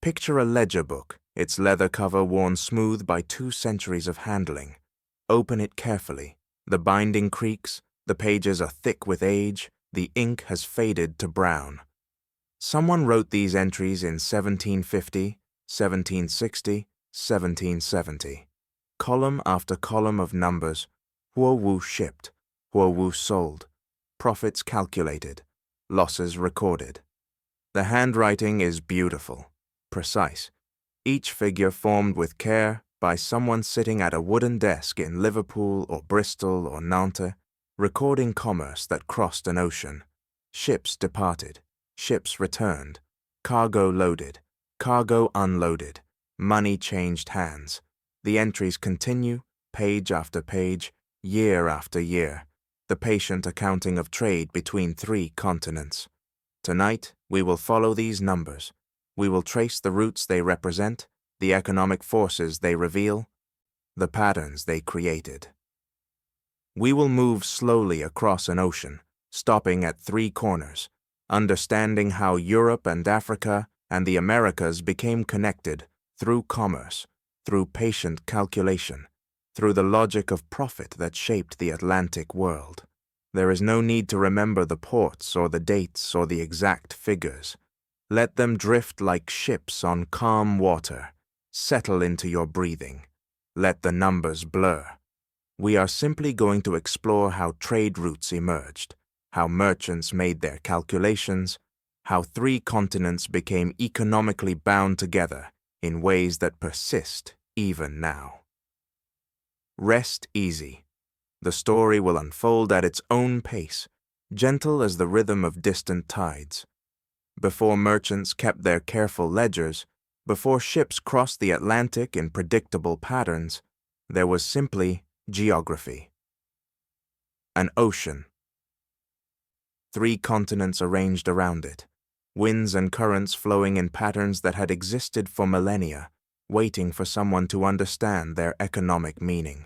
Picture a ledger book, its leather cover worn smooth by 2 centuries of handling. Open it carefully. The binding creaks, the pages are thick with age, the ink has faded to brown. Someone wrote these entries in 1750, 1760, 1770. Column after column of numbers, Huowu shipped, Huowu sold, profits calculated, losses recorded. The handwriting is beautiful, precise, each figure formed with care by someone sitting at a wooden desk in Liverpool or Bristol or Nantes, recording commerce that crossed an ocean. Ships departed, ships returned, cargo loaded, cargo unloaded, money changed hands. The entries continue, page after page, year after year, the patient accounting of trade between 3 continents. Tonight, we will follow these numbers. We will trace the routes they represent, the economic forces they reveal, the patterns they created. We will move slowly across an ocean, stopping at 3 corners, understanding how Europe and Africa and the Americas became connected through commerce, through patient calculation, through the logic of profit that shaped the Atlantic world. There is no need to remember the ports or the dates or the exact figures. Let them drift like ships on calm water. Settle into your breathing. Let the numbers blur. We are simply going to explore how trade routes emerged, how merchants made their calculations, how 3 continents became economically bound together in ways that persist even now. Rest easy. The story will unfold at its own pace, gentle as the rhythm of distant tides. Before merchants kept their careful ledgers, before ships crossed the Atlantic in predictable patterns, there was simply geography. An ocean. 3 continents arranged around it, winds and currents flowing in patterns that had existed for millennia, waiting for someone to understand their economic meaning.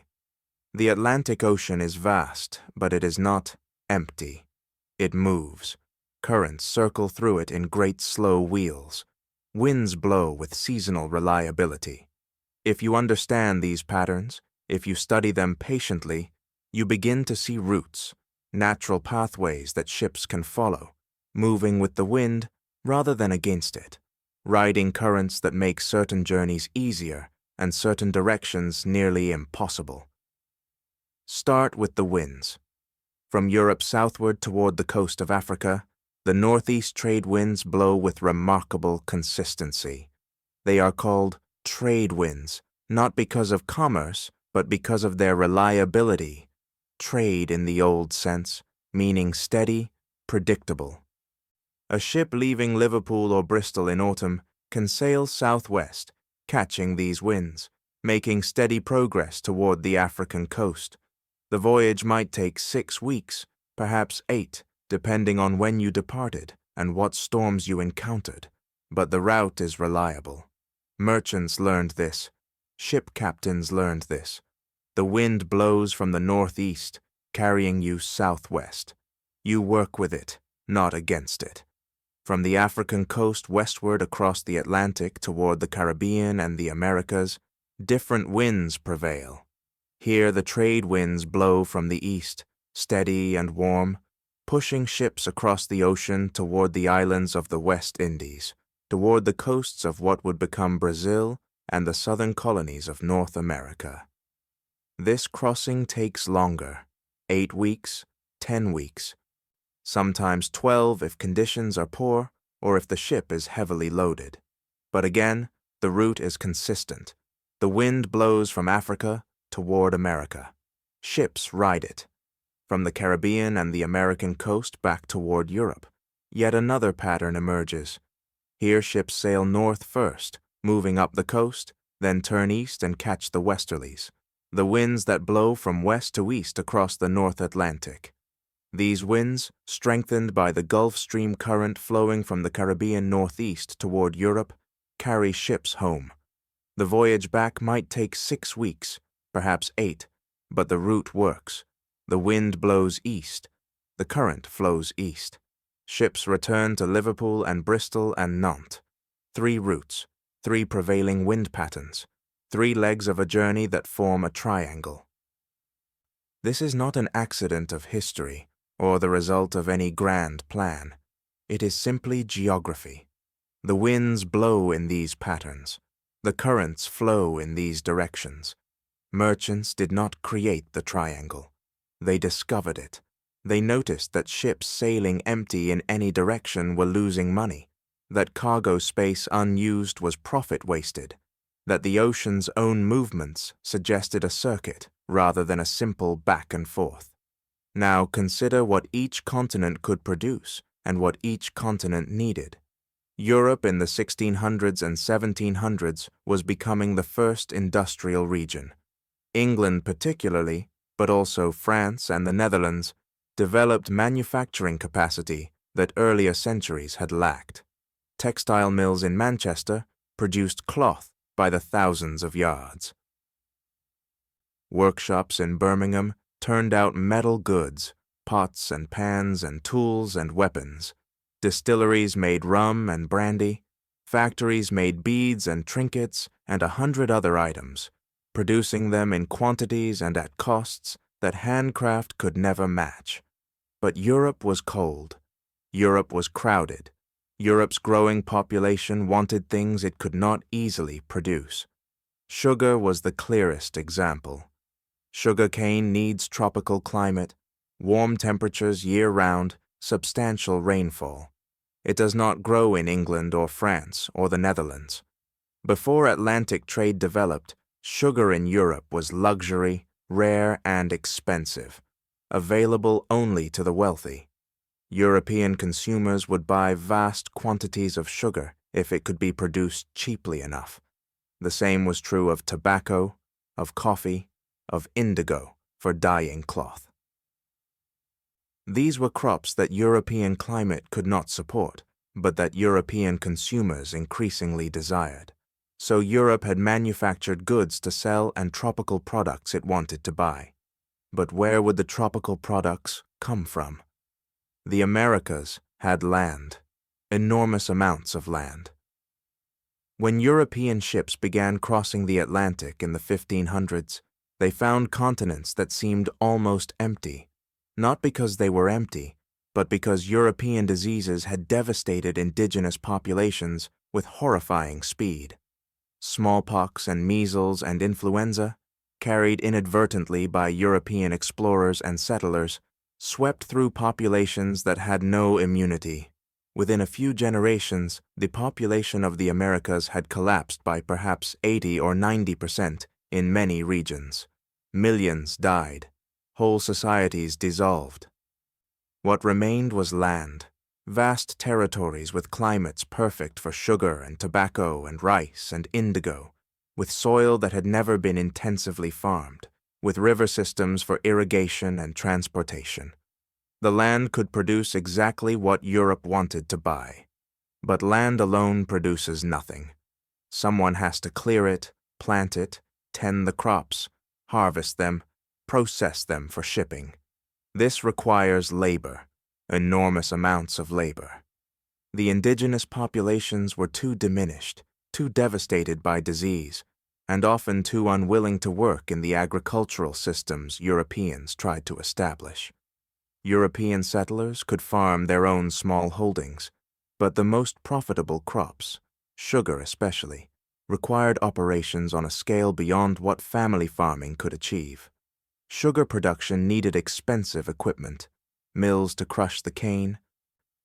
The Atlantic Ocean is vast, but it is not empty. It moves. Currents circle through it in great slow wheels. Winds blow with seasonal reliability. If you understand these patterns, if you study them patiently, you begin to see routes, natural pathways that ships can follow, moving with the wind rather than against it, riding currents that make certain journeys easier and certain directions nearly impossible. Start with the winds. From Europe southward toward the coast of Africa, the northeast trade winds blow with remarkable consistency. They are called trade winds, not because of commerce, but because of their reliability. Trade in the old sense, meaning steady, predictable. A ship leaving Liverpool or Bristol in autumn can sail southwest, catching these winds, making steady progress toward the African coast. The voyage might take 6 weeks, perhaps 8, depending on when you departed and what storms you encountered, but the route is reliable. Merchants learned this. Ship captains learned this. The wind blows from the northeast, carrying you southwest. You work with it, not against it. From the African coast westward across the Atlantic toward the Caribbean and the Americas, different winds prevail. Here the trade winds blow from the east, steady and warm, pushing ships across the ocean toward the islands of the West Indies, toward the coasts of what would become Brazil and the southern colonies of North America. This crossing takes longer, 8 weeks, 10 weeks, sometimes 12 if conditions are poor or if the ship is heavily loaded. But again, the route is consistent. The wind blows from Africa toward America. Ships ride it. From the Caribbean and the American coast back toward Europe, yet another pattern emerges. Here ships sail north first, moving up the coast, then turn east and catch the westerlies, the winds that blow from west to east across the North Atlantic. These winds, strengthened by the Gulf Stream current flowing from the Caribbean northeast toward Europe, carry ships home. The voyage back might take 6 weeks, perhaps 8, but the route works. The wind blows east. The current flows east. Ships return to Liverpool and Bristol and Nantes. 3 routes. 3 prevailing wind patterns, 3 legs of a journey that form a triangle. This is not an accident of history or the result of any grand plan. It is simply geography. The winds blow in these patterns. The currents flow in these directions. Merchants did not create the triangle. They discovered it. They noticed that ships sailing empty in any direction were losing money, that cargo space unused was profit wasted, that the ocean's own movements suggested a circuit rather than a simple back and forth. Now consider what each continent could produce and what each continent needed. Europe in the 1600s and 1700s was becoming the first industrial region. England particularly, but also France and the Netherlands, developed manufacturing capacity that earlier centuries had lacked. Textile mills in Manchester produced cloth by the thousands of yards. Workshops in Birmingham turned out metal goods, pots and pans and tools and weapons. Distilleries made rum and brandy. Factories made beads and trinkets and 100 other items, producing them in quantities and at costs that handcraft could never match. But Europe was cold. Europe was crowded. Europe's growing population wanted things it could not easily produce. Sugar was the clearest example. Sugarcane needs tropical climate, warm temperatures year-round, substantial rainfall. It does not grow in England or France or the Netherlands. Before Atlantic trade developed, sugar in Europe was luxury, rare and expensive, available only to the wealthy. European consumers would buy vast quantities of sugar if it could be produced cheaply enough. The same was true of tobacco, of coffee, of indigo for dyeing cloth. These were crops that European climate could not support, but that European consumers increasingly desired. So Europe had manufactured goods to sell and tropical products it wanted to buy. But where would the tropical products come from? The Americas had land, enormous amounts of land. When European ships began crossing the Atlantic in the 1500s, they found continents that seemed almost empty, not because they were empty, but because European diseases had devastated indigenous populations with horrifying speed. Smallpox and measles and influenza, carried inadvertently by European explorers and settlers, swept through populations that had no immunity. Within a few generations, the population of the Americas had collapsed by perhaps 80 or 90% in many regions. Millions died. Whole societies dissolved. What remained was land, vast territories with climates perfect for sugar and tobacco and rice and indigo, with soil that had never been intensively farmed, with river systems for irrigation and transportation. The land could produce exactly what Europe wanted to buy. But land alone produces nothing. Someone has to clear it, plant it, tend the crops, harvest them, process them for shipping. This requires labor, enormous amounts of labor. The indigenous populations were too diminished, too devastated by disease, and often too unwilling to work in the agricultural systems Europeans tried to establish. European settlers could farm their own small holdings, but the most profitable crops, sugar especially, required operations on a scale beyond what family farming could achieve. Sugar production needed expensive equipment, mills to crush the cane,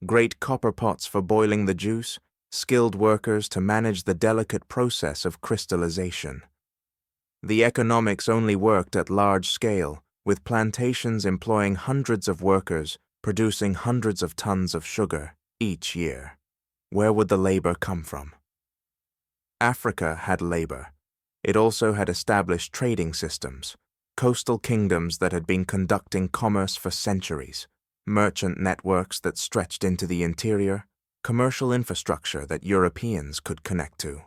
great copper pots for boiling the juice, skilled workers to manage the delicate process of crystallization. The economics only worked at large scale, with plantations employing hundreds of workers producing hundreds of tons of sugar each year. Where would the labor come from? Africa had labor. It also had established trading systems, coastal kingdoms that had been conducting commerce for centuries, merchant networks that stretched into the interior, commercial infrastructure that Europeans could connect to.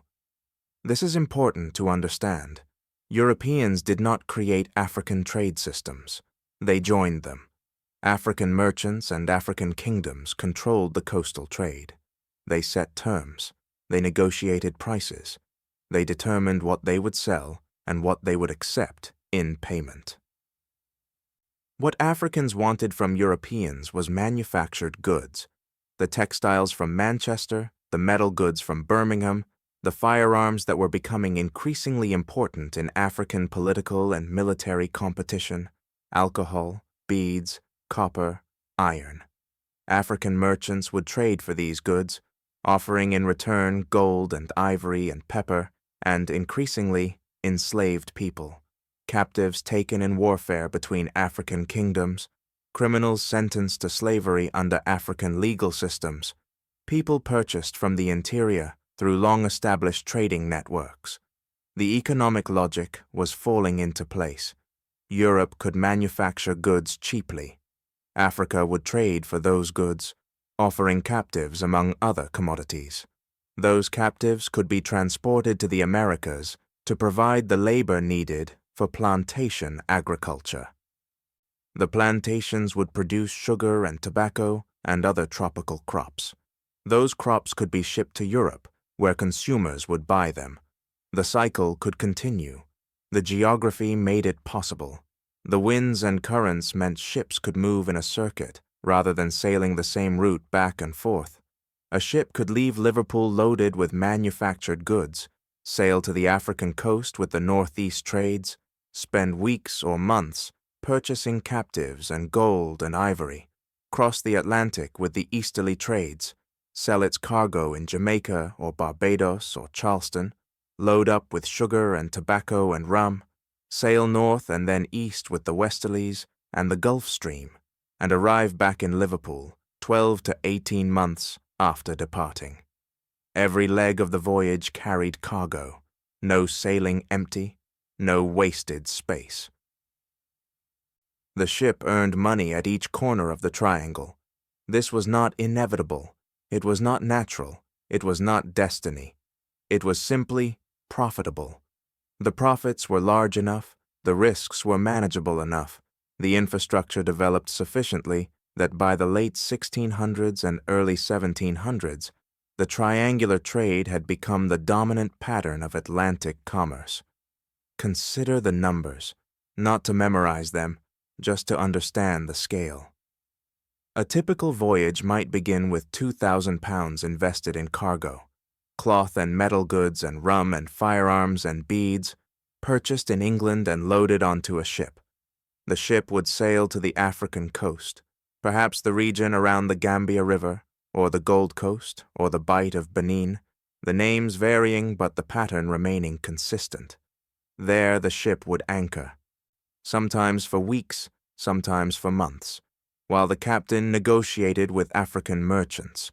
This is important to understand. Europeans did not create African trade systems. They joined them. African merchants and African kingdoms controlled the coastal trade. They set terms. They negotiated prices. They determined what they would sell and what they would accept in payment. What Africans wanted from Europeans was manufactured goods. The textiles from Manchester, the metal goods from Birmingham, the firearms that were becoming increasingly important in African political and military competition, alcohol, beads, copper, iron. African merchants would trade for these goods, offering in return gold and ivory and pepper, and increasingly enslaved people, captives taken in warfare between African kingdoms, criminals sentenced to slavery under African legal systems, people purchased from the interior through long-established trading networks. The economic logic was falling into place. Europe could manufacture goods cheaply. Africa would trade for those goods, offering captives among other commodities. Those captives could be transported to the Americas to provide the labor needed for plantation agriculture. The plantations would produce sugar and tobacco and other tropical crops. Those crops could be shipped to Europe, where consumers would buy them. The cycle could continue. The geography made it possible. The winds and currents meant ships could move in a circuit rather than sailing the same route back and forth. A ship could leave Liverpool loaded with manufactured goods, sail to the African coast with the northeast trades, spend weeks or months purchasing captives and gold and ivory, cross the Atlantic with the easterly trades, sell its cargo in Jamaica or Barbados or Charleston, load up with sugar and tobacco and rum, sail north and then east with the westerlies and the Gulf Stream, and arrive back in Liverpool 12 to 18 months after departing. Every leg of the voyage carried cargo, no sailing empty, no wasted space. The ship earned money at each corner of the triangle. This was not inevitable. It was not natural. It was not destiny. It was simply profitable. The profits were large enough, the risks were manageable enough, the infrastructure developed sufficiently that by the late 1600s and early 1700s, the triangular trade had become the dominant pattern of Atlantic commerce. Consider the numbers, not to memorize them, just to understand the scale. A typical voyage might begin with 2,000 pounds invested in cargo, cloth and metal goods and rum and firearms and beads, purchased in England and loaded onto a ship. The ship would sail to the African coast, perhaps the region around the Gambia River, or the Gold Coast, or the Bight of Benin, the names varying but the pattern remaining consistent. There the ship would anchor, sometimes for weeks, sometimes for months, while the captain negotiated with African merchants.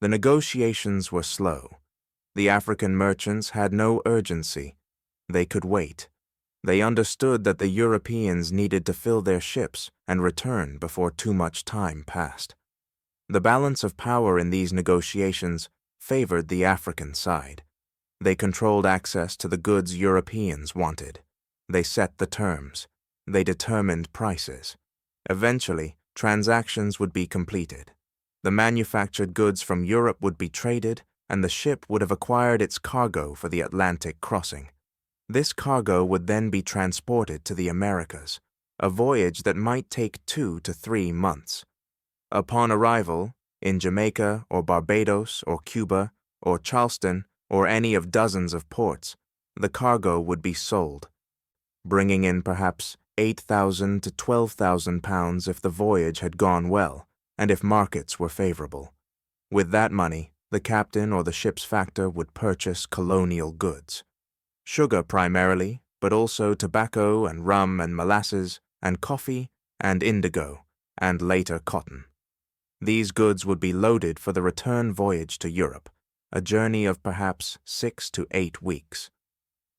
The negotiations were slow. The African merchants had no urgency. They could wait. They understood that the Europeans needed to fill their ships and return before too much time passed. The balance of power in these negotiations favored the African side. They controlled access to the goods Europeans wanted. They set the terms. They determined prices. Eventually, transactions would be completed. The manufactured goods from Europe would be traded, and the ship would have acquired its cargo for the Atlantic crossing. This cargo would then be transported to the Americas, a voyage that might take 2 to 3 months. Upon arrival, in Jamaica or Barbados or Cuba or Charleston or any of dozens of ports, the cargo would be sold, bringing in perhaps 8,000 to 12,000 pounds if the voyage had gone well and if markets were favorable. With that money, the captain or the ship's factor would purchase colonial goods. Sugar primarily, but also tobacco and rum and molasses and coffee and indigo and later cotton. These goods would be loaded for the return voyage to Europe, a journey of perhaps 6 to 8 weeks.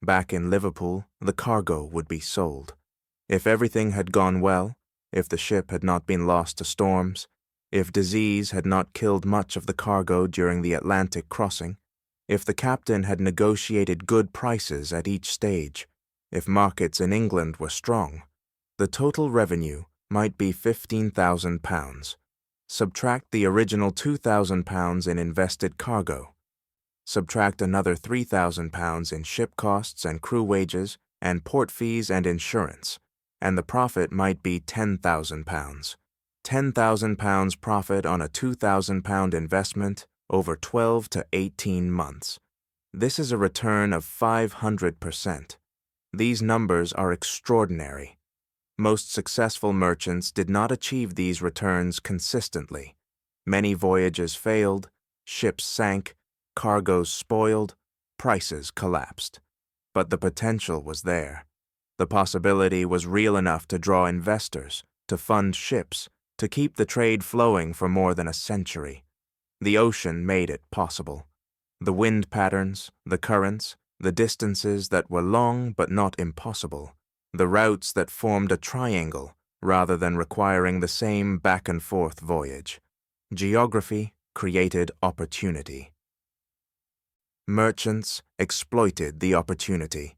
Back in Liverpool, the cargo would be sold. If everything had gone well, if the ship had not been lost to storms, if disease had not killed much of the cargo during the Atlantic crossing, if the captain had negotiated good prices at each stage, if markets in England were strong, the total revenue might be £15,000. Subtract the original £2,000 in invested cargo. subtract another £3,000 in ship costs and crew wages and port fees and insurance, and the profit might be £10,000. £10,000 profit on a £2,000 investment over 12 to 18 months. This is a return of 500%. These numbers are extraordinary. Most successful merchants did not achieve these returns consistently. Many voyages failed, ships sank, cargoes spoiled, prices collapsed. But the potential was there. The possibility was real enough to draw investors, to fund ships, to keep the trade flowing for more than a century. The ocean made it possible. The wind patterns, the currents, the distances that were long but not impossible, the routes that formed a triangle rather than requiring the same back-and-forth voyage. Geography created opportunity. Merchants exploited the opportunity,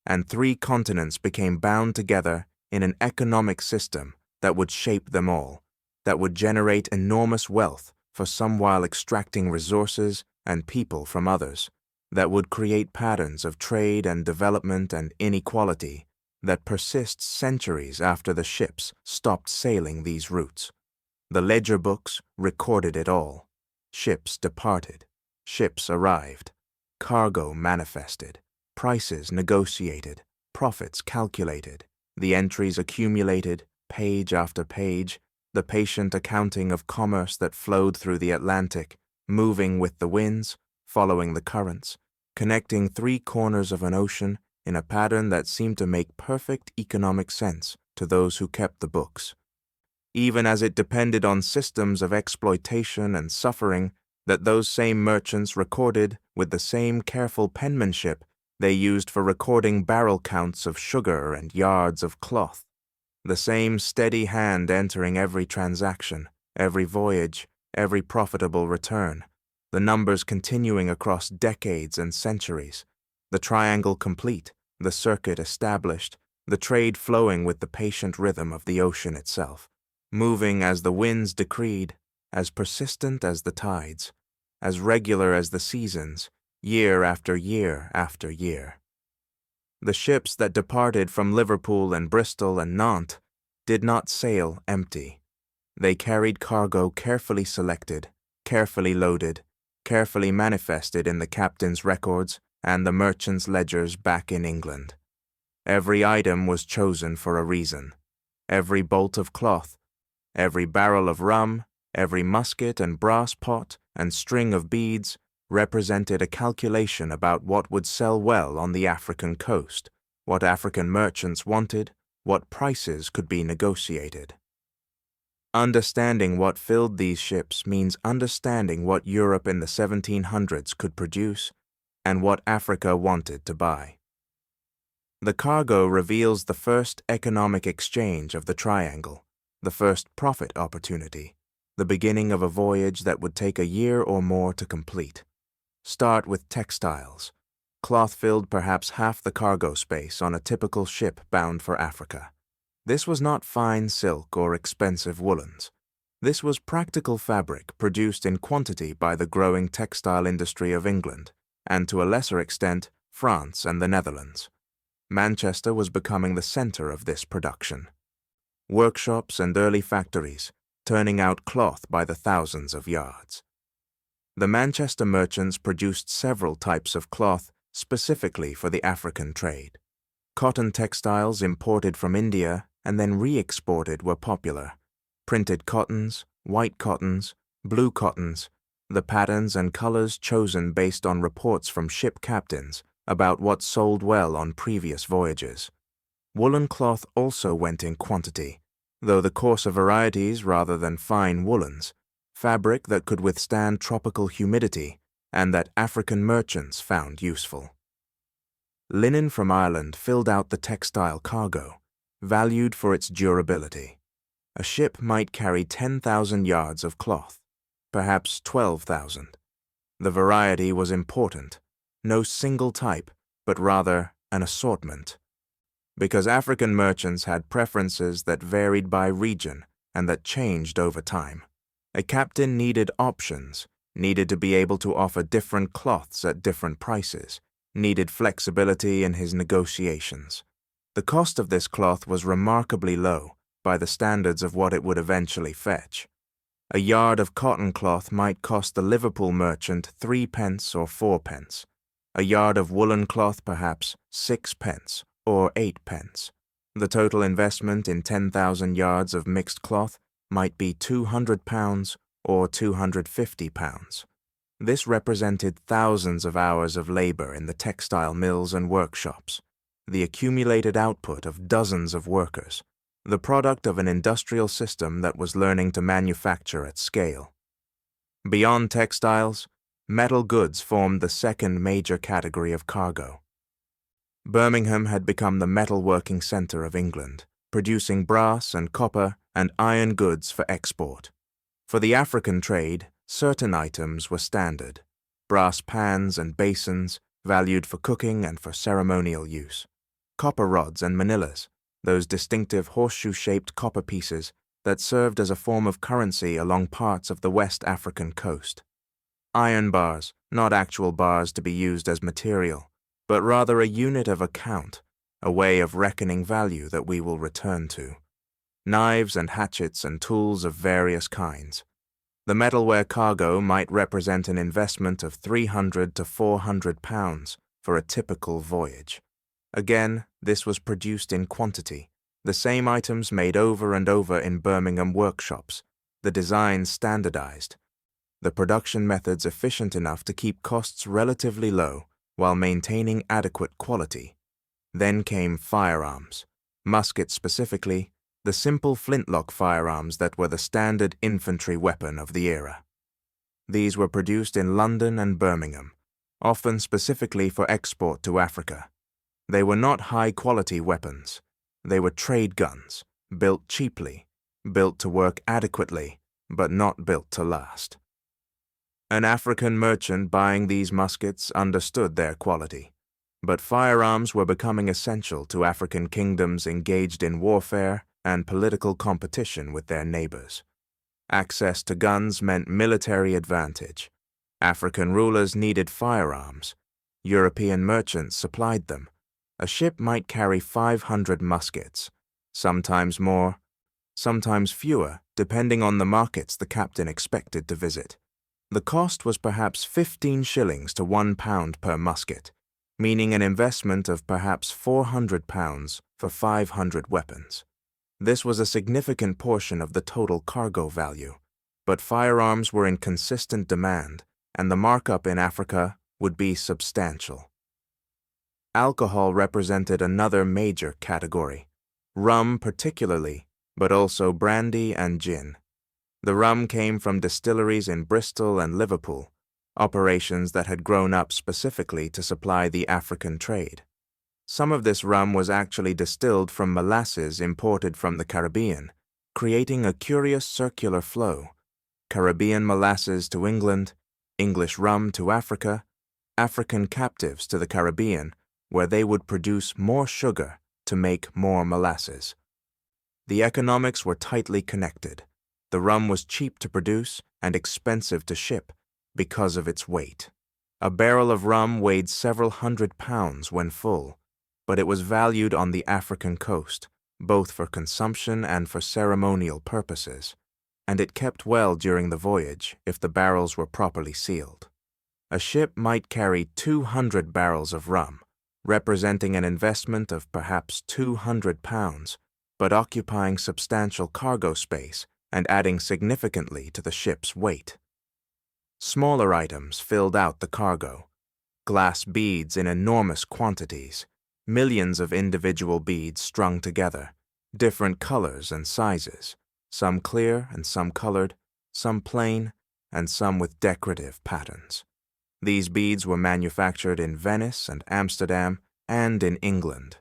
and 3 continents became bound together in an economic system that would shape them all, that would generate enormous wealth for some while extracting resources and people from others, that would create patterns of trade and development and inequality that persist centuries after the ships stopped sailing these routes. The ledger books recorded it all. Ships departed. Ships arrived. Cargo manifested. Prices negotiated. Profits calculated. The entries accumulated, page after page, the patient accounting of commerce that flowed through the Atlantic, moving with the winds, following the currents, connecting 3 corners of an ocean in a pattern that seemed to make perfect economic sense to those who kept the books. Even as it depended on systems of exploitation and suffering that those same merchants recorded with the same careful penmanship they used for recording barrel counts of sugar and yards of cloth. The same steady hand entering every transaction, every voyage, every profitable return, the numbers continuing across decades and centuries, the triangle complete, the circuit established, the trade flowing with the patient rhythm of the ocean itself, moving as the winds decreed, as persistent as the tides, as regular as the seasons, year after year after year. The ships that departed from Liverpool and Bristol and Nantes did not sail empty. They carried cargo carefully selected, carefully loaded, carefully manifested in the captain's records and the merchant's ledgers back in England. Every item was chosen for a reason. Every bolt of cloth, every barrel of rum, every musket and brass pot and string of beads represented a calculation about what would sell well on the African coast, what African merchants wanted, what prices could be negotiated. Understanding what filled these ships means understanding what Europe in the 1700s could produce and what Africa wanted to buy. The cargo reveals the first economic exchange of the triangle, the first profit opportunity, the beginning of a voyage that would take a year or more to complete. Start with textiles. Cloth filled perhaps half the cargo space on a typical ship bound for Africa. This was not fine silk or expensive woolens. This was practical fabric produced in quantity by the growing textile industry of England, and to a lesser extent, France and the Netherlands. Manchester was becoming the center of this production. Workshops and early factories, turning out cloth by the thousands of yards. The Manchester merchants produced several types of cloth specifically for the African trade. Cotton textiles imported from India and then re-exported were popular. Printed cottons, white cottons, blue cottons, the patterns and colors chosen based on reports from ship captains about what sold well on previous voyages. Woolen cloth also went in quantity, though the coarser varieties rather than fine woolens, fabric that could withstand tropical humidity and that African merchants found useful. Linen from Ireland filled out the textile cargo, valued for its durability. A ship might carry 10,000 yards of cloth, perhaps 12,000. The variety was important, no single type, but rather an assortment. Because African merchants had preferences that varied by region and that changed over time. A captain needed options, needed to be able to offer different cloths at different prices, needed flexibility in his negotiations. The cost of this cloth was remarkably low by the standards of what it would eventually fetch. A yard of cotton cloth might cost the Liverpool merchant 3 pence or 4 pence. A yard of woolen cloth perhaps 6 pence or 8 pence. The total investment in 10,000 yards of mixed cloth might be £200 or £250. This represented thousands of hours of labor in the textile mills and workshops, the accumulated output of dozens of workers, the product of an industrial system that was learning to manufacture at scale. Beyond textiles, metal goods formed the second major category of cargo. Birmingham had become the metalworking center of England, producing brass and copper and iron goods for export. For the African trade, certain items were standard: brass pans and basins, valued for cooking and for ceremonial use; copper rods and manillas, those distinctive horseshoe-shaped copper pieces that served as a form of currency along parts of the West African coast; iron bars, not actual bars to be used as material, but rather a unit of account, a way of reckoning value that we will return to; knives and hatchets and tools of various kinds. The metalware cargo might represent an investment of £300 to £400 for a typical voyage. Again, this was produced in quantity, the same items made over and over in Birmingham workshops, the designs standardized, the production methods efficient enough to keep costs relatively low while maintaining adequate quality. Then came firearms, muskets specifically, the simple flintlock firearms that were the standard infantry weapon of the era. These were produced in London and Birmingham, often specifically for export to Africa. They were not high-quality weapons. They were trade guns, built cheaply, built to work adequately, but not built to last. An African merchant buying these muskets understood their quality, but firearms were becoming essential to African kingdoms engaged in warfare and political competition with their neighbors. Access to guns meant military advantage. African rulers needed firearms. European merchants supplied them. A ship might carry 500 muskets, sometimes more, sometimes fewer, depending on the markets the captain expected to visit. The cost was perhaps 15 shillings to £1 per musket, meaning an investment of perhaps £400 for 500 weapons. This was a significant portion of the total cargo value, but firearms were in consistent demand, and the markup in Africa would be substantial. Alcohol represented another major category, rum particularly, but also brandy and gin. The rum came from distilleries in Bristol and Liverpool, operations that had grown up specifically to supply the African trade. Some of this rum was actually distilled from molasses imported from the Caribbean, creating a curious circular flow: Caribbean molasses to England, English rum to Africa, African captives to the Caribbean, where they would produce more sugar to make more molasses. The economics were tightly connected. The rum was cheap to produce and expensive to ship because of its weight. A barrel of rum weighed several hundred pounds when full, but it was valued on the African coast, both for consumption and for ceremonial purposes, and it kept well during the voyage if the barrels were properly sealed. A ship might carry 200 barrels of rum, representing an investment of perhaps £200, but occupying substantial cargo space and adding significantly to the ship's weight. Smaller items filled out the cargo: glass beads in enormous quantities, millions of individual beads strung together, different colors and sizes, some clear and some colored, some plain, and some with decorative patterns. These beads were manufactured in Venice and Amsterdam and in England,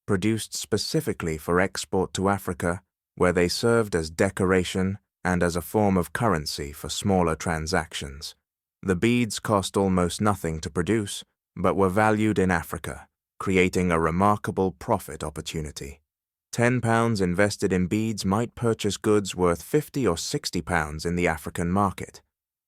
produced specifically for export to Africa, where they served as decoration and as a form of currency for smaller transactions. The beads cost almost nothing to produce, but were valued in Africa, creating a remarkable profit opportunity. £10 invested in beads might purchase goods worth £50 or £60 in the African market.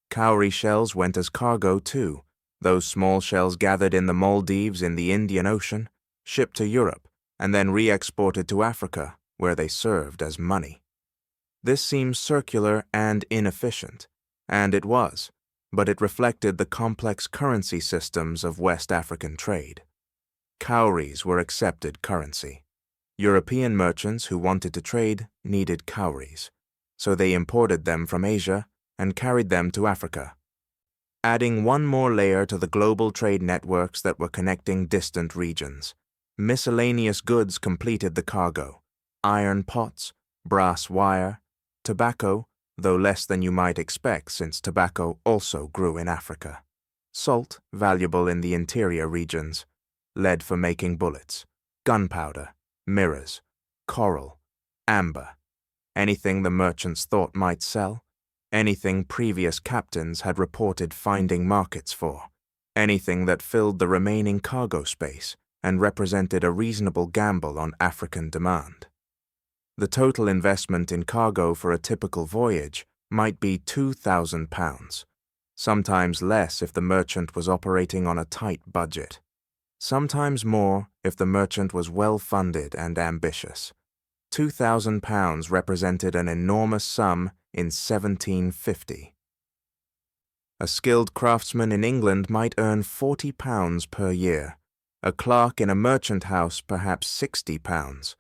Cowrie shells went as cargo too, those small shells gathered in the Maldives in the Indian Ocean, shipped to Europe, and then re-exported to Africa, where they served as money. This seems circular and inefficient, and it was, but it reflected the complex currency systems of West African trade. Cowries were accepted currency. European merchants who wanted to trade needed cowries, so they imported them from Asia and carried them to Africa, adding one more layer to the global trade networks that were connecting distant regions. Miscellaneous goods completed the cargo: iron pots, brass wire, tobacco, though less than you might expect since tobacco also grew in Africa, salt, valuable in the interior regions, lead for making bullets, gunpowder, mirrors, coral, amber, anything the merchants thought might sell, anything previous captains had reported finding markets for, anything that filled the remaining cargo space and represented a reasonable gamble on African demand. The total investment in cargo for a typical voyage might be £2,000, sometimes less if the merchant was operating on a tight budget, sometimes more if the merchant was well-funded and ambitious. £2,000 represented an enormous sum in 1750. A skilled craftsman in England might earn £40 per year, a clerk in a merchant house perhaps £60.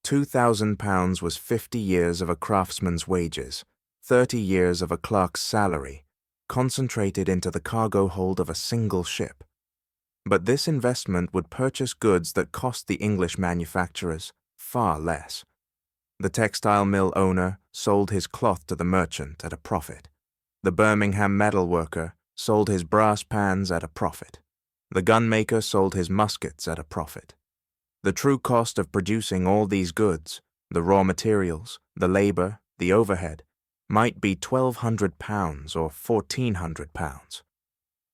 £2,000 was 50 years of a craftsman's wages, 30 years of a clerk's salary, concentrated into the cargo hold of a single ship. But this investment would purchase goods that cost the English manufacturers far less. The textile mill owner sold his cloth to the merchant at a profit. The Birmingham metal worker sold his brass pans at a profit. The gunmaker sold his muskets at a profit. The true cost of producing all these goods, the raw materials, the labor, the overhead, might be £1,200 or £1,400.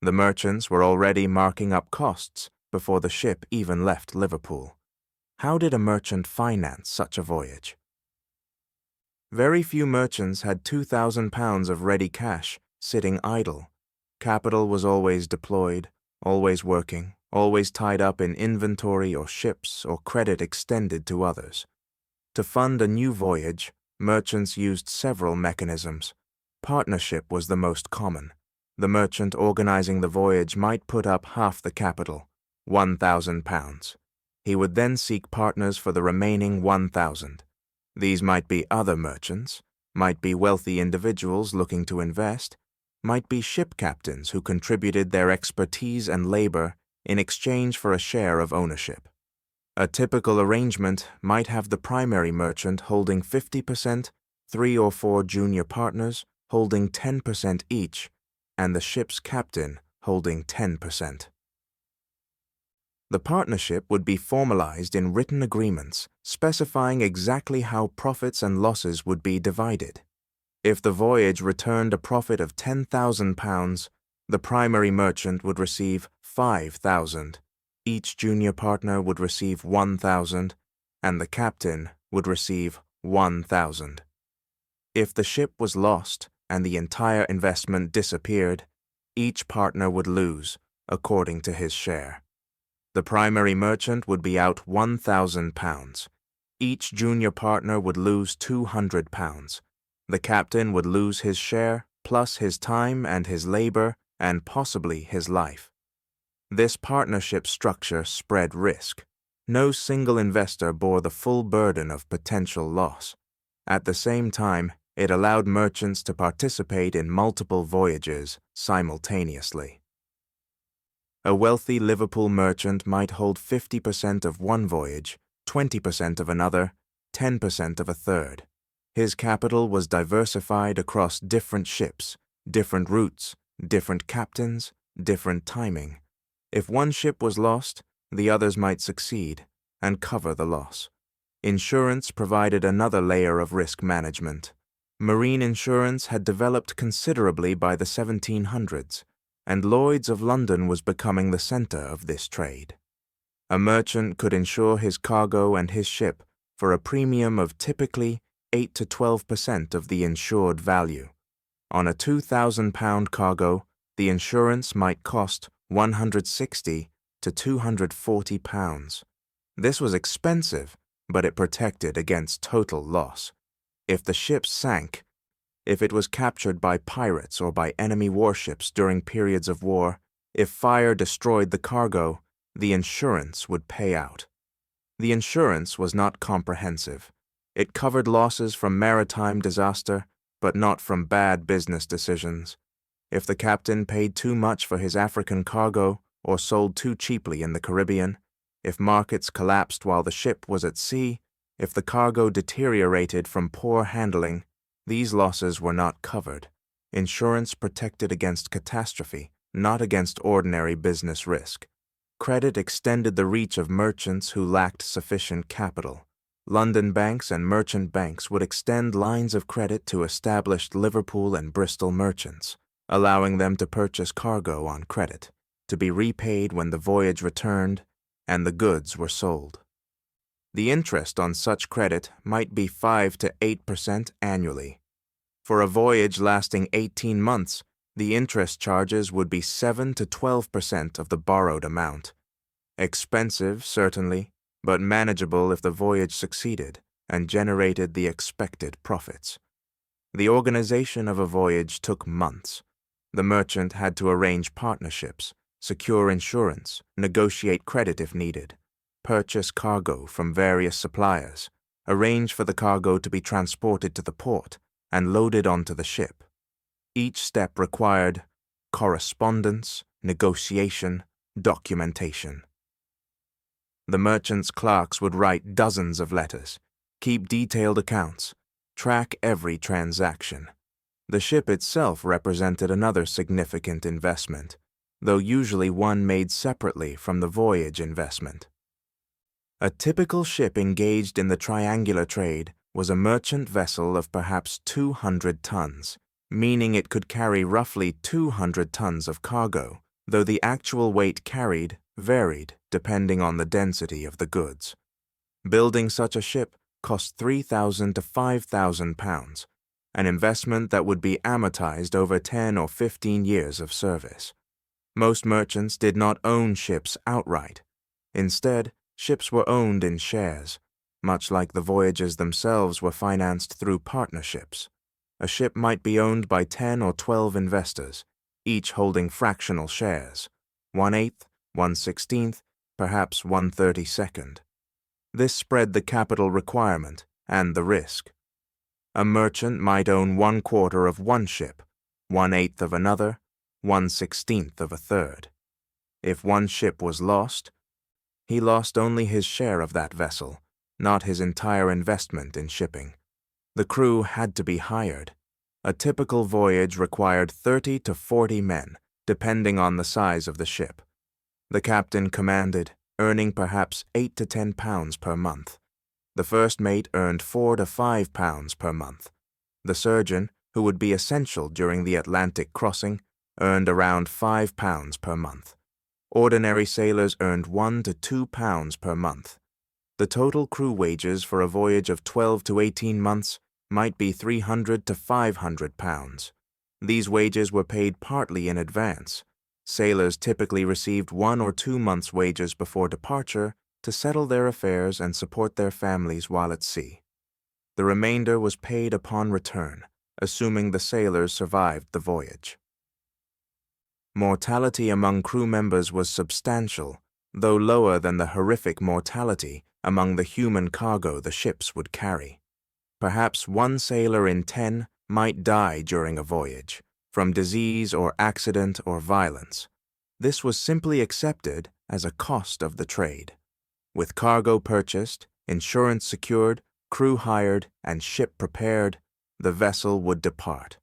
The merchants were already marking up costs before the ship even left Liverpool. How did a merchant finance such a voyage? Very few merchants had £2,000 of ready cash sitting idle. Capital was always deployed, always working, always tied up in inventory or ships or credit extended to others. To fund a new voyage, merchants used several mechanisms. Partnership was the most common. The merchant organizing the voyage might put up half the capital, £1,000. He would then seek partners for the remaining £1,000. These might be other merchants, might be wealthy individuals looking to invest, might be ship captains who contributed their expertise and labor in exchange for a share of ownership. A typical arrangement might have the primary merchant holding 50%, 3 or 4 junior partners holding 10% each, and the ship's captain holding 10%. The partnership would be formalized in written agreements specifying exactly how profits and losses would be divided. If the voyage returned a profit of £10,000, the primary merchant would receive £5,000, each junior partner would receive £1,000, and the captain would receive £1,000. If the ship was lost and the entire investment disappeared, each partner would lose, according to his share. The primary merchant would be out £1,000. Each junior partner would lose £200. The captain would lose his share, plus his time and his labor, and possibly his life. This partnership structure spread risk. No single investor bore the full burden of potential loss. At the same time, it allowed merchants to participate in multiple voyages simultaneously. A wealthy Liverpool merchant might hold 50% of one voyage, 20% of another, 10% of a third. His capital was diversified across different ships, different routes, different captains, different timing. If one ship was lost, the others might succeed and cover the loss. Insurance provided another layer of risk management. Marine insurance had developed considerably by the 1700s, and Lloyd's of London was becoming the center of this trade. A merchant could insure his cargo and his ship for a premium of typically 8 to 12% of the insured value. On a 2,000-pound cargo, the insurance might cost 160 to 240 pounds. This was expensive, but it protected against total loss. If the ship sank, if it was captured by pirates or by enemy warships during periods of war, if fire destroyed the cargo, the insurance would pay out. The insurance was not comprehensive. It covered losses from maritime disaster, but not from bad business decisions. If the captain paid too much for his African cargo or sold too cheaply in the Caribbean, if markets collapsed while the ship was at sea, if the cargo deteriorated from poor handling, these losses were not covered. Insurance protected against catastrophe, not against ordinary business risk. Credit extended the reach of merchants who lacked sufficient capital. London banks and merchant banks would extend lines of credit to established Liverpool and Bristol merchants, allowing them to purchase cargo on credit, to be repaid when the voyage returned and the goods were sold. The interest on such credit might be 5 to 8% annually. For a voyage lasting 18 months, the interest charges would be 7 to 12% of the borrowed amount. Expensive, certainly, but manageable if the voyage succeeded and generated the expected profits. The organization of a voyage took months. The merchant had to arrange partnerships, secure insurance, negotiate credit if needed, purchase cargo from various suppliers, arrange for the cargo to be transported to the port and loaded onto the ship. Each step required correspondence, negotiation, documentation. The merchant's clerks would write dozens of letters, keep detailed accounts, track every transaction. The ship itself represented another significant investment, though usually one made separately from the voyage investment. A typical ship engaged in the triangular trade was a merchant vessel of perhaps 200 tons, meaning it could carry roughly 200 tons of cargo, though the actual weight carried varied depending on the density of the goods. Building such a ship cost £3,000 to £5,000, an investment that would be amortized over 10 or 15 years of service. Most merchants did not own ships outright. Instead, ships were owned in shares, much like the voyages themselves were financed through partnerships. A ship might be owned by 10 or 12 investors, each holding fractional shares, 1/8, 1/16, perhaps 1/32. This spread the capital requirement and the risk. A merchant might own 1/4 of one ship, 1/8 of another, 1/16 of a third. If one ship was lost, he lost only his share of that vessel, not his entire investment in shipping. The crew had to be hired. A typical voyage required 30 to 40 men, depending on the size of the ship. The captain commanded, earning perhaps 8 to 10 pounds per month. The first mate earned 4 to 5 pounds per month. The surgeon, who would be essential during the Atlantic crossing, earned around 5 pounds per month. Ordinary sailors earned 1 to 2 pounds per month. The total crew wages for a voyage of 12 to 18 months might be 300 to 500 pounds. These wages were paid partly in advance. Sailors typically received 1 or 2 months' wages before departure to settle their affairs and support their families while at sea. The remainder was paid upon return, assuming the sailors survived the voyage. Mortality among crew members was substantial, though lower than the horrific mortality among the human cargo the ships would carry. Perhaps 1 sailor in 10 might die during a voyage, from disease or accident or violence. This was simply accepted as a cost of the trade. With cargo purchased, insurance secured, crew hired, and ship prepared, the vessel would depart.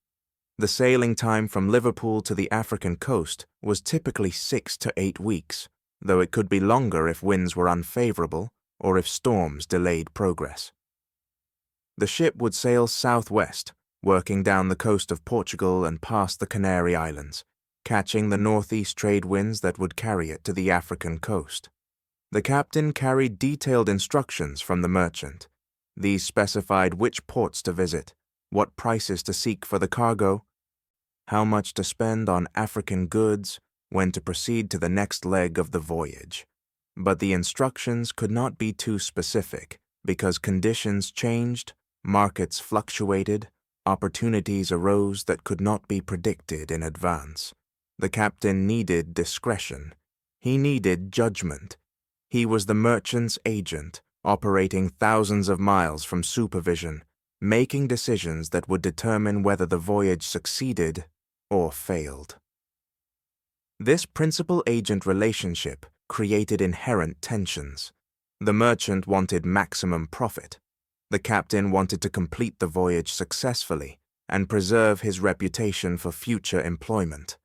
The sailing time from Liverpool to the African coast was typically 6 to 8 weeks, though it could be longer if winds were unfavorable or if storms delayed progress. The ship would sail southwest, working down the coast of Portugal and past the Canary Islands, catching the northeast trade winds that would carry it to the African coast. The captain carried detailed instructions from the merchant. These specified which ports to visit, what prices to seek for the cargo, how much to spend on African goods, when to proceed to the next leg of the voyage. But the instructions could not be too specific, because conditions changed, markets fluctuated, opportunities arose that could not be predicted in advance. The captain needed discretion. He needed judgment. He was the merchant's agent, operating thousands of miles from supervision, making decisions that would determine whether the voyage succeeded or failed. This principal-agent relationship created inherent tensions. The merchant wanted maximum profit. The captain wanted to complete the voyage successfully and preserve his reputation for future employment.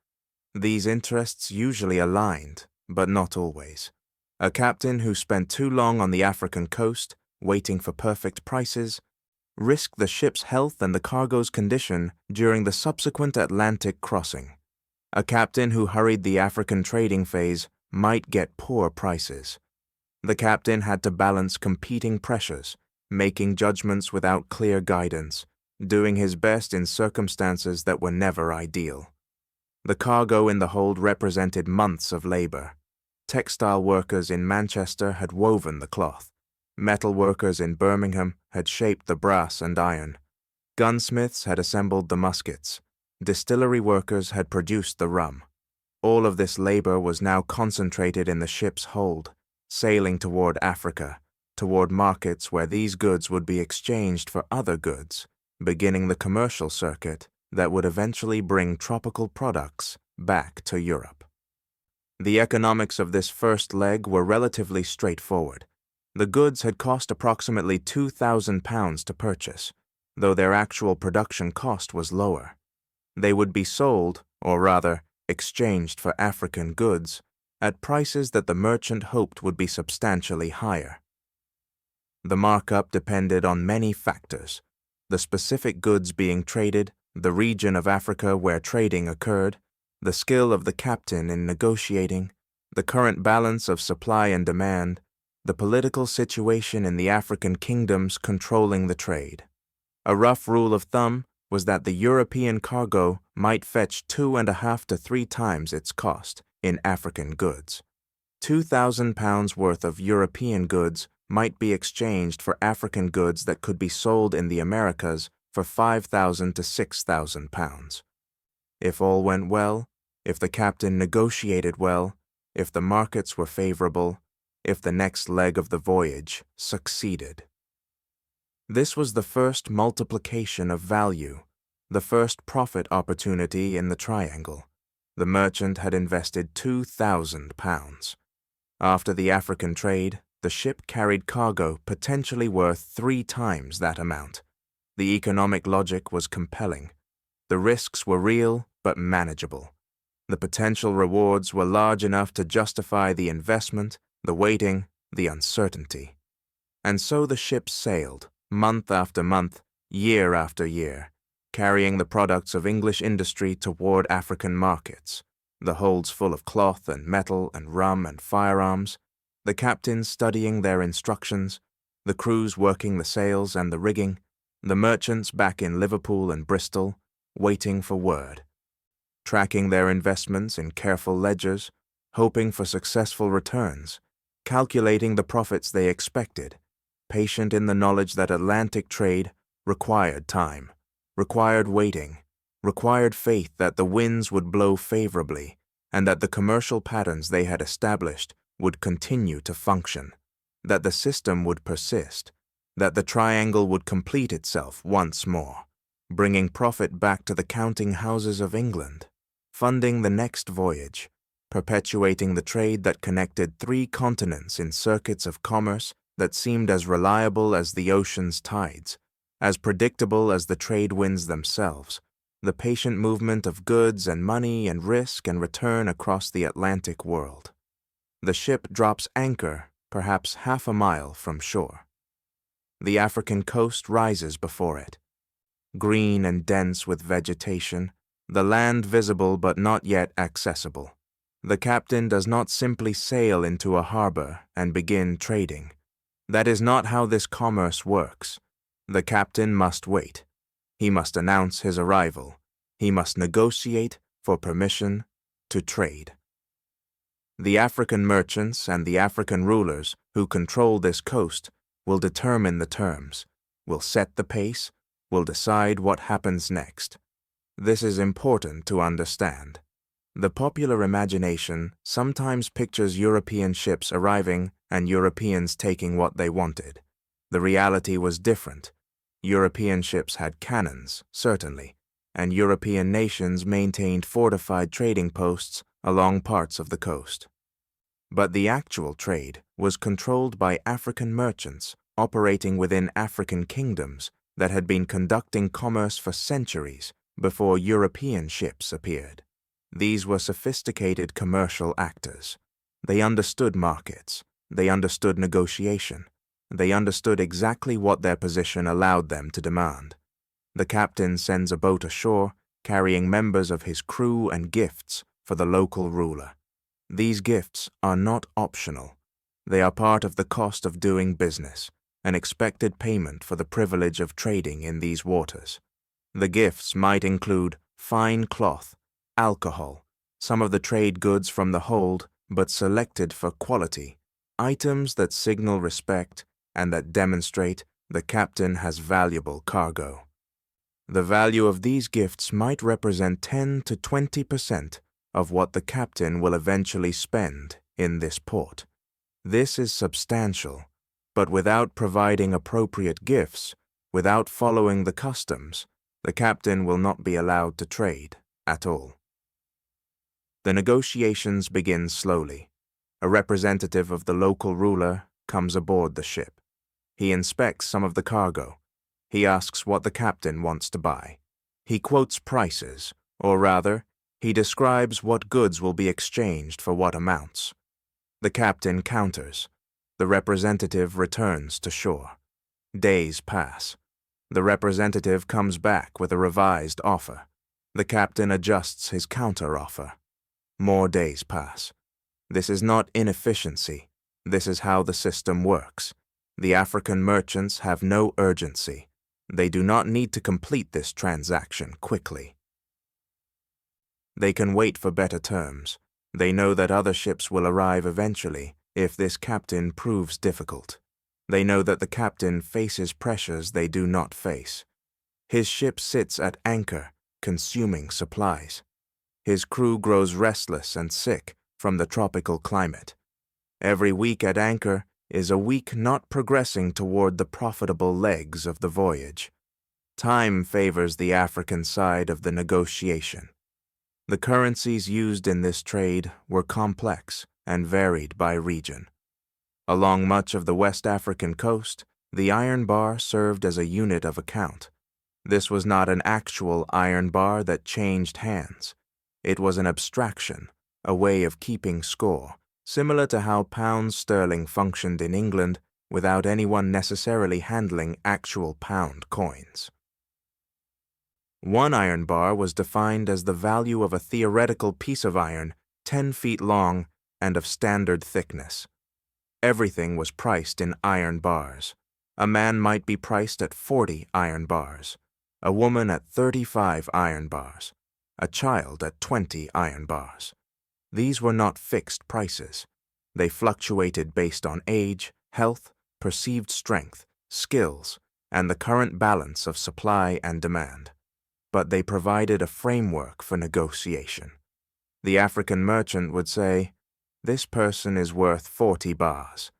These interests usually aligned, but not always. A captain who spent too long on the African coast, waiting for perfect prices, risked the ship's health and the cargo's condition during the subsequent Atlantic crossing. A captain who hurried the African trading phase might get poor prices. The captain had to balance competing pressures, making judgments without clear guidance, doing his best in circumstances that were never ideal. The cargo in the hold represented months of labor. Textile workers in Manchester had woven the cloth. Metal workers in Birmingham had shaped the brass and iron. Gunsmiths had assembled the muskets. Distillery workers had produced the rum. All of this labor was now concentrated in the ship's hold, sailing toward Africa, toward markets where these goods would be exchanged for other goods, beginning the commercial circuit that would eventually bring tropical products back to Europe. The economics of this first leg were relatively straightforward. The goods had cost approximately £2,000 to purchase, though their actual production cost was lower. They would be sold, or rather, exchanged for African goods, at prices that the merchant hoped would be substantially higher. The markup depended on many factors: the specific goods being traded, the region of Africa where trading occurred, the skill of the captain in negotiating, the current balance of supply and demand, the political situation in the African kingdoms controlling the trade. A rough rule of thumb was that the European cargo might fetch 2.5 to 3 times its cost in African goods. £2,000 worth of European goods might be exchanged for African goods that could be sold in the Americas for £5,000 to £6,000. If all went well, if the captain negotiated well, if the markets were favorable, if the next leg of the voyage succeeded. This was the first multiplication of value, the first profit opportunity in the triangle. The merchant had invested £2,000. After the African trade, the ship carried cargo potentially worth 3 times that amount. The economic logic was compelling. The risks were real but manageable. The potential rewards were large enough to justify the investment, the waiting, the uncertainty. And so the ship sailed, month after month, year after year, carrying the products of English industry toward African markets, the holds full of cloth and metal and rum and firearms, the captains studying their instructions, the crews working the sails and the rigging, the merchants back in Liverpool and Bristol, waiting for word, tracking their investments in careful ledgers, hoping for successful returns, calculating the profits they expected, patient in the knowledge that Atlantic trade required time, required waiting, required faith that the winds would blow favorably and that the commercial patterns they had established would continue to function, that the system would persist, that the triangle would complete itself once more, bringing profit back to the counting houses of England, funding the next voyage, perpetuating the trade that connected 3 continents in circuits of commerce that seemed as reliable as the ocean's tides, as predictable as the trade winds themselves, the patient movement of goods and money and risk and return across the Atlantic world. The ship drops anchor perhaps half a mile from shore. The African coast rises before it, green and dense with vegetation, the land visible but not yet accessible. The captain does not simply sail into a harbor and begin trading. That is not how this commerce works. The captain must wait. He must announce his arrival. He must negotiate for permission to trade. The African merchants and the African rulers who control this coast will determine the terms, will set the pace, will decide what happens next. This is important to understand. The popular imagination sometimes pictures European ships arriving and Europeans taking what they wanted. The reality was different. European ships had cannons, certainly, and European nations maintained fortified trading posts along parts of the coast. But the actual trade was controlled by African merchants operating within African kingdoms that had been conducting commerce for centuries before European ships appeared. These were sophisticated commercial actors. They understood markets. They understood negotiation. They understood exactly what their position allowed them to demand. The captain sends a boat ashore carrying members of his crew and gifts for the local ruler. These gifts are not optional. They are part of the cost of doing business, an expected payment for the privilege of trading in these waters. The gifts might include fine cloth, alcohol, some of the trade goods from the hold, but selected for quality, items that signal respect and that demonstrate the captain has valuable cargo. The value of these gifts might represent 10 to 20% of what the captain will eventually spend in this port. This is substantial, but without providing appropriate gifts, without following the customs, the captain will not be allowed to trade at all. The negotiations begin slowly. A representative of the local ruler comes aboard the ship. He inspects some of the cargo. He asks what the captain wants to buy. He quotes prices, or rather, he describes what goods will be exchanged for what amounts. The captain counters. The representative returns to shore. Days pass. The representative comes back with a revised offer. The captain adjusts his counter-offer. More days pass. This is not inefficiency. This is how the system works. The African merchants have no urgency. They do not need to complete this transaction quickly. They can wait for better terms. They know that other ships will arrive eventually if this captain proves difficult. They know that the captain faces pressures they do not face. His ship sits at anchor, consuming supplies. His crew grows restless and sick from the tropical climate. Every week at anchor is a week not progressing toward the profitable legs of the voyage. Time favors the African side of the negotiation. The currencies used in this trade were complex and varied by region. Along much of the West African coast, the iron bar served as a unit of account. This was not an actual iron bar that changed hands. It was an abstraction, a way of keeping score, similar to how pounds sterling functioned in England without anyone necessarily handling actual pound coins. One iron bar was defined as the value of a theoretical piece of iron 10 feet long and of standard thickness. Everything was priced in iron bars. A man might be priced at 40 iron bars, a woman at 35 iron bars, a child at 20 iron bars. These were not fixed prices. They fluctuated based on age, health, perceived strength, skills, and the current balance of supply and demand. But they provided a framework for negotiation. The African merchant would say, "This person is worth 40 bars."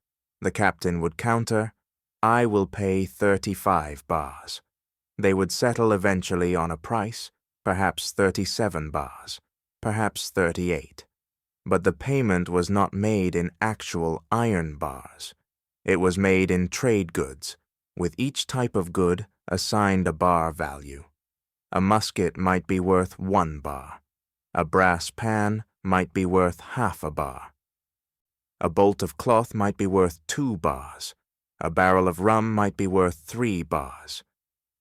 The captain would counter, "I will pay 35 bars." They would settle eventually on a price, perhaps 37 bars, perhaps 38. But the payment was not made in actual iron bars. It was made in trade goods, with each type of good assigned a bar value. A musket might be worth 1 bar. A brass pan might be worth half a bar. A bolt of cloth might be worth 2 bars. A barrel of rum might be worth 3 bars.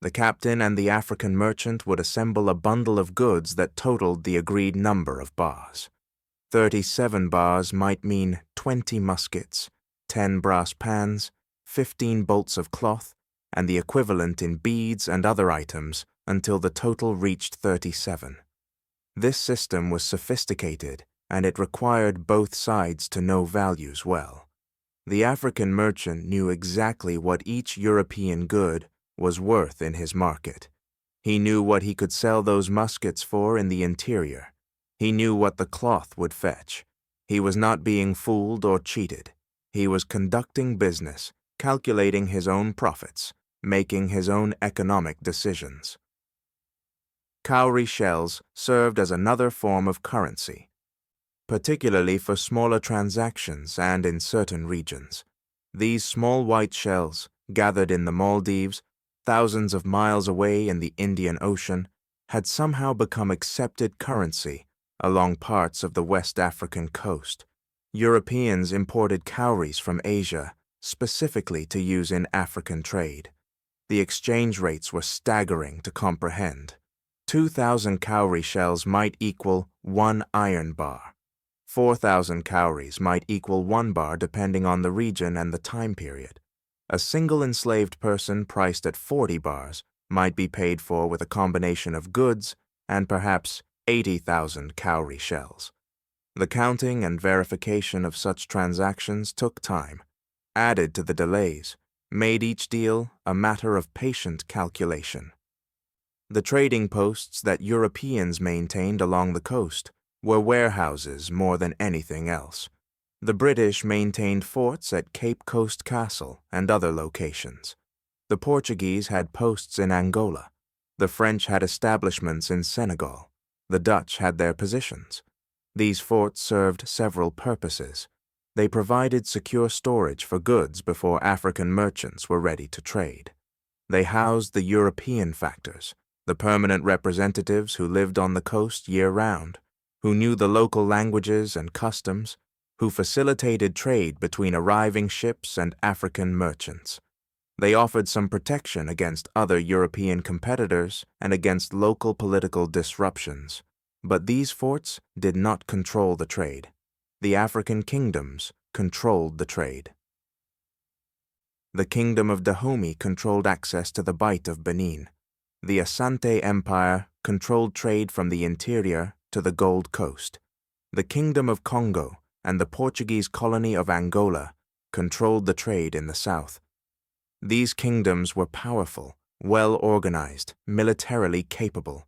The captain and the African merchant would assemble a bundle of goods that totaled the agreed number of bars. 37 bars might mean 20 muskets, 10 brass pans, 15 bolts of cloth, and the equivalent in beads and other items until the total reached 37. This system was sophisticated, and it required both sides to know values well. The African merchant knew exactly what each European good was worth in his market. He knew what he could sell those muskets for in the interior. He knew what the cloth would fetch. He was not being fooled or cheated. He was conducting business, calculating his own profits, making his own economic decisions. Cowrie shells served as another form of currency, particularly for smaller transactions and in certain regions. These small white shells, gathered in the Maldives, thousands of miles away in the Indian Ocean, had somehow become accepted currency along parts of the West African coast. Europeans imported cowries from Asia specifically to use in African trade. The exchange rates were staggering to comprehend. 2,000 cowrie shells might equal 1 iron bar. 4,000 cowries might equal 1 bar depending on the region and the time period. A single enslaved person priced at 40 bars might be paid for with a combination of goods and perhaps 80,000 cowrie shells. The counting and verification of such transactions took time, added to the delays, made each deal a matter of patient calculation. The trading posts that Europeans maintained along the coast were warehouses more than anything else. The British maintained forts at Cape Coast Castle and other locations. The Portuguese had posts in Angola. The French had establishments in Senegal. The Dutch had their positions. These forts served several purposes. They provided secure storage for goods before African merchants were ready to trade. They housed the European factors, the permanent representatives who lived on the coast year-round, who knew the local languages and customs, who facilitated trade between arriving ships and African merchants. They offered some protection against other European competitors and against local political disruptions. But these forts did not control the trade. The African kingdoms controlled the trade. The kingdom of Dahomey controlled access to the Bight of Benin. The Asante Empire controlled trade from the interior to the Gold Coast. The Kingdom of Congo and the Portuguese colony of Angola controlled the trade in the south. These kingdoms were powerful, well-organized, militarily capable.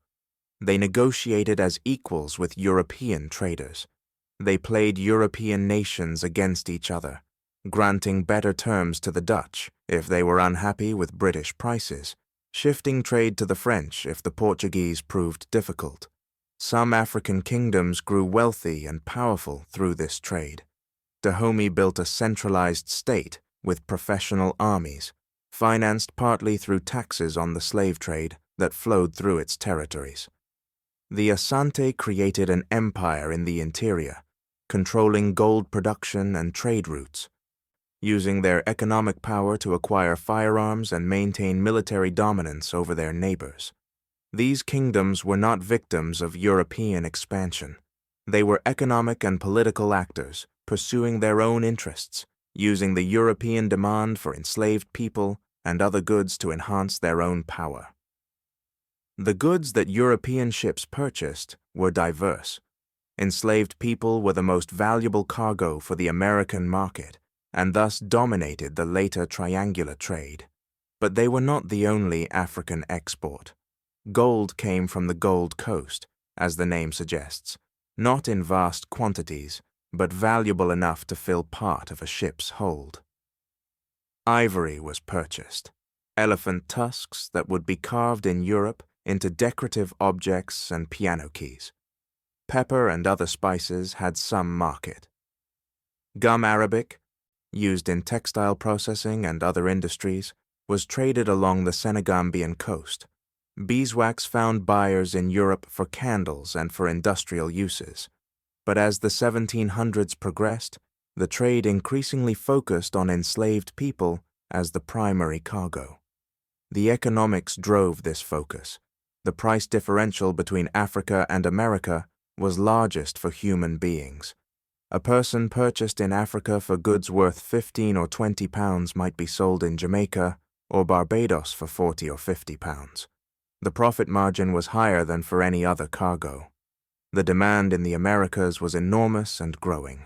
They negotiated as equals with European traders. They played European nations against each other, granting better terms to the Dutch if they were unhappy with British prices, shifting trade to the French if the Portuguese proved difficult. Some African kingdoms grew wealthy and powerful through this trade. Dahomey built a centralized state with professional armies, financed partly through taxes on the slave trade that flowed through its territories. The Asante created an empire in the interior, controlling gold production and trade routes, using their economic power to acquire firearms and maintain military dominance over their neighbors. These kingdoms were not victims of European expansion. They were economic and political actors, pursuing their own interests, using the European demand for enslaved people and other goods to enhance their own power. The goods that European ships purchased were diverse. Enslaved people were the most valuable cargo for the American market, and thus dominated the later triangular trade. But they were not the only African export. Gold came from the Gold Coast, as the name suggests, not in vast quantities, but valuable enough to fill part of a ship's hold. Ivory was purchased, elephant tusks that would be carved in Europe into decorative objects and piano keys. Pepper and other spices had some market. Gum arabic, used in textile processing and other industries, was traded along the Senegambian coast. Beeswax found buyers in Europe for candles and for industrial uses. But as the 1700s progressed, the trade increasingly focused on enslaved people as the primary cargo. The economics drove this focus. The price differential between Africa and America was largest for human beings. A person purchased in Africa for goods worth 15 or 20 pounds might be sold in Jamaica or Barbados for 40 or 50 pounds. The profit margin was higher than for any other cargo. The demand in the Americas was enormous and growing.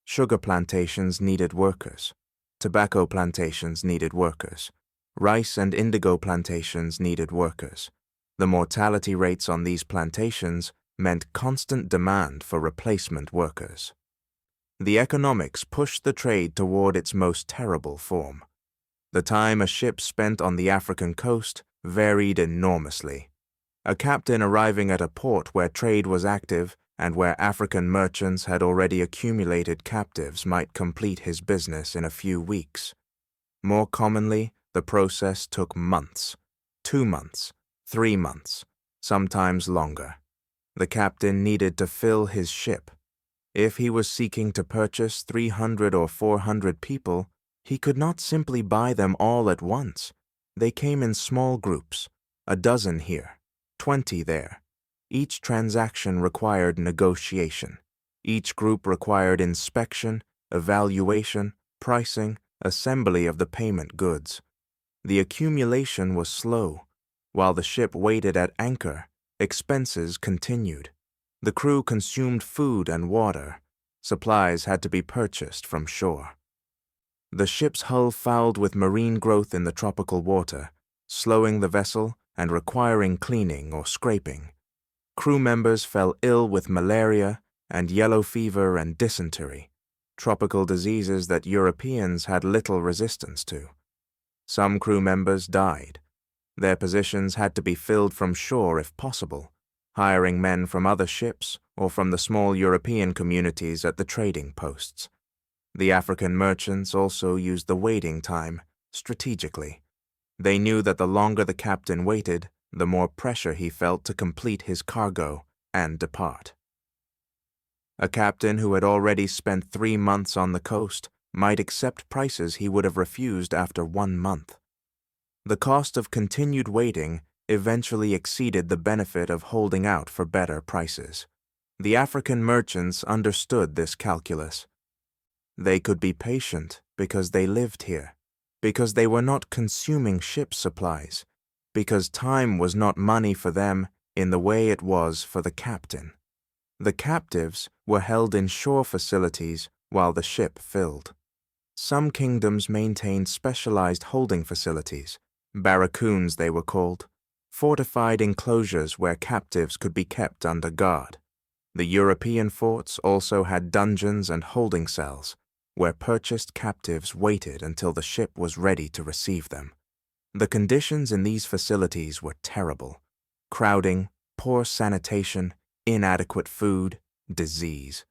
Sugar plantations needed workers. Tobacco plantations needed workers. Rice and indigo plantations needed workers. The mortality rates on these plantations meant constant demand for replacement workers. The economics pushed the trade toward its most terrible form. The time a ship spent on the African coast varied enormously. A captain arriving at a port where trade was active and where African merchants had already accumulated captives might complete his business in a few weeks. More commonly, the process took months, 2 months, 3 months, sometimes longer. The captain needed to fill his ship. If he was seeking to purchase 300 or 400 people, he could not simply buy them all at once. They came in small groups, a dozen here, 20 there. Each transaction required negotiation. Each group required inspection, evaluation, pricing, assembly of the payment goods. The accumulation was slow. While the ship waited at anchor, expenses continued. The crew consumed food and water. Supplies had to be purchased from shore. The ship's hull fouled with marine growth in the tropical water, slowing the vessel and requiring cleaning or scraping. Crew members fell ill with malaria and yellow fever and dysentery, tropical diseases that Europeans had little resistance to. Some crew members died. Their positions had to be filled from shore if possible, hiring men from other ships or from the small European communities at the trading posts. The African merchants also used the waiting time strategically. They knew that the longer the captain waited, the more pressure he felt to complete his cargo and depart. A captain who had already spent 3 months on the coast might accept prices he would have refused after 1 month. The cost of continued waiting eventually exceeded the benefit of holding out for better prices. The African merchants understood this calculus. They could be patient because they lived here, because they were not consuming ship supplies, because time was not money for them in the way it was for the captain. The captives were held in shore facilities while the ship filled. Some kingdoms maintained specialized holding facilities, barracoons they were called, fortified enclosures where captives could be kept under guard. The European forts also had dungeons and holding cells, where purchased captives waited until the ship was ready to receive them. The conditions in these facilities were terrible: crowding, poor sanitation, inadequate food, disease.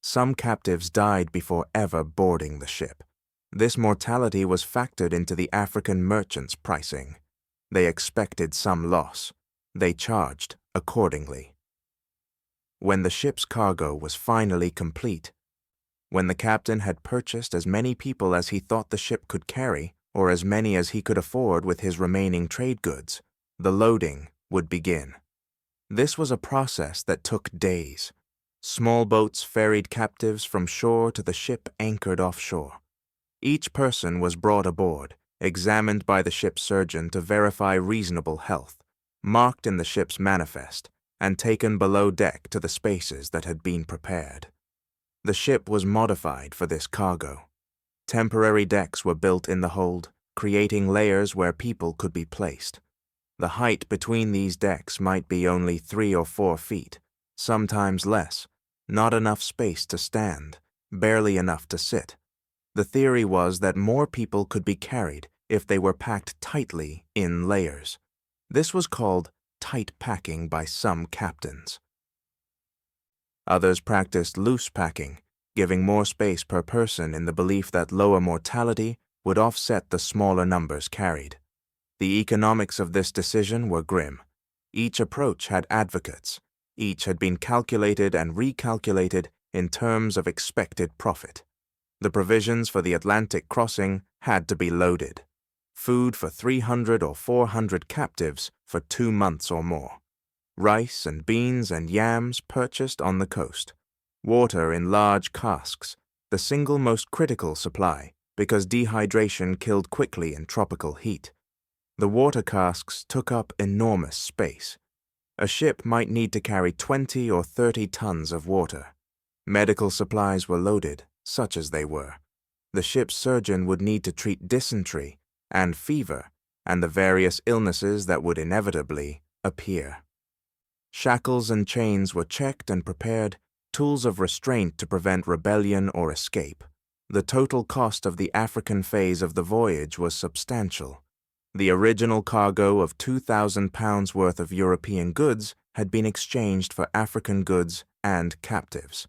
Some captives died before ever boarding the ship. This mortality was factored into the African merchants' pricing. They expected some loss. They charged accordingly. When the ship's cargo was finally complete, when the captain had purchased as many people as he thought the ship could carry, or as many as he could afford with his remaining trade goods, the loading would begin. This was a process that took days. Small boats ferried captives from shore to the ship anchored offshore. Each person was brought aboard, examined by the ship's surgeon to verify reasonable health, marked in the ship's manifest, and taken below deck to the spaces that had been prepared. The ship was modified for this cargo. Temporary decks were built in the hold, creating layers where people could be placed. The height between these decks might be only 3 or 4 feet, sometimes less, not enough space to stand, barely enough to sit. The theory was that more people could be carried if they were packed tightly in layers. This was called tight packing by some captains. Others practiced loose packing, giving more space per person in the belief that lower mortality would offset the smaller numbers carried. The economics of this decision were grim. Each approach had advocates. Each had been calculated and recalculated in terms of expected profit. The provisions for the Atlantic crossing had to be loaded. Food for 300 or 400 captives for 2 months or more. Rice and beans and yams purchased on the coast. Water in large casks, the single most critical supply because dehydration killed quickly in tropical heat. The water casks took up enormous space. A ship might need to carry 20 or 30 tons of water. Medical supplies were loaded, such as they were. The ship's surgeon would need to treat dysentery and fever and the various illnesses that would inevitably appear. Shackles and chains were checked and prepared, tools of restraint to prevent rebellion or escape. The total cost of the African phase of the voyage was substantial. The original cargo of 2,000 pounds worth of European goods had been exchanged for African goods and captives,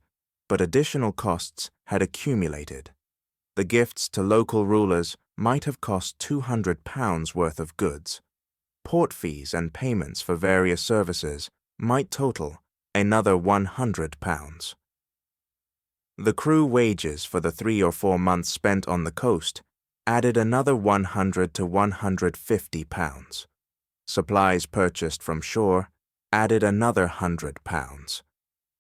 but additional costs had accumulated. The gifts to local rulers might have cost 200 pounds worth of goods. Port fees and payments for various services might total another 100 pounds. The crew wages for the 3 or 4 months spent on the coast added another 100 to 150 pounds. Supplies purchased from shore added another 100 pounds.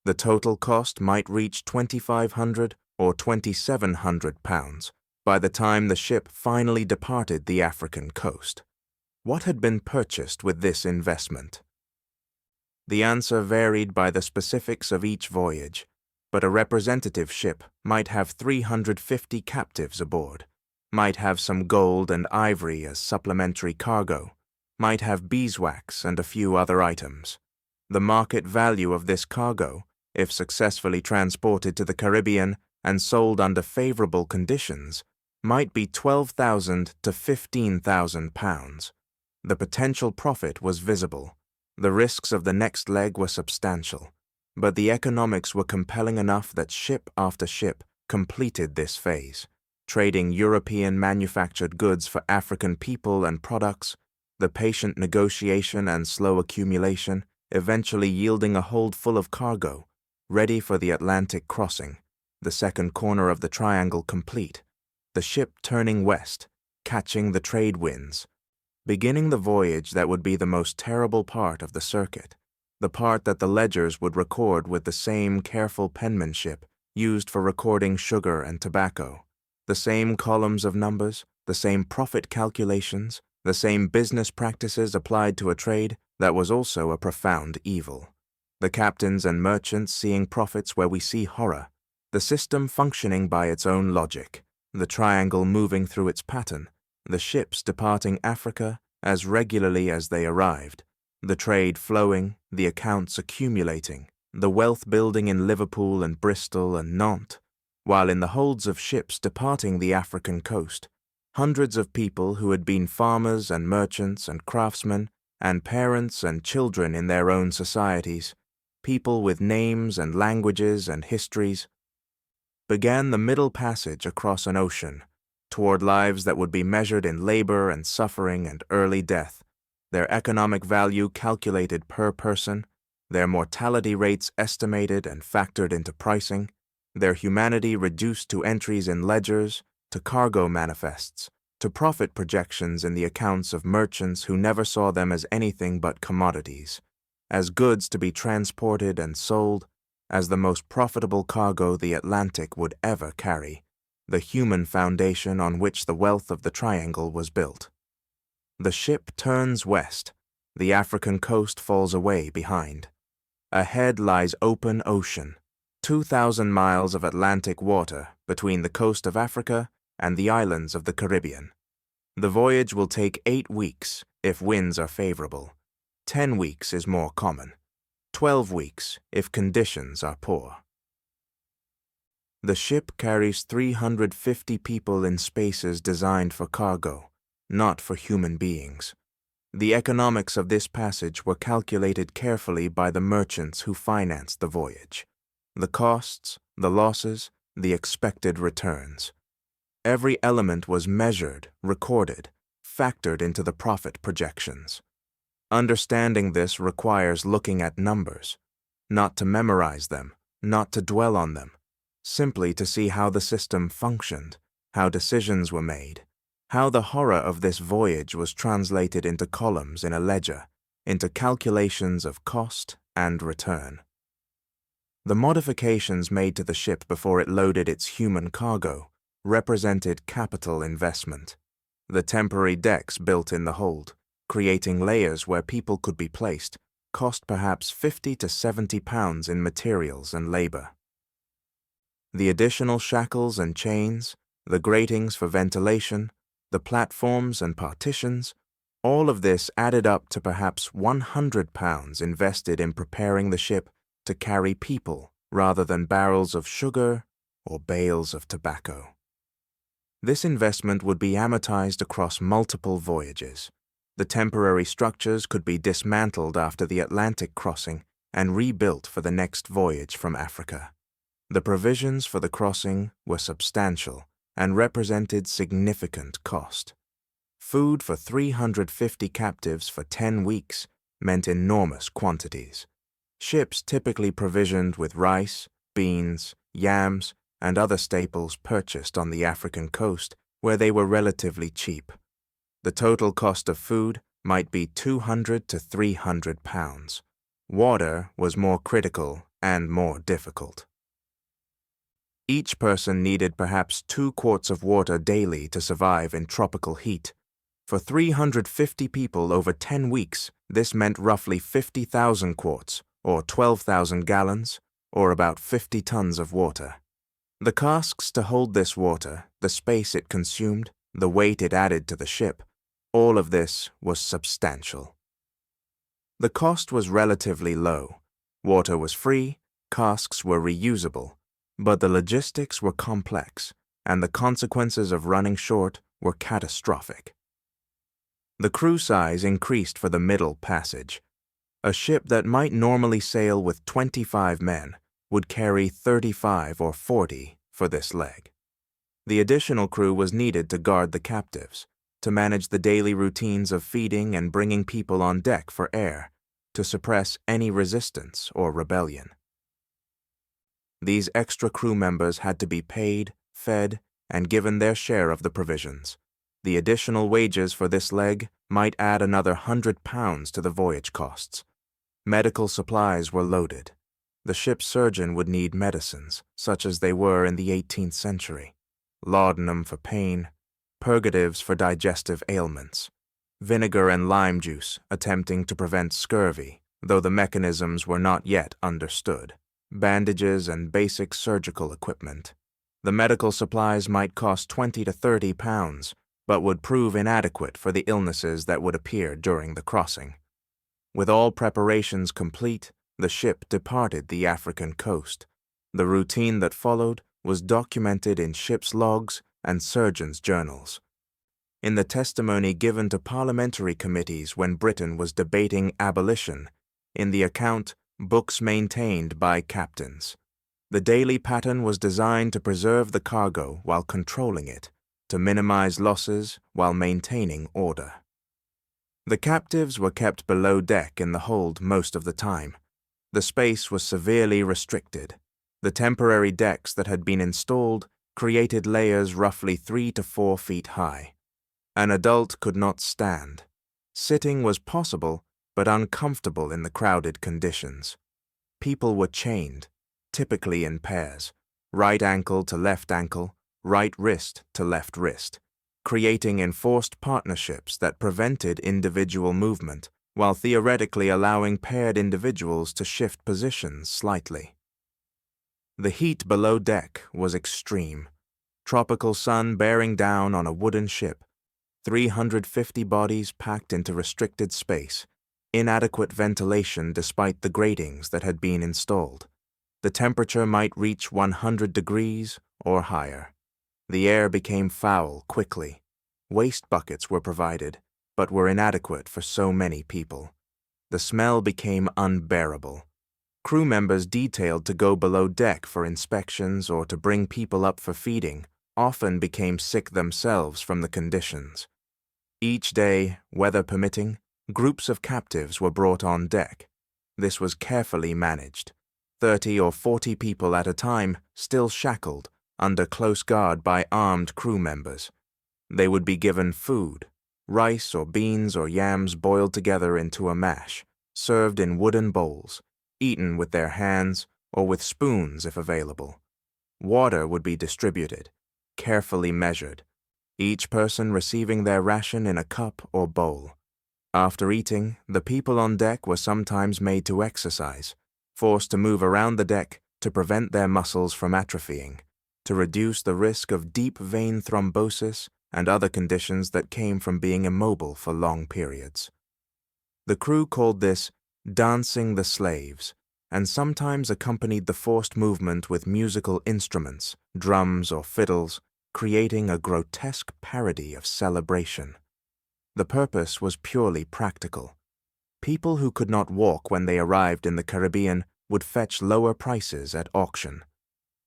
The total cost might reach 2,500 or 2,700 pounds by the time the ship finally departed the African coast. What had been purchased with this investment? The answer varied by the specifics of each voyage, but a representative ship might have 350 captives aboard, might have some gold and ivory as supplementary cargo, might have beeswax and a few other items. The market value of this cargo, if successfully transported to the Caribbean and sold under favorable conditions, might be 12,000 to 15,000 pounds. The potential profit was visible. The risks of the next leg were substantial, but the economics were compelling enough that ship after ship completed this phase, trading European manufactured goods for African people and products, the patient negotiation and slow accumulation, eventually yielding a hold full of cargo, ready for the Atlantic crossing, the second corner of the triangle complete, the ship turning west, catching the trade winds, beginning the voyage that would be the most terrible part of the circuit, the part that the ledgers would record with the same careful penmanship used for recording sugar and tobacco, the same columns of numbers, the same profit calculations, the same business practices applied to a trade that was also a profound evil. The captains and merchants seeing profits where we see horror, the system functioning by its own logic, the triangle moving through its pattern, the ships departing Africa as regularly as they arrived, the trade flowing, the accounts accumulating, the wealth building in Liverpool and Bristol and Nantes, while in the holds of ships departing the African coast, hundreds of people who had been farmers and merchants and craftsmen and parents and children in their own societies, people with names and languages and histories, began the middle passage across an ocean toward lives that would be measured in labor and suffering and early death, their economic value calculated per person, their mortality rates estimated and factored into pricing, their humanity reduced to entries in ledgers, to cargo manifests, to profit projections in the accounts of merchants who never saw them as anything but commodities, as goods to be transported and sold, as the most profitable cargo the Atlantic would ever carry, the human foundation on which the wealth of the triangle was built. The ship turns west. The African coast falls away behind. Ahead lies open ocean, 2,000 miles of Atlantic water between the coast of Africa and the islands of the Caribbean. The voyage will take 8 weeks if winds are favorable. 10 weeks is more common. 12 weeks if conditions are poor. The ship carries 350 people in spaces designed for cargo, not for human beings. The economics of this passage were calculated carefully by the merchants who financed the voyage. The costs, the losses, the expected returns. Every element was measured, recorded, factored into the profit projections. Understanding this requires looking at numbers, not to memorize them, not to dwell on them, simply to see how the system functioned, how decisions were made, how the horror of this voyage was translated into columns in a ledger, into calculations of cost and return. The modifications made to the ship before it loaded its human cargo represented capital investment. The temporary decks built in the hold, creating layers where people could be placed, cost perhaps 50 to 70 pounds in materials and labor. The additional shackles and chains, the gratings for ventilation, the platforms and partitions, all of this added up to perhaps 100 pounds invested in preparing the ship to carry people rather than barrels of sugar or bales of tobacco. This investment would be amortized across multiple voyages. The temporary structures could be dismantled after the Atlantic crossing and rebuilt for the next voyage from Africa. The provisions for the crossing were substantial and represented significant cost. Food for 350 captives for 10 weeks meant enormous quantities. Ships typically provisioned with rice, beans, yams, and other staples purchased on the African coast, where they were relatively cheap. The total cost of food might be 200 to 300 pounds. Water was more critical and more difficult. Each person needed perhaps 2 quarts of water daily to survive in tropical heat. For 350 people over 10 weeks, this meant roughly 50,000 quarts, or 12,000 gallons, or about 50 tons of water. The casks to hold this water, the space it consumed, the weight it added to the ship, all of this was substantial. The cost was relatively low. Water was free, casks were reusable, but the logistics were complex, and the consequences of running short were catastrophic. The crew size increased for the middle passage. A ship that might normally sail with 25 men would carry 35 or 40 for this leg. The additional crew was needed to guard the captives, to manage the daily routines of feeding and bringing people on deck for air, to suppress any resistance or rebellion. These extra crew members had to be paid, fed, and given their share of the provisions. The additional wages for this leg might add another 100 pounds to the voyage costs. Medical supplies were loaded. The ship's surgeon would need medicines, such as they were in the 18th century. Laudanum for pain, purgatives for digestive ailments, vinegar and lime juice attempting to prevent scurvy, though the mechanisms were not yet understood, bandages and basic surgical equipment. The medical supplies might cost 20 to 30 pounds, but would prove inadequate for the illnesses that would appear during the crossing. With all preparations complete, the ship departed the African coast. The routine that followed was documented in ship's logs and surgeons' journals. In the testimony given to parliamentary committees when Britain was debating abolition, in the account, books maintained by captains. The daily pattern was designed to preserve the cargo while controlling it, to minimize losses while maintaining order. The captives were kept below deck in the hold most of the time. The space was severely restricted. The temporary decks that had been installed created layers roughly 3 to 4 feet high. An adult could not stand. Sitting was possible, but uncomfortable in the crowded conditions. People were chained, typically in pairs, right ankle to left ankle, right wrist to left wrist, creating enforced partnerships that prevented individual movement while theoretically allowing paired individuals to shift positions slightly. The heat below deck was extreme. Tropical sun bearing down on a wooden ship, 350 bodies packed into restricted space, inadequate ventilation despite the gratings that had been installed. The temperature might reach 100 degrees or higher. The air became foul quickly. Waste buckets were provided, but were inadequate for so many people. The smell became unbearable. Crew members detailed to go below deck for inspections or to bring people up for feeding often became sick themselves from the conditions. Each day, weather permitting, groups of captives were brought on deck. This was carefully managed. 30 or 40 people at a time, still shackled, under close guard by armed crew members. They would be given food, rice or beans or yams boiled together into a mash, served in wooden bowls, eaten with their hands or with spoons if available. Water would be distributed, carefully measured. each person receiving their ration in a cup or bowl. After eating, the people on deck were sometimes made to exercise, forced to move around the deck to prevent their muscles from atrophying, to reduce the risk of deep vein thrombosis and other conditions that came from being immobile for long periods. The crew called this dancing the slaves, and sometimes accompanied the forced movement with musical instruments, drums or fiddles, creating a grotesque parody of celebration. The purpose was purely practical. People who could not walk when they arrived in the Caribbean would fetch lower prices at auction.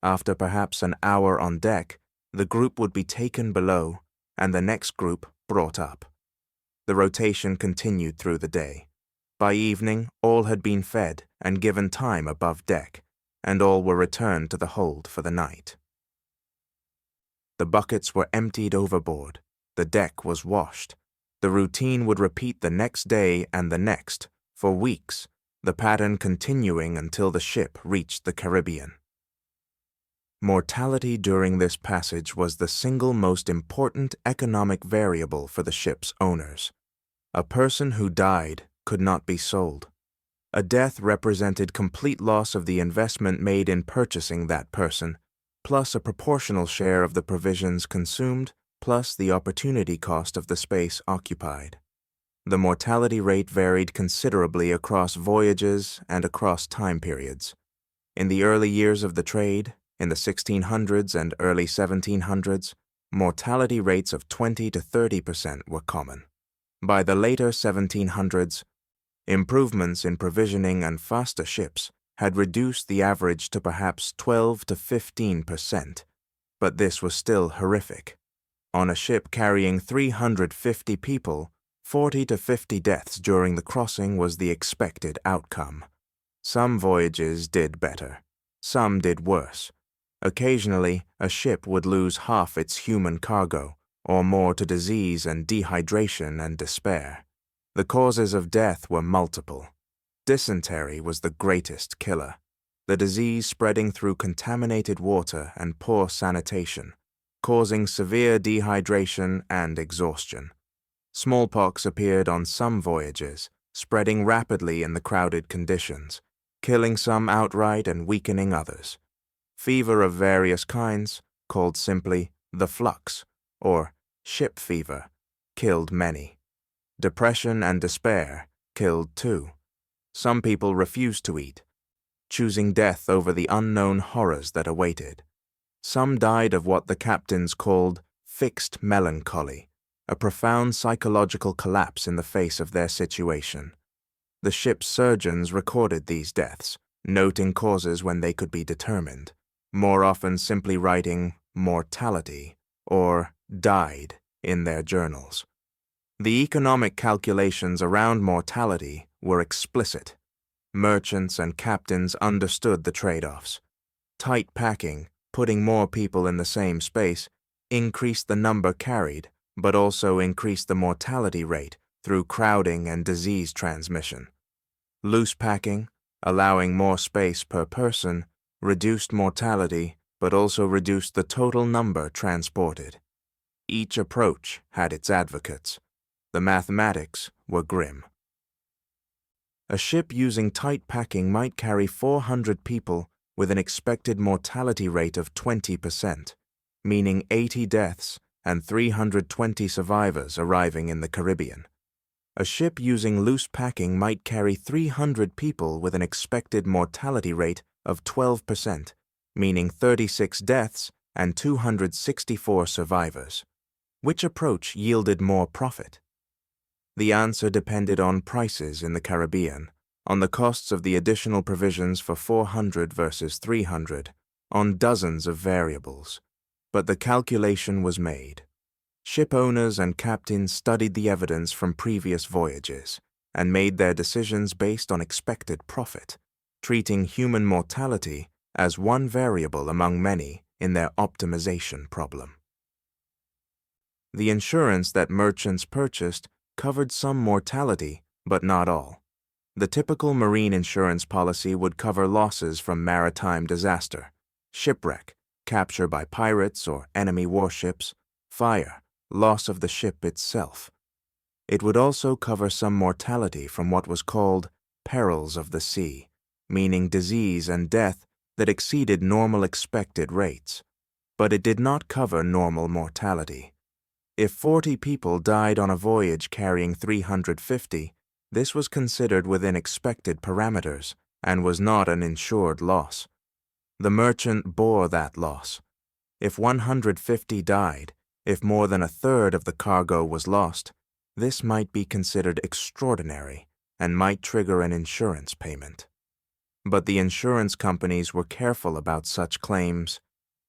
After perhaps an hour on deck, the group would be taken below, and the next group brought up. The rotation continued through the day. By evening, all had been fed and given time above deck, and all were returned to the hold for the night. The buckets were emptied overboard. The deck was washed. The routine would repeat the next day and the next, for weeks, the pattern continuing until the ship reached the Caribbean. Mortality during this passage was the single most important economic variable for the ship's owners. A person who died could not be sold. A death represented complete loss of the investment made in purchasing that person, plus a proportional share of the provisions consumed, plus the opportunity cost of the space occupied. The mortality rate varied considerably across voyages and across time periods. In the early years of the trade, in the 1600s and early 1700s, mortality rates of 20 to 30% were common. By the later 1700s, improvements in provisioning and faster ships had reduced the average to perhaps 12 to 15%, but this was still horrific. On a ship carrying 350 people, 40 to 50 deaths during the crossing was the expected outcome. Some voyages did better. Some did worse. Occasionally, a ship would lose half its human cargo, or more to disease and dehydration and despair. The causes of death were multiple. Dysentery was the greatest killer, the disease spreading through contaminated water and poor sanitation, causing severe dehydration and exhaustion. Smallpox appeared on some voyages, spreading rapidly in the crowded conditions, killing some outright and weakening others. Fever of various kinds, called simply the flux, or ship fever, killed many. Depression and despair killed too. Some people refused to eat, choosing death over the unknown horrors that awaited. Some died of what the captains called fixed melancholy, a profound psychological collapse in the face of their situation. The ship's surgeons recorded these deaths, noting causes when they could be determined, more often simply writing mortality or died in their journals. The economic calculations around mortality were explicit. Merchants and captains understood the trade-offs. Tight packing, putting more people in the same space, increased the number carried, but also increased the mortality rate through crowding and disease transmission. Loose packing, allowing more space per person, reduced mortality, but also reduced the total number transported. Each approach had its advocates. The mathematics were grim. A ship using tight packing might carry 400 people with an expected mortality rate of 20%, meaning 80 deaths and 320 survivors arriving in the Caribbean. A ship using loose packing might carry 300 people with an expected mortality rate of 12%, meaning 36 deaths and 264 survivors. Which approach yielded more profit? The answer depended on prices in the Caribbean, on the costs of the additional provisions for 400 versus 300, on dozens of variables. But the calculation was made. Ship owners and captains studied the evidence from previous voyages and made their decisions based on expected profit, treating human mortality as one variable among many in their optimization problem. The insurance that merchants purchased covered some mortality, but not all. The typical marine insurance policy would cover losses from maritime disaster, shipwreck, capture by pirates or enemy warships, fire, loss of the ship itself. It would also cover some mortality from what was called perils of the sea, meaning disease and death that exceeded normal expected rates, but it did not cover normal mortality. If 40 people died on a voyage carrying 350, this was considered within expected parameters and was not an insured loss. The merchant bore that loss. If 150 died, if more than a third of the cargo was lost, this might be considered extraordinary and might trigger an insurance payment. But the insurance companies were careful about such claims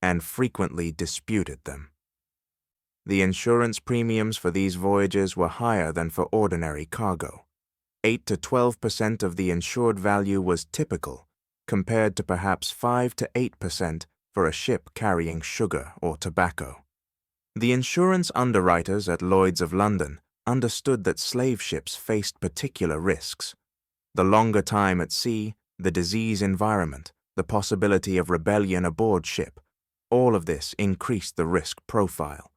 and frequently disputed them. The insurance premiums for these voyages were higher than for ordinary cargo. 8 to 12% of the insured value was typical, compared to perhaps 5 to 8% for a ship carrying sugar or tobacco. The insurance underwriters at Lloyd's of London understood that slave ships faced particular risks. The longer time at sea, the disease environment, the possibility of rebellion aboard ship, all of this increased the risk profile.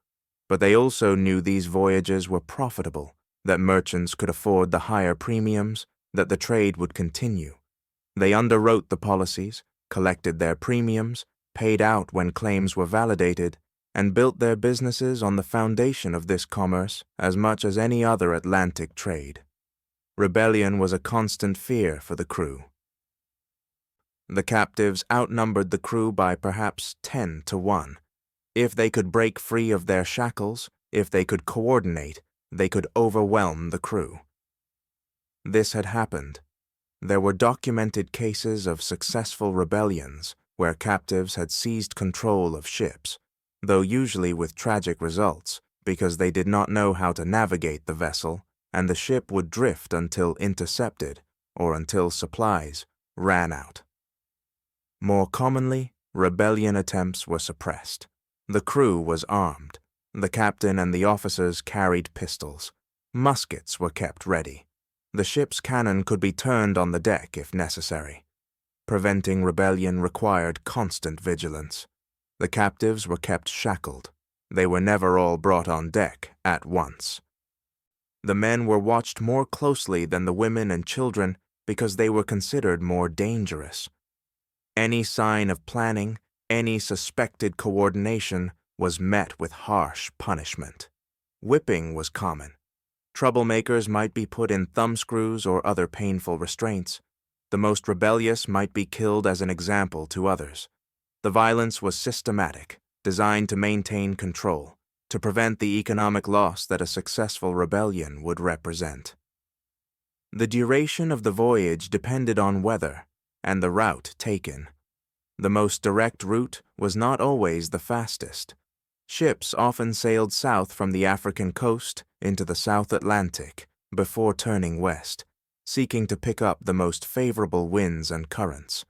But they also knew these voyages were profitable, that merchants could afford the higher premiums, that the trade would continue. They underwrote the policies, collected their premiums, paid out when claims were validated, and built their businesses on the foundation of this commerce as much as any other Atlantic trade. Rebellion was a constant fear for the crew. The captives outnumbered the crew by perhaps 10 to 1. If they could break free of their shackles, if they could coordinate, they could overwhelm the crew. This had happened. There were documented cases of successful rebellions where captives had seized control of ships, though usually with tragic results because they did not know how to navigate the vessel, and the ship would drift until intercepted or until supplies ran out. More commonly, rebellion attempts were suppressed. The crew was armed. The captain and the officers carried pistols. Muskets were kept ready. The ship's cannon could be turned on the deck if necessary. Preventing rebellion required constant vigilance. The captives were kept shackled. They were never all brought on deck at once. The men were watched more closely than the women and children because they were considered more dangerous. Any sign of planning, any suspected coordination was met with harsh punishment. Whipping was common. Troublemakers might be put in thumbscrews or other painful restraints. The most rebellious might be killed as an example to others. The violence was systematic, designed to maintain control, to prevent the economic loss that a successful rebellion would represent. The duration of the voyage depended on weather and the route taken. The most direct route was not always the fastest. Ships often sailed south from the African coast into the South Atlantic before turning west, seeking to pick up the most favorable winds and currents.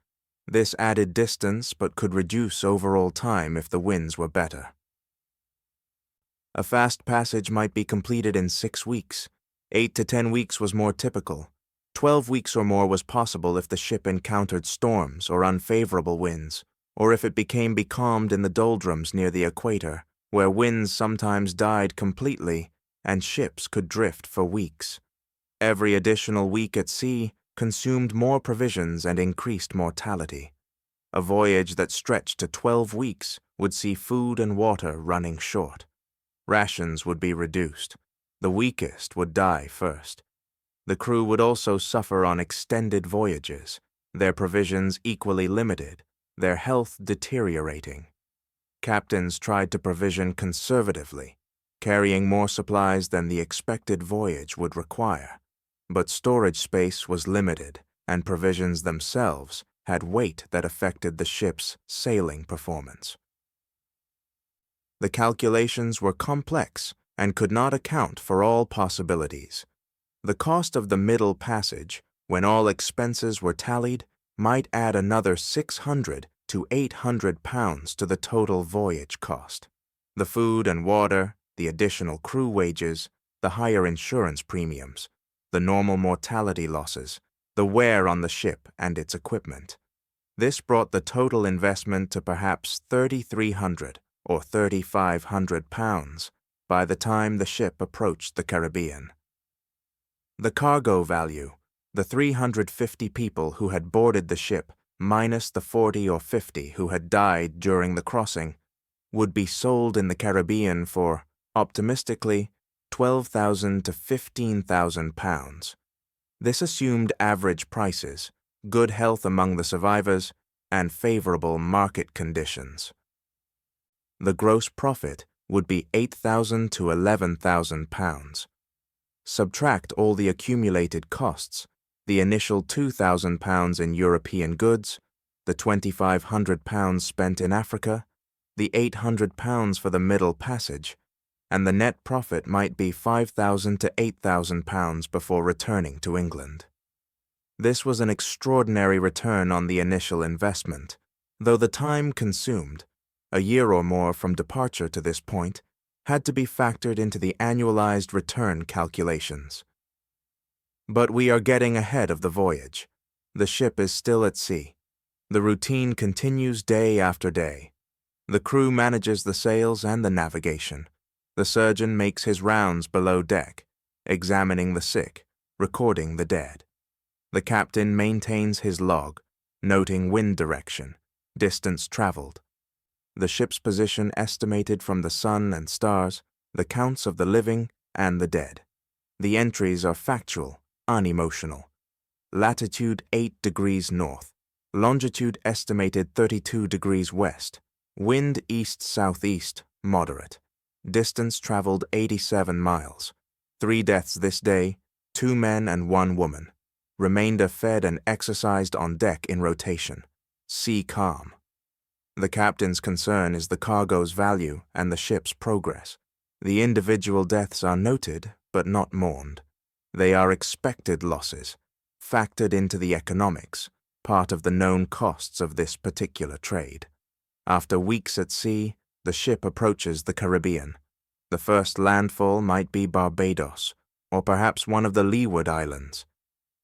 This added distance but could reduce overall time if the winds were better. A fast passage might be completed in 6 weeks. 8 to 10 weeks was more typical. 12 weeks or more was possible if the ship encountered storms or unfavorable winds, or if it became becalmed in the doldrums near the equator, where winds sometimes died completely and ships could drift for weeks. Every additional week at sea consumed more provisions and increased mortality. A voyage that stretched to 12 weeks would see food and water running short. Rations would be reduced. The weakest would die first. The crew would also suffer on extended voyages, their provisions equally limited, their health deteriorating. Captains tried to provision conservatively, carrying more supplies than the expected voyage would require, but storage space was limited, and provisions themselves had weight that affected the ship's sailing performance. The calculations were complex and could not account for all possibilities. The cost of the middle passage, when all expenses were tallied, might add another 600 to 800 pounds to the total voyage cost. The food and water, the additional crew wages, the higher insurance premiums, the normal mortality losses, the wear on the ship and its equipment. This brought the total investment to perhaps 3,300 or 3,500 pounds by the time the ship approached the Caribbean. The cargo value, the 350 people who had boarded the ship minus the 40 or 50 who had died during the crossing, would be sold in the Caribbean for, optimistically, £12,000 to £15,000. This assumed average prices, good health among the survivors, and favorable market conditions. The gross profit would be £8,000 to £11,000. Subtract all the accumulated costs, the initial £2,000 in European goods, the £2,500 spent in Africa, the £800 for the Middle Passage, and the net profit might be £5,000 to £8,000 before returning to England. This was an extraordinary return on the initial investment, though the time consumed, a year or more from departure to this point, had to be factored into the annualized return calculations. But we are getting ahead of the voyage. The ship is still at sea. The routine continues day after day. The crew manages the sails and the navigation. The surgeon makes his rounds below deck, examining the sick, recording the dead. The captain maintains his log, noting wind direction, distance traveled, the ship's position estimated from the sun and stars, the counts of the living and the dead. The entries are factual, unemotional. Latitude 8 degrees north, longitude estimated 32 degrees west, wind east-southeast, moderate. Distance traveled 87 miles. 3 deaths this day, 2 men and 1 woman. Remainder fed and exercised on deck in rotation. Sea calm. The captain's concern is the cargo's value and the ship's progress. The individual deaths are noted but not mourned. They are expected losses, factored into the economics, part of the known costs of this particular trade. After weeks at sea, the ship approaches the Caribbean. The first landfall might be Barbados, or perhaps one of the Leeward Islands.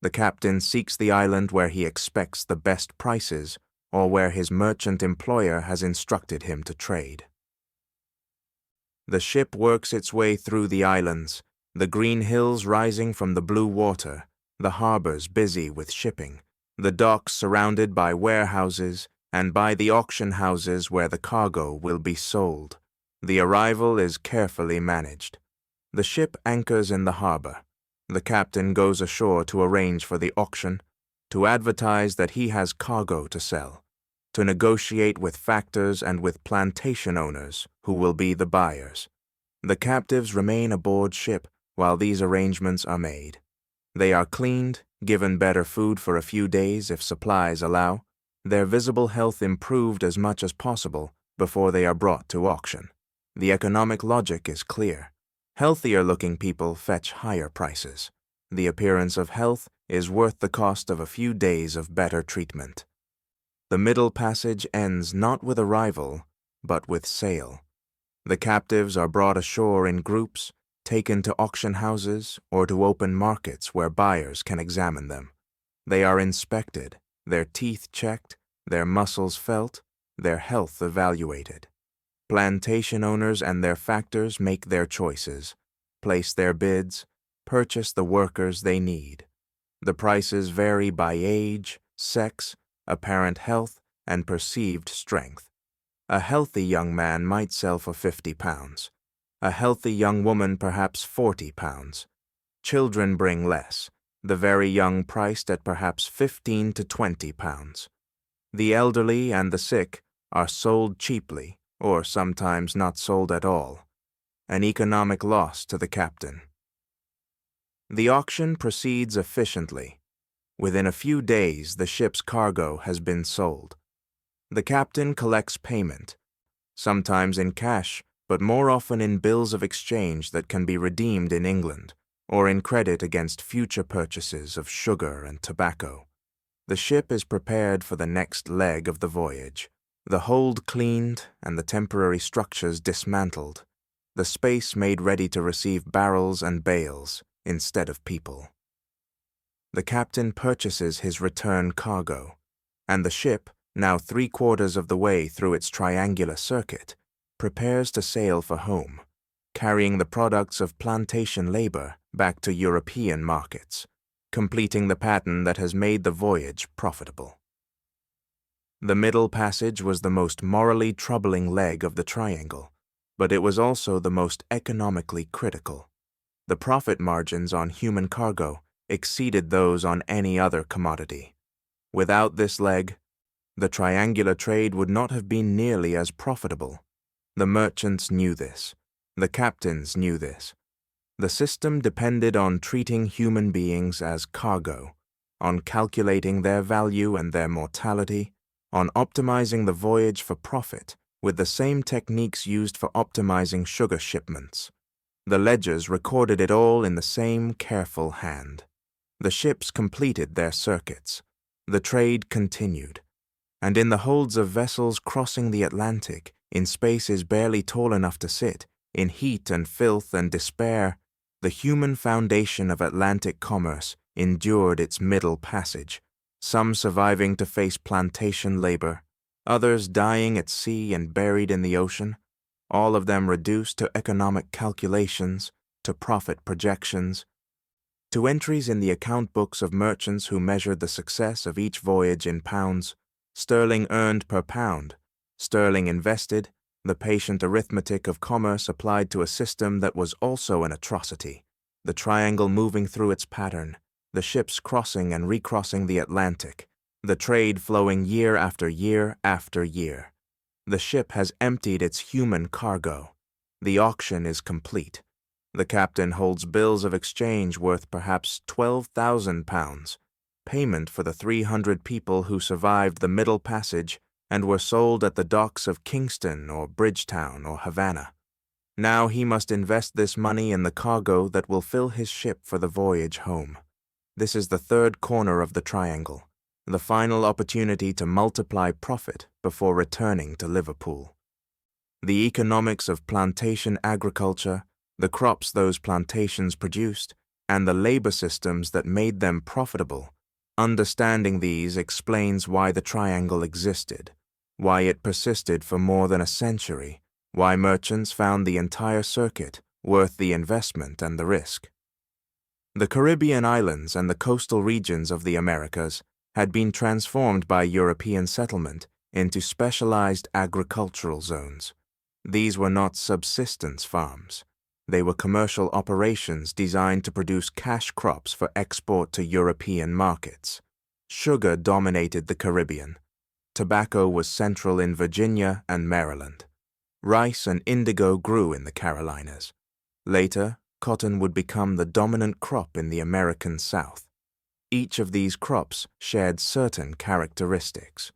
The captain seeks the island where he expects the best prices or where his merchant employer has instructed him to trade. The ship works its way through the islands, the green hills rising from the blue water, the harbors busy with shipping, the docks surrounded by warehouses and by the auction houses where the cargo will be sold. The arrival is carefully managed. The ship anchors in the harbor. The captain goes ashore to arrange for the auction, to advertise that he has cargo to sell, to negotiate with factors and with plantation owners who will be the buyers. The captives remain aboard ship while these arrangements are made. They are cleaned, given better food for a few days if supplies allow, their visible health improved as much as possible before they are brought to auction. The economic logic is clear. Healthier-looking people fetch higher prices. The appearance of health is worth the cost of a few days of better treatment. The Middle Passage ends not with arrival, but with sale. The captives are brought ashore in groups, taken to auction houses or to open markets where buyers can examine them. They are inspected, their teeth checked, their muscles felt, their health evaluated. Plantation owners and their factors make their choices, place their bids, purchase the workers they need. The prices vary by age, sex, apparent health, and perceived strength. A healthy young man might sell for £50. A healthy young woman perhaps £40. Children bring less, the very young priced at perhaps £15 to £20. The elderly and the sick are sold cheaply, or sometimes not sold at all, an economic loss to the captain. The auction proceeds efficiently. Within a few days, the ship's cargo has been sold. The captain collects payment, sometimes in cash, but more often in bills of exchange that can be redeemed in England, or in credit against future purchases of sugar and tobacco. The ship is prepared for the next leg of the voyage. The hold cleaned and the temporary structures dismantled, the space made ready to receive barrels and bales instead of people. The captain purchases his return cargo, and the ship, now 3/4 of the way through its triangular circuit, prepares to sail for home, carrying the products of plantation labor back to European markets, completing the pattern that has made the voyage profitable. The Middle Passage was the most morally troubling leg of the triangle, but it was also the most economically critical. The profit margins on human cargo exceeded those on any other commodity. Without this leg, the triangular trade would not have been nearly as profitable. The merchants knew this. The captains knew this. The system depended on treating human beings as cargo, on calculating their value and their mortality, on optimizing the voyage for profit with the same techniques used for optimizing sugar shipments. The ledgers recorded it all in the same careful hand. The ships completed their circuits. The trade continued. And in the holds of vessels crossing the Atlantic, in spaces barely tall enough to sit, in heat and filth and despair, the human foundation of Atlantic commerce endured its Middle Passage, some surviving to face plantation labor, others dying at sea and buried in the ocean, all of them reduced to economic calculations, to profit projections, to entries in the account books of merchants who measured the success of each voyage in pounds, sterling earned per pound, sterling invested, the patient arithmetic of commerce applied to a system that was also an atrocity, the triangle moving through its pattern, the ships crossing and recrossing the Atlantic, the trade flowing year after year after year. The ship has emptied its human cargo. The auction is complete. The captain holds bills of exchange worth perhaps £12,000, payment for the 300 people who survived the Middle Passage and were sold at the docks of Kingston or Bridgetown or Havana. Now he must invest this money in the cargo that will fill his ship for the voyage home. This is the third corner of the triangle, the final opportunity to multiply profit before returning to Liverpool. The economics of plantation agriculture, the crops those plantations produced, and the labor systems that made them profitable. Understanding these explains why the triangle existed, why it persisted for more than a century, why merchants found the entire circuit worth the investment and the risk. The Caribbean islands and the coastal regions of the Americas had been transformed by European settlement into specialized agricultural zones. These were not subsistence farms. They were commercial operations designed to produce cash crops for export to European markets. Sugar dominated the Caribbean. Tobacco was central in Virginia and Maryland. Rice and indigo grew in the Carolinas. Later, cotton would become the dominant crop in the American South. Each of these crops shared certain characteristics.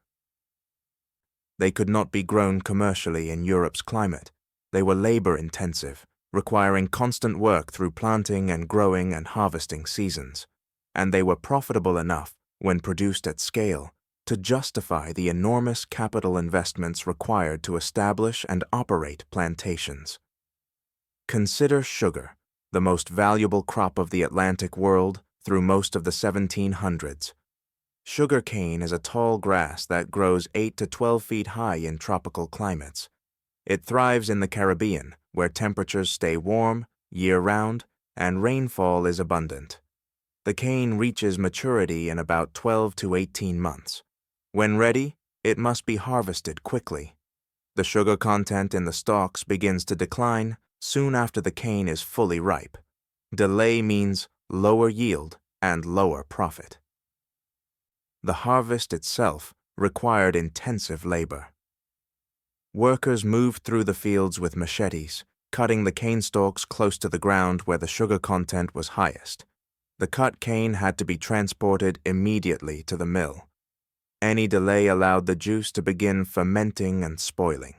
They could not be grown commercially in Europe's climate. They were labor-intensive, requiring constant work through planting and growing and harvesting seasons, and they were profitable enough, when produced at scale, to justify the enormous capital investments required to establish and operate plantations. Consider sugar, the most valuable crop of the Atlantic world through most of the 1700s. Sugar cane is a tall grass that grows 8 to 12 feet high in tropical climates. It thrives in the Caribbean, where temperatures stay warm year-round and rainfall is abundant. The cane reaches maturity in about 12 to 18 months. When ready, it must be harvested quickly. The sugar content in the stalks begins to decline soon after the cane is fully ripe. Delay means lower yield and lower profit. The harvest itself required intensive labor. Workers moved through the fields with machetes, cutting the cane stalks close to the ground where the sugar content was highest. The cut cane had to be transported immediately to the mill. Any delay allowed the juice to begin fermenting and spoiling.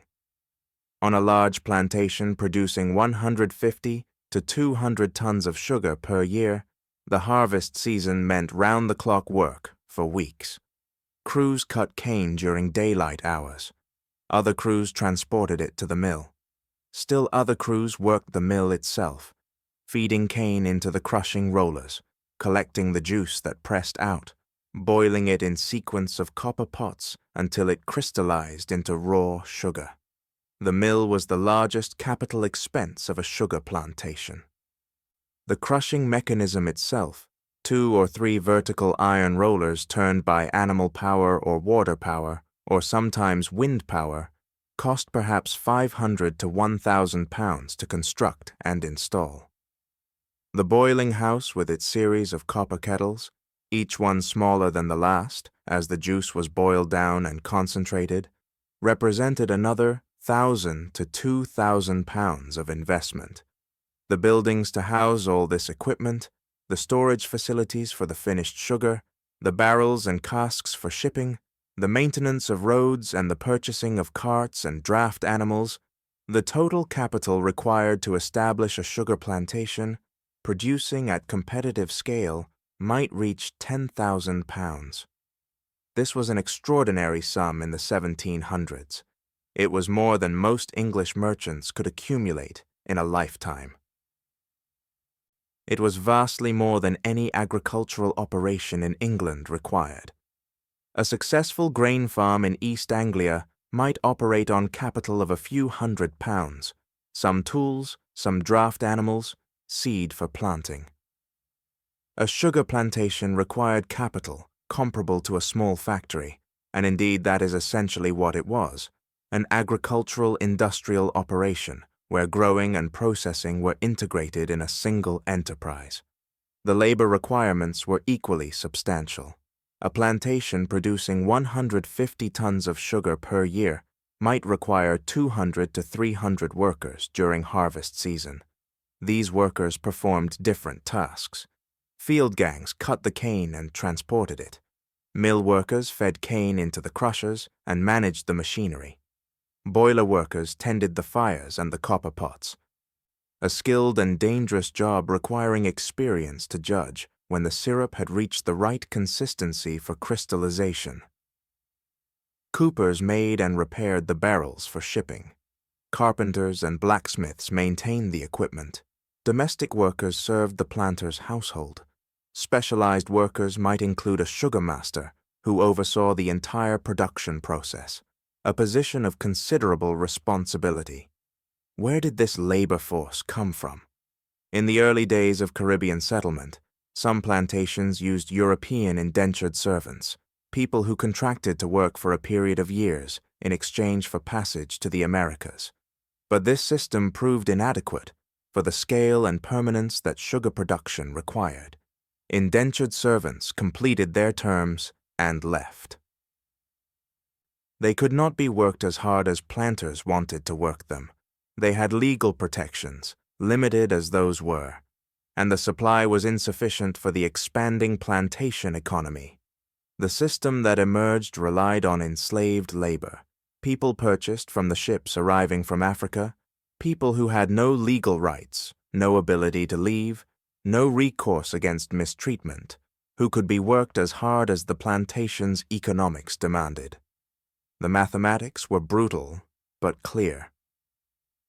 On a large plantation producing 150 to 200 tons of sugar per year, the harvest season meant round-the-clock work for weeks. Crews cut cane during daylight hours. Other crews transported it to the mill. Still other crews worked the mill itself, feeding cane into the crushing rollers, collecting the juice that pressed out, boiling it in sequence of copper pots until it crystallized into raw sugar. The mill was the largest capital expense of a sugar plantation. The crushing mechanism itself, 2 or 3 vertical iron rollers turned by animal power or water power, or sometimes wind power, cost perhaps 500 to 1,000 pounds to construct and install. The boiling house with its series of copper kettles, each one smaller than the last as the juice was boiled down and concentrated, represented another 1,000 to 2,000 pounds of investment. The buildings to house all this equipment, the storage facilities for the finished sugar, the barrels and casks for shipping, the maintenance of roads and the purchasing of carts and draft animals, the total capital required to establish a sugar plantation, producing at competitive scale, might reach 10,000 pounds. This was an extraordinary sum in the 1700s. It was more than most English merchants could accumulate in a lifetime. It was vastly more than any agricultural operation in England required. A successful grain farm in East Anglia might operate on capital of a few £100, some tools, some draft animals, seed for planting. A sugar plantation required capital comparable to a small factory, and indeed that is essentially what it was, an agricultural industrial operation where growing and processing were integrated in a single enterprise. The labor requirements were equally substantial. A plantation producing 150 tons of sugar per year might require 200 to 300 workers during harvest season. These workers performed different tasks. Field gangs cut the cane and transported it. Mill workers fed cane into the crushers and managed the machinery. Boiler workers tended the fires and the copper pots. A skilled and dangerous job requiring experience to judge when the syrup had reached the right consistency for crystallization. Coopers made and repaired the barrels for shipping. Carpenters and blacksmiths maintained the equipment. Domestic workers served the planter's household. Specialized workers might include a sugar master who oversaw the entire production process, a position of considerable responsibility. Where did this labor force come from? In the early days of Caribbean settlement, some plantations used European indentured servants, people who contracted to work for a period of years in exchange for passage to the Americas. But this system proved inadequate for the scale and permanence that sugar production required. Indentured servants completed their terms and left. They could not be worked as hard as planters wanted to work them. They had legal protections, limited as those were, and the supply was insufficient for the expanding plantation economy. The system that emerged relied on enslaved labor, people purchased from the ships arriving from Africa, people who had no legal rights, no ability to leave, no recourse against mistreatment, who could be worked as hard as the plantation's economics demanded. The mathematics were brutal, but clear.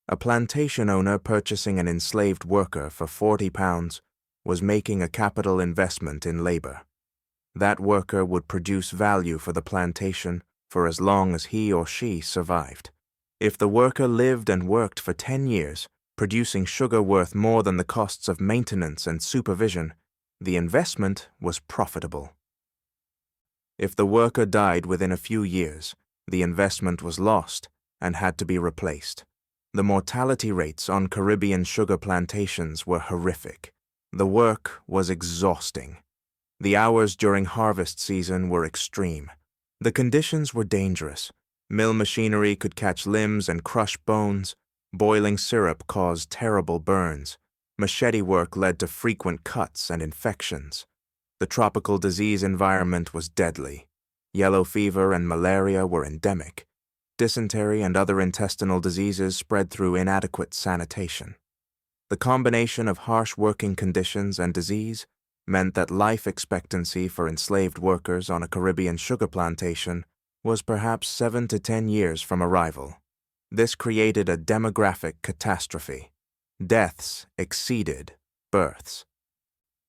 A plantation owner purchasing an enslaved worker for £40 was making a capital investment in labor. That worker would produce value for the plantation for as long as he or she survived. If the worker lived and worked for 10 years, producing sugar worth more than the costs of maintenance and supervision, the investment was profitable. If the worker died within a few years, the investment was lost and had to be replaced. The mortality rates on Caribbean sugar plantations were horrific. The work was exhausting. The hours during harvest season were extreme. The conditions were dangerous. Mill machinery could catch limbs and crush bones. Boiling syrup caused terrible burns. Machete work led to frequent cuts and infections. The tropical disease environment was deadly. Yellow fever and malaria were endemic. Dysentery and other intestinal diseases spread through inadequate sanitation. The combination of harsh working conditions and disease meant that life expectancy for enslaved workers on a Caribbean sugar plantation was perhaps 7 to 10 years from arrival. This created a demographic catastrophe. Deaths exceeded births.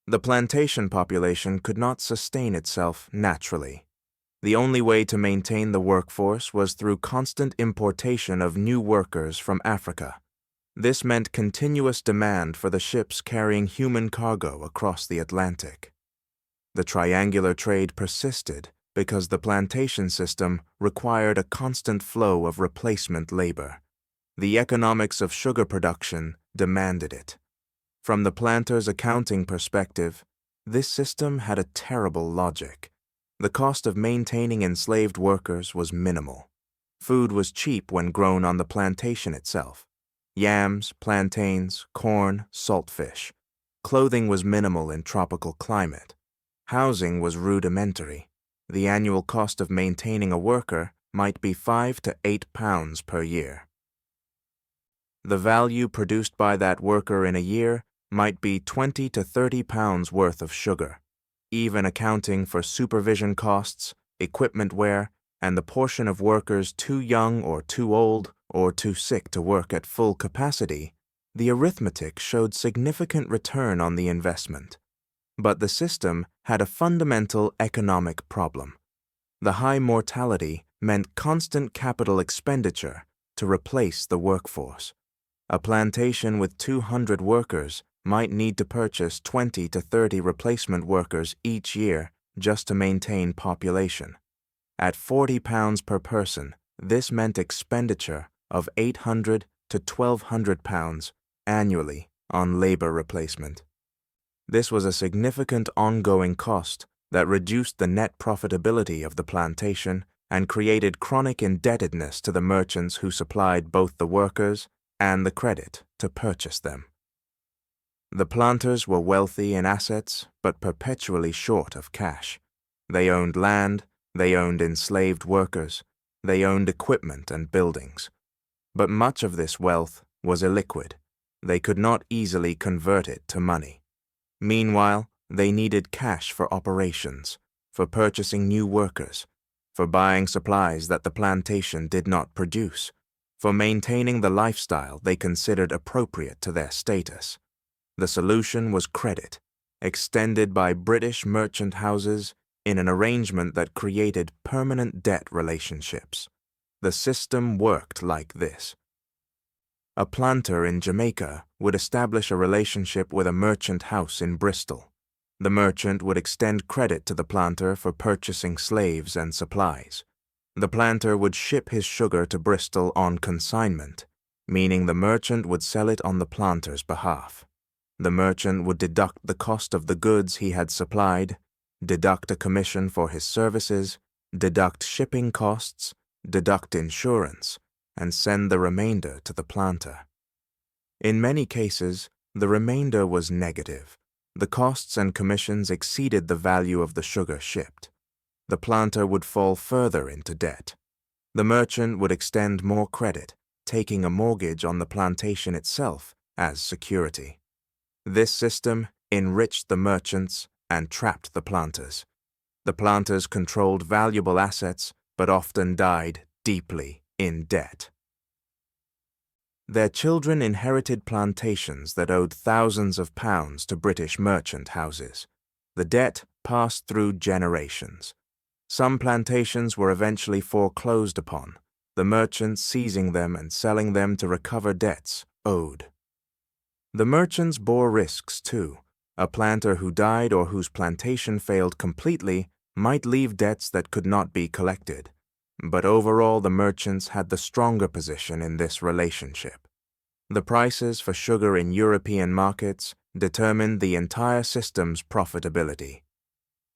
The plantation population could not sustain itself naturally. The only way to maintain the workforce was through constant importation of new workers from Africa. This meant continuous demand for the ships carrying human cargo across the Atlantic. The triangular trade persisted because the plantation system required a constant flow of replacement labor. The economics of sugar production demanded it. From the planter's accounting perspective, this system had a terrible logic. The cost of maintaining enslaved workers was minimal. Food was cheap when grown on the plantation itself. Yams, plantains, corn, saltfish. Clothing was minimal in tropical climate. Housing was rudimentary. The annual cost of maintaining a worker might be 5 to 8 pounds per year. The value produced by that worker in a year might be 20 to 30 pounds worth of sugar, even accounting for supervision costs, equipment wear, and the portion of workers too young or too old or too sick to work at full capacity. The arithmetic showed significant return on the investment. But the system had a fundamental economic problem. The high mortality meant constant capital expenditure to replace the workforce. A plantation with 200 workers might need to purchase 20 to 30 replacement workers each year just to maintain population. At 40 pounds per person, this meant expenditure of 800 to 1,200 pounds annually on labor replacement. This was a significant ongoing cost that reduced the net profitability of the plantation and created chronic indebtedness to the merchants who supplied both the workers and the credit to purchase them. The planters were wealthy in assets but perpetually short of cash. They owned land, they owned enslaved workers, they owned equipment and buildings. But much of this wealth was illiquid. They could not easily convert it to money. Meanwhile, they needed cash for operations, for purchasing new workers, for buying supplies that the plantation did not produce, for maintaining the lifestyle they considered appropriate to their status. The solution was credit, extended by British merchant houses in an arrangement that created permanent debt relationships. The system worked like this. A planter in Jamaica would establish a relationship with a merchant house in Bristol. The merchant would extend credit to the planter for purchasing slaves and supplies. The planter would ship his sugar to Bristol on consignment, meaning the merchant would sell it on the planter's behalf. The merchant would deduct the cost of the goods he had supplied, deduct a commission for his services, deduct shipping costs, deduct insurance, and send the remainder to the planter. In many cases, the remainder was negative. The costs and commissions exceeded the value of the sugar shipped. The planter would fall further into debt. The merchant would extend more credit, taking a mortgage on the plantation itself as security. This system enriched the merchants and trapped the planters. The planters controlled valuable assets, but often died deeply in debt. Their children inherited plantations that owed thousands of pounds to British merchant houses. The debt passed through generations. Some plantations were eventually foreclosed upon, the merchants seizing them and selling them to recover debts owed. The merchants bore risks too. A planter who died or whose plantation failed completely might leave debts that could not be collected. But overall, the merchants had the stronger position in this relationship. The prices for sugar in European markets determined the entire system's profitability.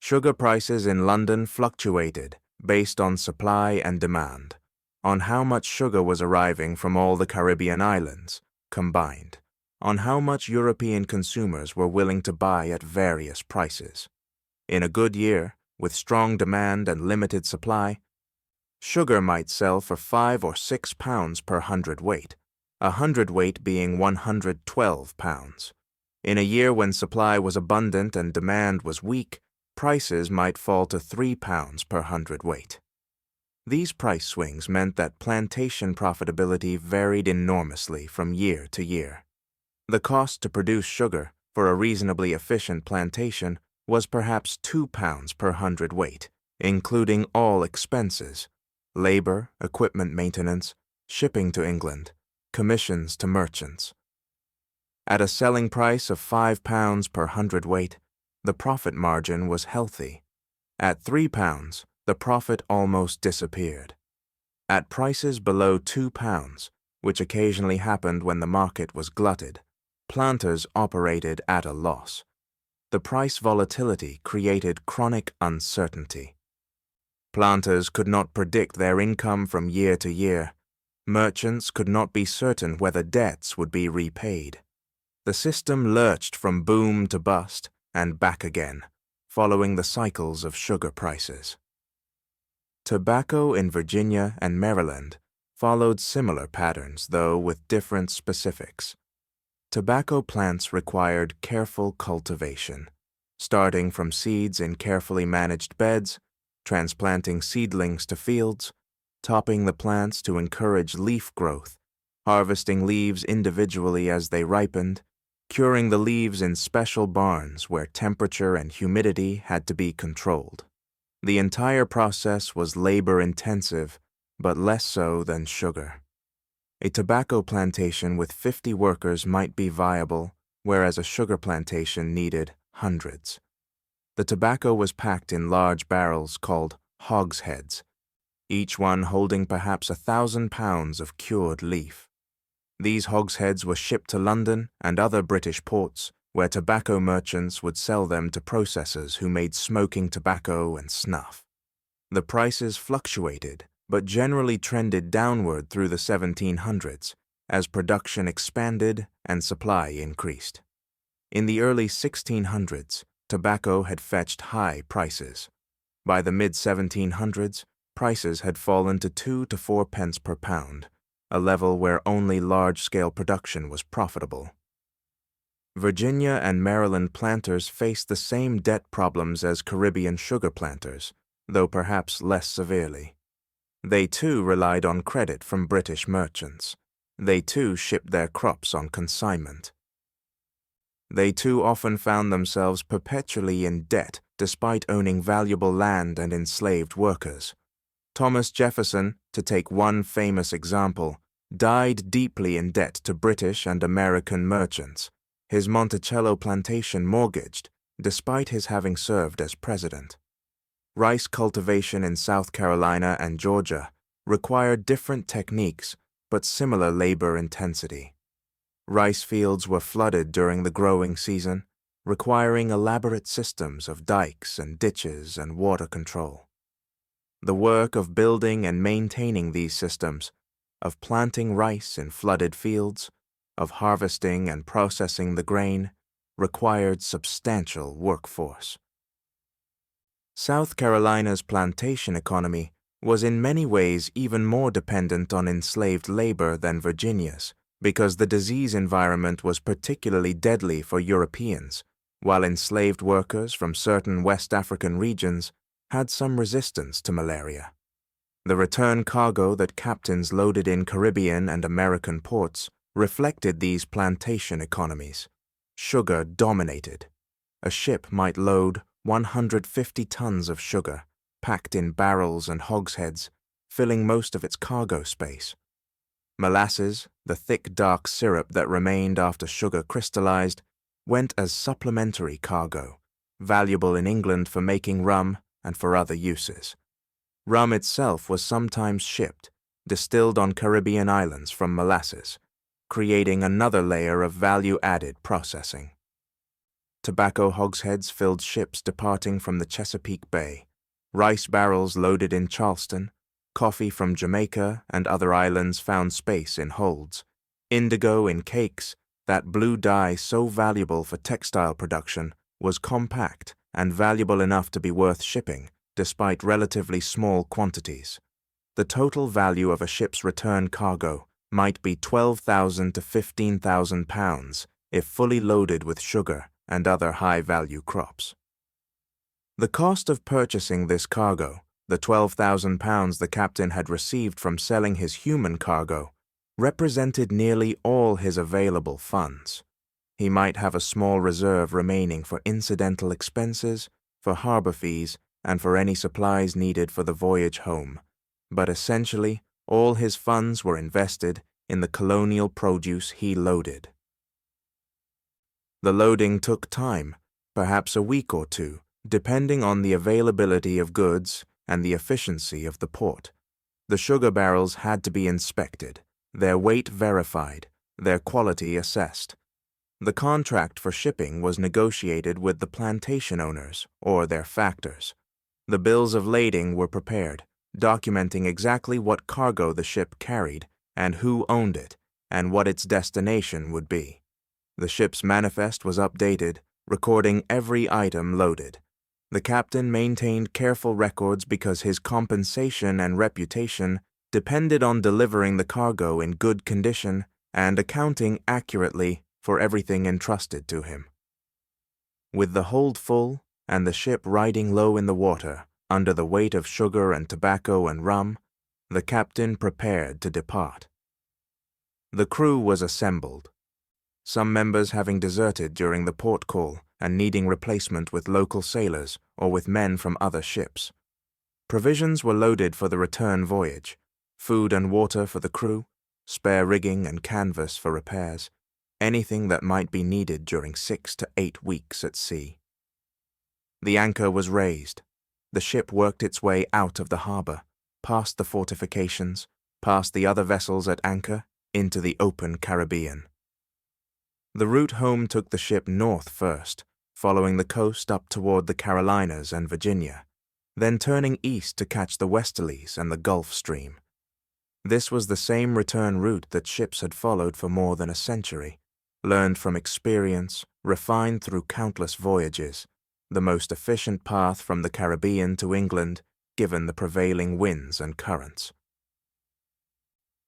Sugar prices in London fluctuated based on supply and demand, on how much sugar was arriving from all the Caribbean islands combined, on how much European consumers were willing to buy at various prices. In a good year, with strong demand and limited supply, sugar might sell for 5 or 6 pounds per hundredweight, a hundredweight being 112 pounds. In a year when supply was abundant and demand was weak, prices might fall to 3 pounds per hundredweight. These price swings meant that plantation profitability varied enormously from year to year. The cost to produce sugar for a reasonably efficient plantation was perhaps 2 pounds per hundredweight, including all expenses: labor, equipment maintenance, shipping to England, commissions to merchants. At a selling price of £5 per hundredweight, the profit margin was healthy. At £3, the profit almost disappeared. At prices below £2, which occasionally happened when the market was glutted, planters operated at a loss. The price volatility created chronic uncertainty. Planters could not predict their income from year to year. Merchants could not be certain whether debts would be repaid. The system lurched from boom to bust and back again, following the cycles of sugar prices. Tobacco in Virginia and Maryland followed similar patterns, though with different specifics. Tobacco plants required careful cultivation, starting from seeds in carefully managed beds, transplanting seedlings to fields, topping the plants to encourage leaf growth, harvesting leaves individually as they ripened, curing the leaves in special barns where temperature and humidity had to be controlled. The entire process was labor-intensive, but less so than sugar. A tobacco plantation with 50 workers might be viable, whereas a sugar plantation needed hundreds. The tobacco was packed in large barrels called hogsheads, each one holding perhaps 1,000 pounds of cured leaf. These hogsheads were shipped to London and other British ports, where tobacco merchants would sell them to processors who made smoking tobacco and snuff. The prices fluctuated, but generally trended downward through the 1700s as production expanded and supply increased. In the early 1600s, tobacco had fetched high prices. By the mid-1700s, prices had fallen to 2 to 4 pence per pound, a level where only large-scale production was profitable. Virginia and Maryland planters faced the same debt problems as Caribbean sugar planters, though perhaps less severely. They too relied on credit from British merchants. They too shipped their crops on consignment. They too often found themselves perpetually in debt despite owning valuable land and enslaved workers. Thomas Jefferson, to take one famous example, died deeply in debt to British and American merchants, his Monticello plantation mortgaged, despite his having served as president. Rice cultivation in South Carolina and Georgia required different techniques but similar labor intensity. Rice fields were flooded during the growing season, requiring elaborate systems of dikes and ditches and water control. The work of building and maintaining these systems, of planting rice in flooded fields, of harvesting and processing the grain, required substantial workforce. South Carolina's plantation economy was in many ways even more dependent on enslaved labor than Virginia's, because the disease environment was particularly deadly for Europeans, while enslaved workers from certain West African regions had some resistance to malaria. The return cargo that captains loaded in Caribbean and American ports reflected these plantation economies. Sugar dominated. A ship might load 150 tons of sugar, packed in barrels and hogsheads, filling most of its cargo space. Molasses, the thick dark syrup that remained after sugar crystallized, went as supplementary cargo, valuable in England for making rum and for other uses. Rum itself was sometimes shipped, distilled on Caribbean islands from molasses, creating another layer of value-added processing. Tobacco hogsheads filled ships departing from the Chesapeake Bay, rice barrels loaded in Charleston, coffee from Jamaica and other islands found space in holds, indigo in cakes, that blue dye so valuable for textile production, was compact and valuable enough to be worth shipping, despite relatively small quantities. The total value of a ship's return cargo might be 12,000 to 15,000 pounds if fully loaded with sugar and other high-value crops. The cost of purchasing this cargo, the 12,000 pounds the captain had received from selling his human cargo, represented nearly all his available funds. He might have a small reserve remaining for incidental expenses, for harbor fees, and for any supplies needed for the voyage home, but essentially all his funds were invested in the colonial produce he loaded. The loading took time, perhaps a week or two, depending on the availability of goods and the efficiency of the port. The sugar barrels had to be inspected, their weight verified, their quality assessed. The contract for shipping was negotiated with the plantation owners or their factors. The bills of lading were prepared, documenting exactly what cargo the ship carried and who owned it and what its destination would be. The ship's manifest was updated, recording every item loaded. The captain maintained careful records because his compensation and reputation depended on delivering the cargo in good condition and accounting accurately for everything entrusted to him. With the hold full and the ship riding low in the water under the weight of sugar and tobacco and rum, the captain prepared to depart. The crew was assembled, some members having deserted during the port call and needing replacement with local sailors or with men from other ships. Provisions were loaded for the return voyage, food and water for the crew, spare rigging and canvas for repairs, anything that might be needed during 6 to 8 weeks at sea. The anchor was raised. The ship worked its way out of the harbor, past the fortifications, past the other vessels at anchor, into the open Caribbean. The route home took the ship north first, following the coast up toward the Carolinas and Virginia, then turning east to catch the westerlies and the Gulf Stream. This was the same return route that ships had followed for more than a century, learned from experience, refined through countless voyages, the most efficient path from the Caribbean to England, given the prevailing winds and currents.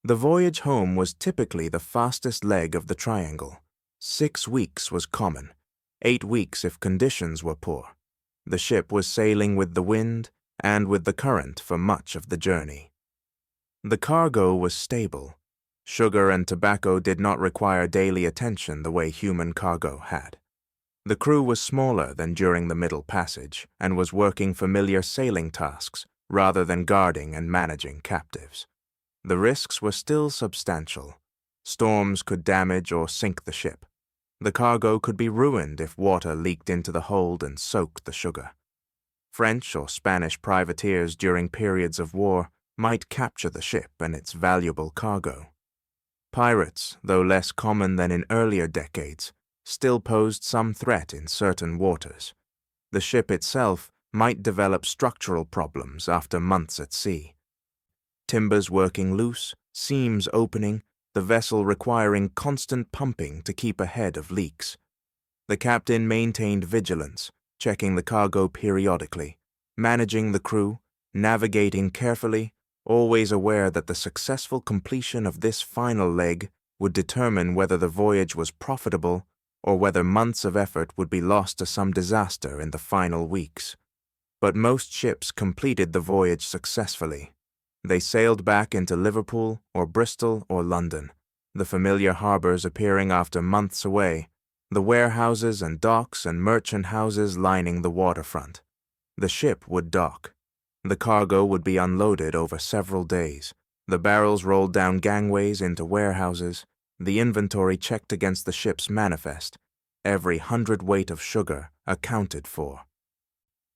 The voyage home was typically the fastest leg of the triangle. 6 weeks was common, 8 weeks if conditions were poor. The ship was sailing with the wind and with the current for much of the journey. The cargo was stable. Sugar and tobacco did not require daily attention the way human cargo had. The crew was smaller than during the Middle Passage and was working familiar sailing tasks rather than guarding and managing captives. The risks were still substantial. Storms could damage or sink the ship. The cargo could be ruined if water leaked into the hold and soaked the sugar. French or Spanish privateers during periods of war might capture the ship and its valuable cargo. Pirates, though less common than in earlier decades, still posed some threat in certain waters. The ship itself might develop structural problems after months at sea. Timbers working loose, seams opening, the vessel requiring constant pumping to keep ahead of leaks. The captain maintained vigilance, checking the cargo periodically, managing the crew, navigating carefully, always aware that the successful completion of this final leg would determine whether the voyage was profitable or whether months of effort would be lost to some disaster in the final weeks. But most ships completed the voyage successfully. They sailed back into Liverpool or Bristol or London, the familiar harbors appearing after months away, the warehouses and docks and merchant houses lining the waterfront. The ship would dock. The cargo would be unloaded over several days, the barrels rolled down gangways into warehouses, the inventory checked against the ship's manifest, every hundredweight of sugar accounted for.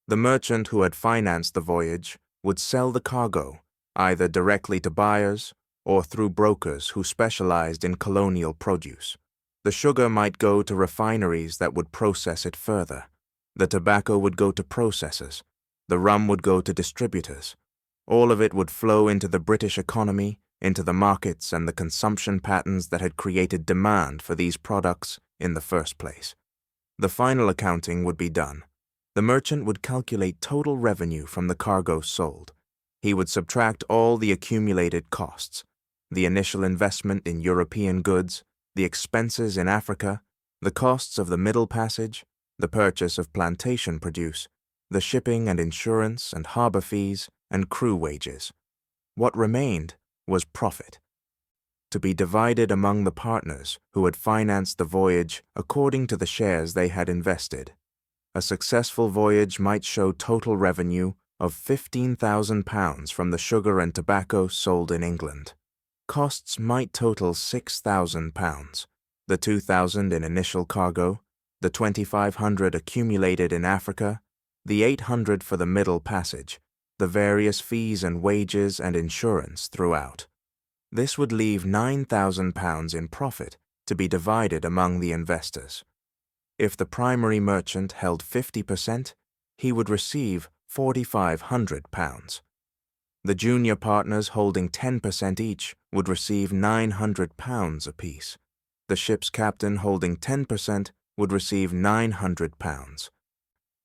The merchant who had financed the voyage would sell the cargo, either directly to buyers or through brokers who specialized in colonial produce. The sugar might go to refineries that would process it further. The tobacco would go to processors. The rum would go to distributors. All of it would flow into the British economy, into the markets and the consumption patterns that had created demand for these products in the first place. The final accounting would be done. The merchant would calculate total revenue from the cargo sold. He would subtract all the accumulated costs, the initial investment in European goods, the expenses in Africa, the costs of the Middle Passage, the purchase of plantation produce, the shipping and insurance and harbor fees and crew wages. What remained was profit, to be divided among the partners who had financed the voyage according to the shares they had invested. A successful voyage might show total revenue of £15,000 from the sugar and tobacco sold in England. Costs might total £6,000, the £2,000 in initial cargo, the £2,500 accumulated in Africa, the £800 for the middle passage, the various fees and wages and insurance throughout. This would leave £9,000 in profit to be divided among the investors. If the primary merchant held 50%, he would receive £4,500. The junior partners holding 10% each would receive £900 apiece. The ship's captain holding 10% would receive £900.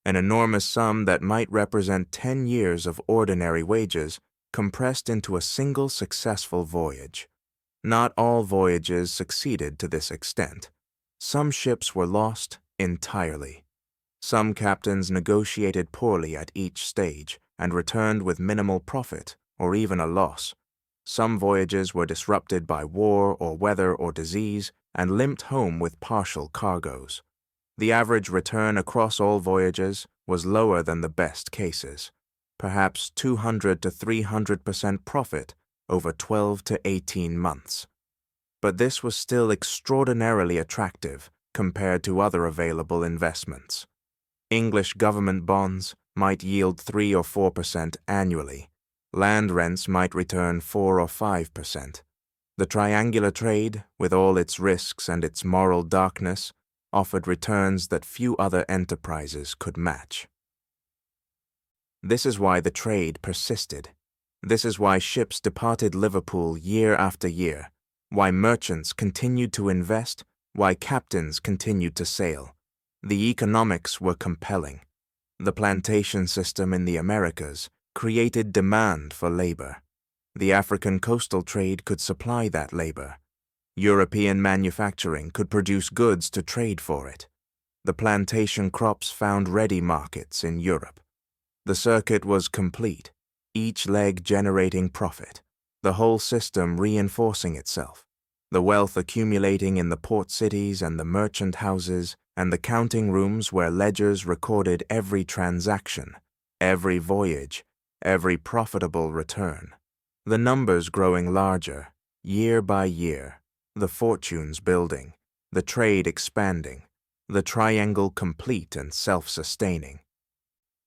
An enormous sum that might represent 10 years of ordinary wages compressed into a single successful voyage. Not all voyages succeeded to this extent. Some ships were lost entirely. Some captains negotiated poorly at each stage and returned with minimal profit or even a loss. Some voyages were disrupted by war or weather or disease and limped home with partial cargoes. The average return across all voyages was lower than the best cases, perhaps 200 to 300% profit over 12 to 18 months. But this was still extraordinarily attractive compared to other available investments. English government bonds might yield 3 or 4% annually. Land rents might return 4 or 5%. The triangular trade, with all its risks and its moral darkness, offered returns that few other enterprises could match. This is why the trade persisted. This is why ships departed Liverpool year after year, why merchants continued to invest, why captains continued to sail. The economics were compelling. The plantation system in the Americas created demand for labor. The African coastal trade could supply that labor. European manufacturing could produce goods to trade for it. The plantation crops found ready markets in Europe. The circuit was complete, each leg generating profit, the whole system reinforcing itself, the wealth accumulating in the port cities and the merchant houses and the counting rooms where ledgers recorded every transaction, every voyage, every profitable return. The numbers growing larger, year by year, the fortunes building, the trade expanding, the triangle complete and self-sustaining.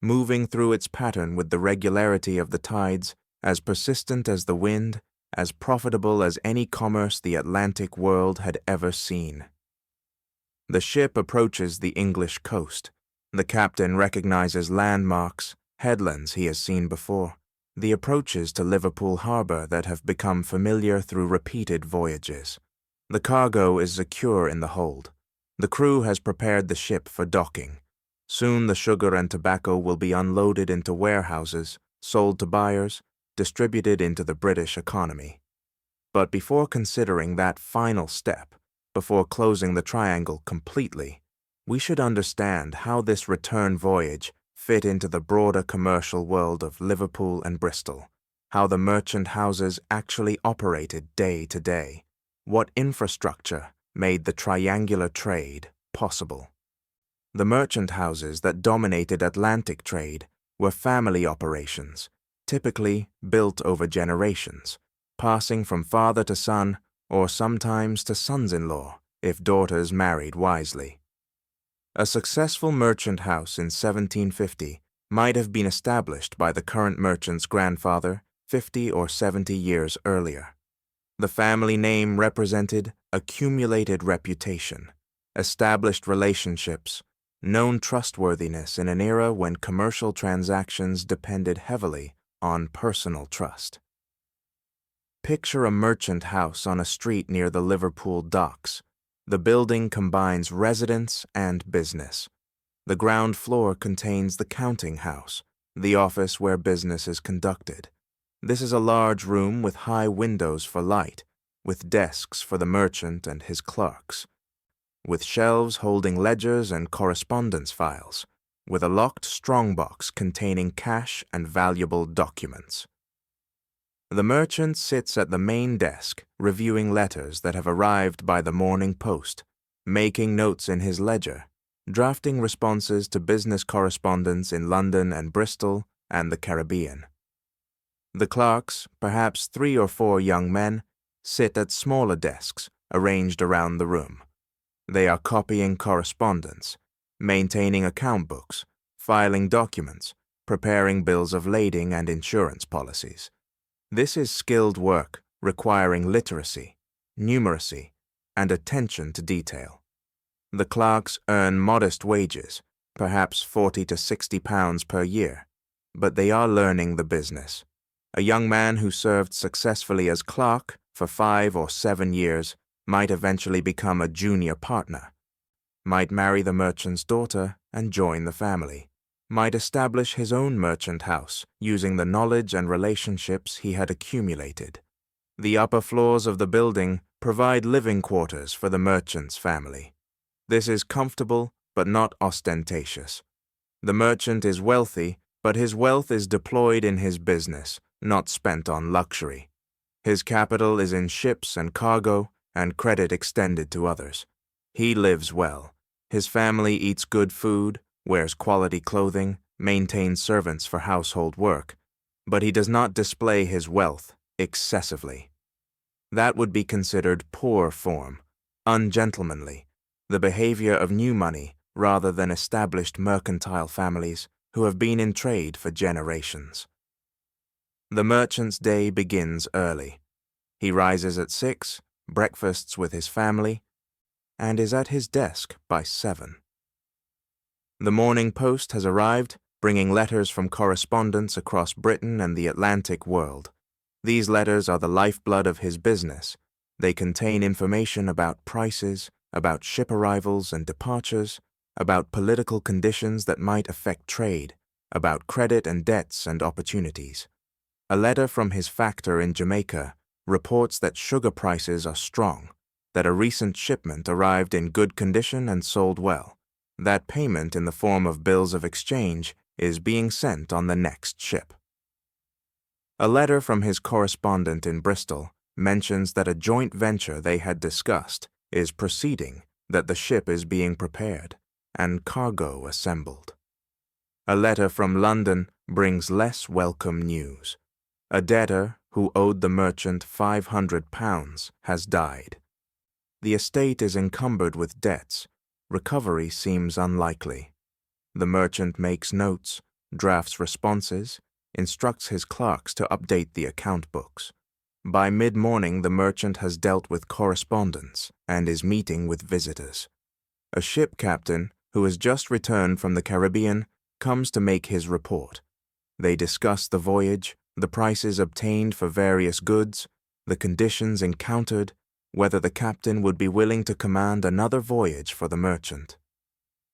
Moving through its pattern with the regularity of the tides, as persistent as the wind, as profitable as any commerce the Atlantic world had ever seen. The ship approaches the English coast. The captain recognizes landmarks, headlands he has seen before, the approaches to Liverpool Harbour that have become familiar through repeated voyages. The cargo is secure in the hold. The crew has prepared the ship for docking. Soon the sugar and tobacco will be unloaded into warehouses, sold to buyers, distributed into the British economy. But before considering that final step, before closing the triangle completely, we should understand how this return voyage fit into the broader commercial world of Liverpool and Bristol, how the merchant houses actually operated day to day, what infrastructure made the triangular trade possible. The merchant houses that dominated Atlantic trade were family operations, typically built over generations, passing from father to son or sometimes to sons-in-law if daughters married wisely. A successful merchant house in 1750 might have been established by the current merchant's grandfather 50 or 70 years earlier. The family name represented accumulated reputation, established relationships, known trustworthiness in an era when commercial transactions depended heavily on personal trust. Picture a merchant house on a street near the Liverpool docks. The building combines residence and business. The ground floor contains the counting house, the office where business is conducted. This is a large room with high windows for light, with desks for the merchant and his clerks, with shelves holding ledgers and correspondence files, with a locked strongbox containing cash and valuable documents. The merchant sits at the main desk reviewing letters that have arrived by the morning post, making notes in his ledger, drafting responses to business correspondents in London and Bristol and the Caribbean. The clerks, perhaps 3 or 4 young men, sit at smaller desks arranged around the room. They are copying correspondence, maintaining account books, filing documents, preparing bills of lading and insurance policies. This is skilled work requiring literacy, numeracy, and attention to detail. The clerks earn modest wages, perhaps 40 to 60 pounds per year, but they are learning the business. A young man who served successfully as clerk for 5 or 7 years might eventually become a junior partner, might marry the merchant's daughter and join the family, might establish his own merchant house using the knowledge and relationships he had accumulated. The upper floors of the building provide living quarters for the merchant's family. This is comfortable but not ostentatious. The merchant is wealthy, but his wealth is deployed in his business, not spent on luxury. His capital is in ships and cargo and credit extended to others. He lives well. His family eats good food, wears quality clothing, maintains servants for household work, but he does not display his wealth excessively. That would be considered poor form, ungentlemanly, the behavior of new money rather than established mercantile families who have been in trade for generations. The merchant's day begins early. He rises at 6, breakfasts with his family, and is at his desk by 7. The morning post has arrived, bringing letters from correspondents across Britain and the Atlantic world. These letters are the lifeblood of his business. They contain information about prices, about ship arrivals and departures, about political conditions that might affect trade, about credit and debts and opportunities. A letter from his factor in Jamaica reports that sugar prices are strong, that a recent shipment arrived in good condition and sold well, that payment in the form of bills of exchange is being sent on the next ship. A letter from his correspondent in Bristol mentions that a joint venture they had discussed is proceeding, that the ship is being prepared, and cargo assembled. A letter from London brings less welcome news. A debtor who owed the merchant £500 has died. The estate is encumbered with debts. Recovery seems unlikely. The merchant makes notes, drafts responses, instructs his clerks to update the account books. By mid-morning, the merchant has dealt with correspondence and is meeting with visitors. A ship captain, who has just returned from the Caribbean, comes to make his report. They discuss the voyage, the prices obtained for various goods, the conditions encountered, whether the captain would be willing to command another voyage for the merchant.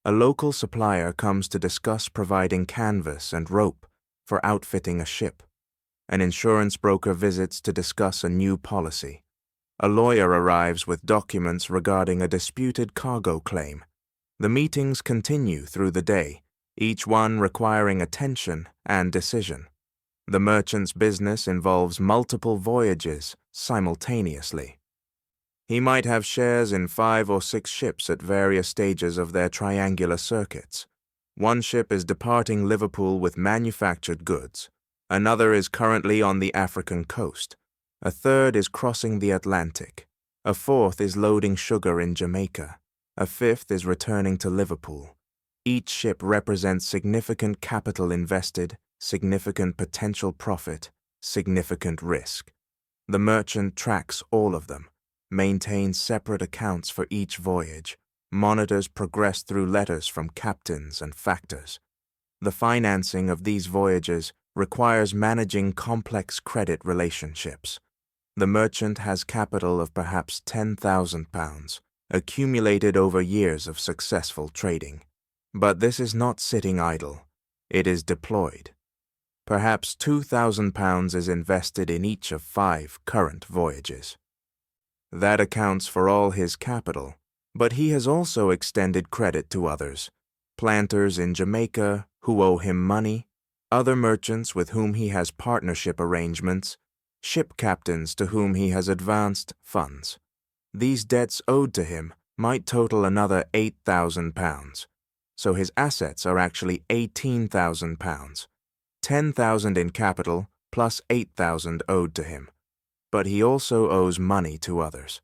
A local supplier comes to discuss providing canvas and rope for outfitting a ship. An insurance broker visits to discuss a new policy. A lawyer arrives with documents regarding a disputed cargo claim. The meetings continue through the day, each one requiring attention and decision. The merchant's business involves multiple voyages simultaneously. He might have shares in 5 or 6 ships at various stages of their triangular circuits. One ship is departing Liverpool with manufactured goods. Another is currently on the African coast. A third is crossing the Atlantic. A fourth is loading sugar in Jamaica. A fifth is returning to Liverpool. Each ship represents significant capital invested, significant potential profit, significant risk. The merchant tracks all of them, maintains separate accounts for each voyage, monitors progress through letters from captains and factors. The financing of these voyages requires managing complex credit relationships. The merchant has capital of perhaps £10,000, accumulated over years of successful trading. But this is not sitting idle. It is deployed. Perhaps £2,000 is invested in each of 5 current voyages. That accounts for all his capital, but he has also extended credit to others, planters in Jamaica who owe him money, other merchants with whom he has partnership arrangements, ship captains to whom he has advanced funds. These debts owed to him might total another £8,000. so his assets are actually £18,000, 10,000 in capital plus 8,000 owed to him. But he also owes money to others.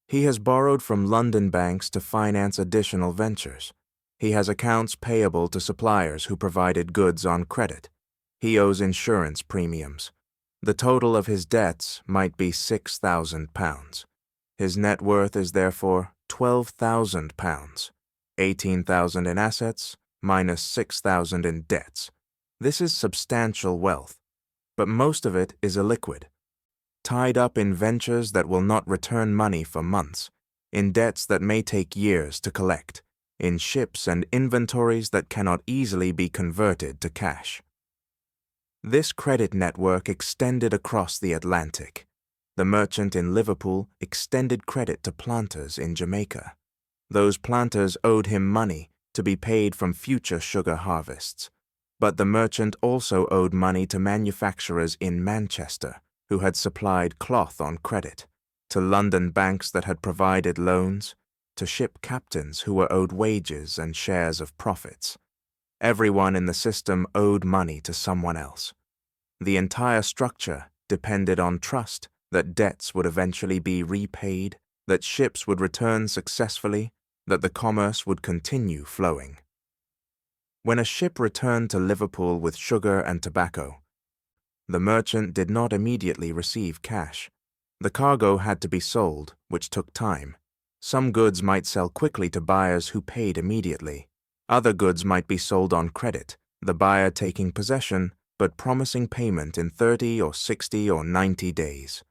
He has borrowed from London banks to finance additional ventures. He has accounts payable to suppliers who provided goods on credit. He owes insurance premiums. The total of his debts might be £6,000. His net worth is therefore £12,000, 18,000 in assets minus 6,000 in debts. This is substantial wealth, but most of it is illiquid, tied up in ventures that will not return money for months, in debts that may take years to collect, in ships and inventories that cannot easily be converted to cash. This credit network extended across the Atlantic. The merchant in Liverpool extended credit to planters in Jamaica. Those planters owed him money to be paid from future sugar harvests. But the merchant also owed money to manufacturers in Manchester who had supplied cloth on credit, to London banks that had provided loans, to ship captains who were owed wages and shares of profits. Everyone in the system owed money to someone else. The entire structure depended on trust that debts would eventually be repaid, that ships would return successfully, that the commerce would continue flowing. When a ship returned to Liverpool with sugar and tobacco, the merchant did not immediately receive cash. The cargo had to be sold, which took time. Some goods might sell quickly to buyers who paid immediately. Other goods might be sold on credit, the buyer taking possession but promising payment in 30 or 60 or 90 days.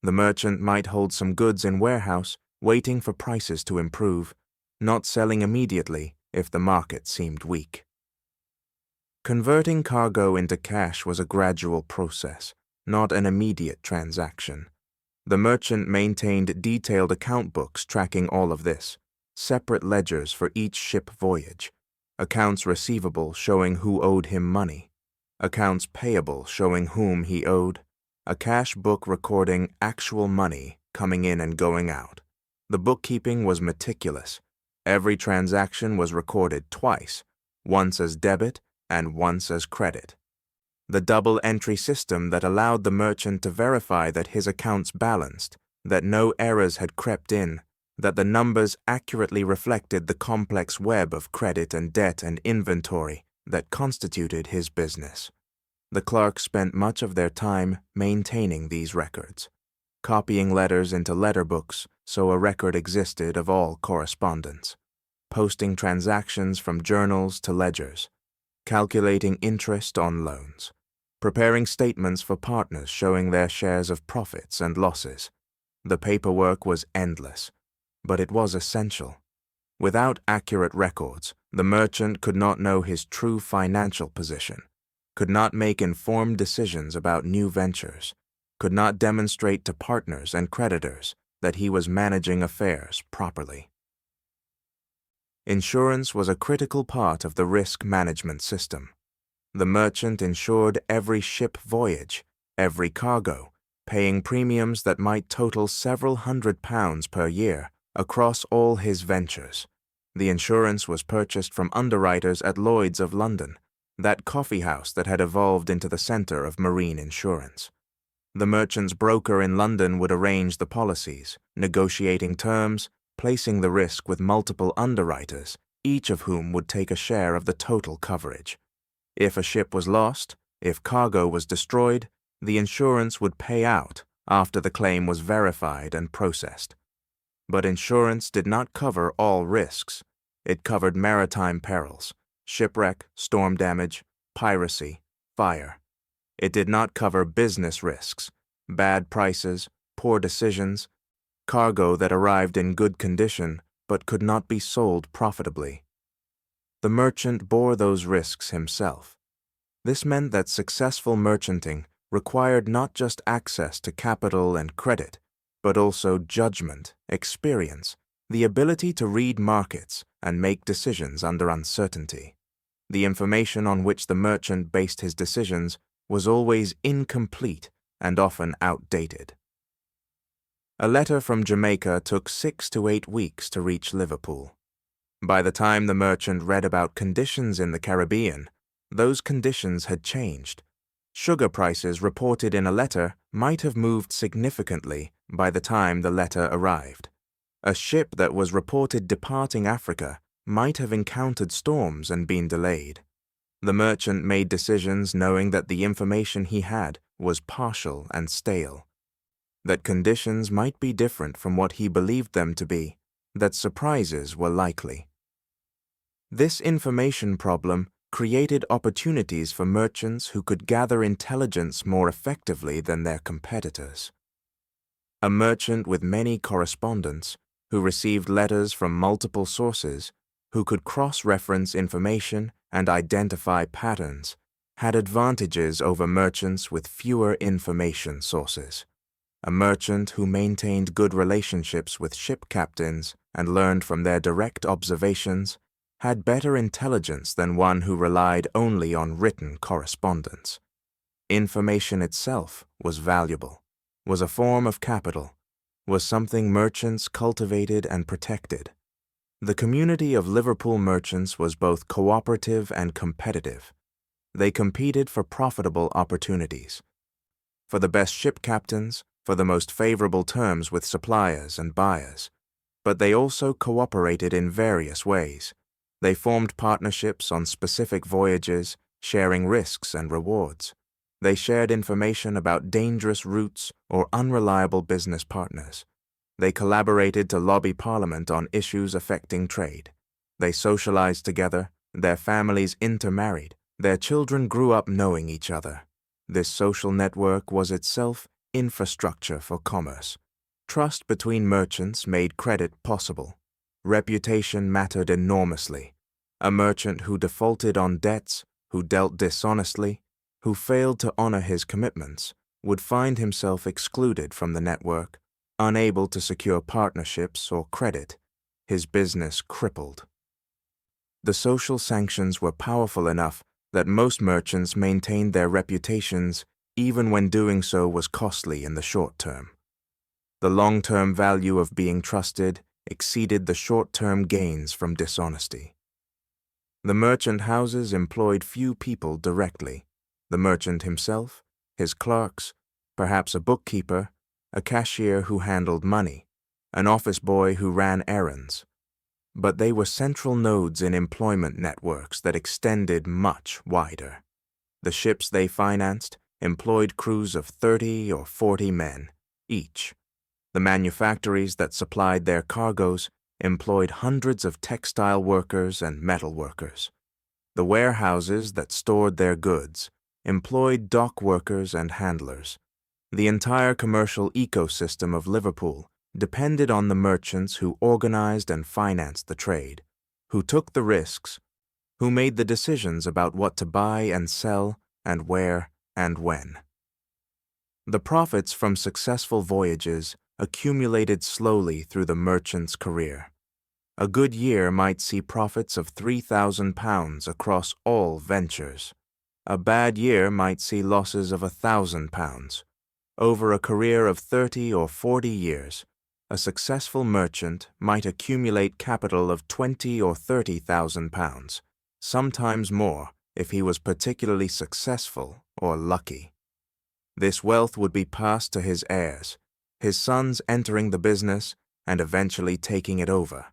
The merchant might hold some goods in warehouse, waiting for prices to improve, not selling immediately if the market seemed weak. Converting cargo into cash was a gradual process, not an immediate transaction. The merchant maintained detailed account books tracking all of this, separate ledgers for each ship voyage, accounts receivable showing who owed him money, accounts payable showing whom he owed, a cash book recording actual money coming in and going out. The bookkeeping was meticulous. Every transaction was recorded twice, once as debit and once as credit. The double entry system that allowed the merchant to verify that his accounts balanced, that no errors had crept in, that the numbers accurately reflected the complex web of credit and debt and inventory that constituted his business. The clerks spent much of their time maintaining these records, copying letters into letter books so a record existed of all correspondence, posting transactions from journals to ledgers, calculating interest on loans, preparing statements for partners showing their shares of profits and losses. The paperwork was endless, but it was essential. Without accurate records, the merchant could not know his true financial position, could not make informed decisions about new ventures, could not demonstrate to partners and creditors that he was managing affairs properly. Insurance was a critical part of the risk management system. The merchant insured every ship voyage, every cargo, paying premiums that might total several £100s per year across all his ventures. The insurance was purchased from underwriters at Lloyd's of London, that coffee house that had evolved into the centre of marine insurance. The merchant's broker in London would arrange the policies, negotiating terms, placing the risk with multiple underwriters, each of whom would take a share of the total coverage. If a ship was lost, if cargo was destroyed, the insurance would pay out after the claim was verified and processed. But insurance did not cover all risks. It covered maritime perils, shipwreck, storm damage, piracy, fire. It did not cover business risks, bad prices, poor decisions, cargo that arrived in good condition but could not be sold profitably. The merchant bore those risks himself. This meant that successful merchanting required not just access to capital and credit, but also judgment, experience, the ability to read markets and make decisions under uncertainty. The information on which the merchant based his decisions was always incomplete and often outdated. A letter from Jamaica took 6 to 8 weeks to reach Liverpool. By the time the merchant read about conditions in the Caribbean, those conditions had changed. Sugar prices reported in a letter might have moved significantly by the time the letter arrived. A ship that was reported departing Africa might have encountered storms and been delayed. The merchant made decisions knowing that the information he had was partial and stale, that conditions might be different from what he believed them to be, that surprises were likely. This information problem created opportunities for merchants who could gather intelligence more effectively than their competitors. A merchant with many correspondents, who received letters from multiple sources, who could cross-reference information and identify patterns, had advantages over merchants with fewer information sources. A merchant who maintained good relationships with ship captains and learned from their direct observations had better intelligence than one who relied only on written correspondence. Information itself was valuable, was a form of capital, was something merchants cultivated and protected. The community of Liverpool merchants was both cooperative and competitive. They competed for profitable opportunities, for the best ship captains, for the most favorable terms with suppliers and buyers. But they also cooperated in various ways. They formed partnerships on specific voyages, sharing risks and rewards. They shared information about dangerous routes or unreliable business partners. They collaborated to lobby Parliament on issues affecting trade. They socialized together, their families intermarried, their children grew up knowing each other. This social network was itself infrastructure for commerce. Trust between merchants made credit possible. Reputation mattered enormously. A merchant who defaulted on debts, who dealt dishonestly, who failed to honor his commitments, would find himself excluded from the network, unable to secure partnerships or credit, his business crippled. The social sanctions were powerful enough that most merchants maintained their reputations even when doing so was costly in the short term. The long-term value of being trusted exceeded the short-term gains from dishonesty. The merchant houses employed few people directly: the merchant himself, his clerks, perhaps a bookkeeper, a cashier who handled money, an office boy who ran errands. But they were central nodes in employment networks that extended much wider. The ships they financed employed crews of 30 or 40 men each. The manufactories that supplied their cargoes employed hundreds of textile workers and metal workers. The warehouses that stored their goods employed dock workers and handlers. The entire commercial ecosystem of Liverpool depended on the merchants who organized and financed the trade, who took the risks, who made the decisions about what to buy and sell and where and when. The profits from successful voyages accumulated slowly through the merchant's career. A good year might see profits of £3,000 across all ventures. A bad year might see losses of £1,000. Over a career of 30 or 40 years, a successful merchant might accumulate capital of £20,000 or £30,000, sometimes more if he was particularly successful or lucky. This wealth would be passed to his heirs, his sons entering the business and eventually taking it over,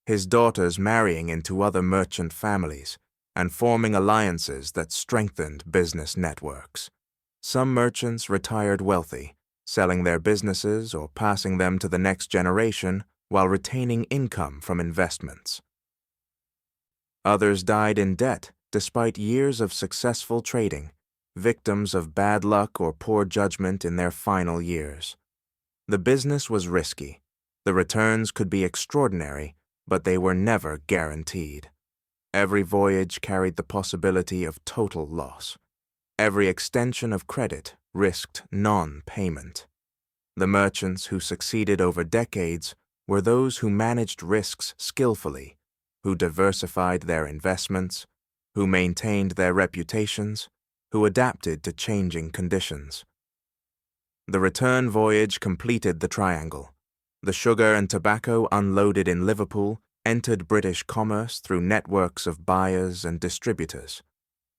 his daughters marrying into other merchant families and forming alliances that strengthened business networks. Some merchants retired wealthy, selling their businesses or passing them to the next generation while retaining income from investments. Others died in debt despite years of successful trading, victims of bad luck or poor judgment in their final years. The business was risky. The returns could be extraordinary, but they were never guaranteed. Every voyage carried the possibility of total loss. Every extension of credit risked non-payment. The merchants who succeeded over decades were those who managed risks skillfully, who diversified their investments, who maintained their reputations, who adapted to changing conditions. The return voyage completed the triangle. The sugar and tobacco unloaded in Liverpool entered British commerce through networks of buyers and distributors.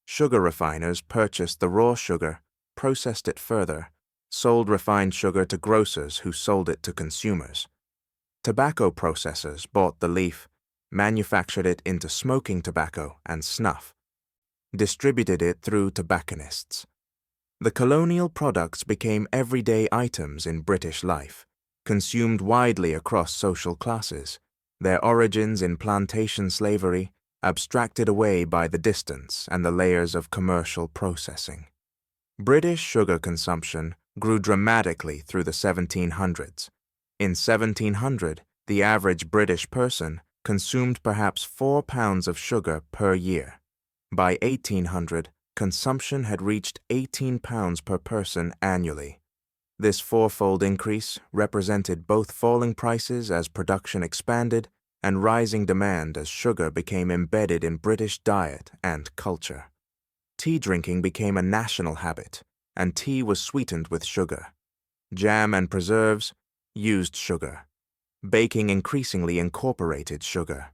Sugar refiners purchased the raw sugar, processed it further, sold refined sugar to grocers who sold it to consumers. Tobacco processors bought the leaf, manufactured it into smoking tobacco and snuff, distributed it through tobacconists. The colonial products became everyday items in British life, consumed widely across social classes, their origins in plantation slavery abstracted away by the distance and the layers of commercial processing. British sugar consumption grew dramatically through the 1700s. In 1700, the average British person consumed perhaps 4 pounds of sugar per year. By 1800, consumption had reached 18 pounds per person annually. This fourfold increase represented both falling prices as production expanded and rising demand as sugar became embedded in British diet and culture. Tea drinking became a national habit, and tea was sweetened with sugar. Jam and preserves used sugar. Baking increasingly incorporated sugar.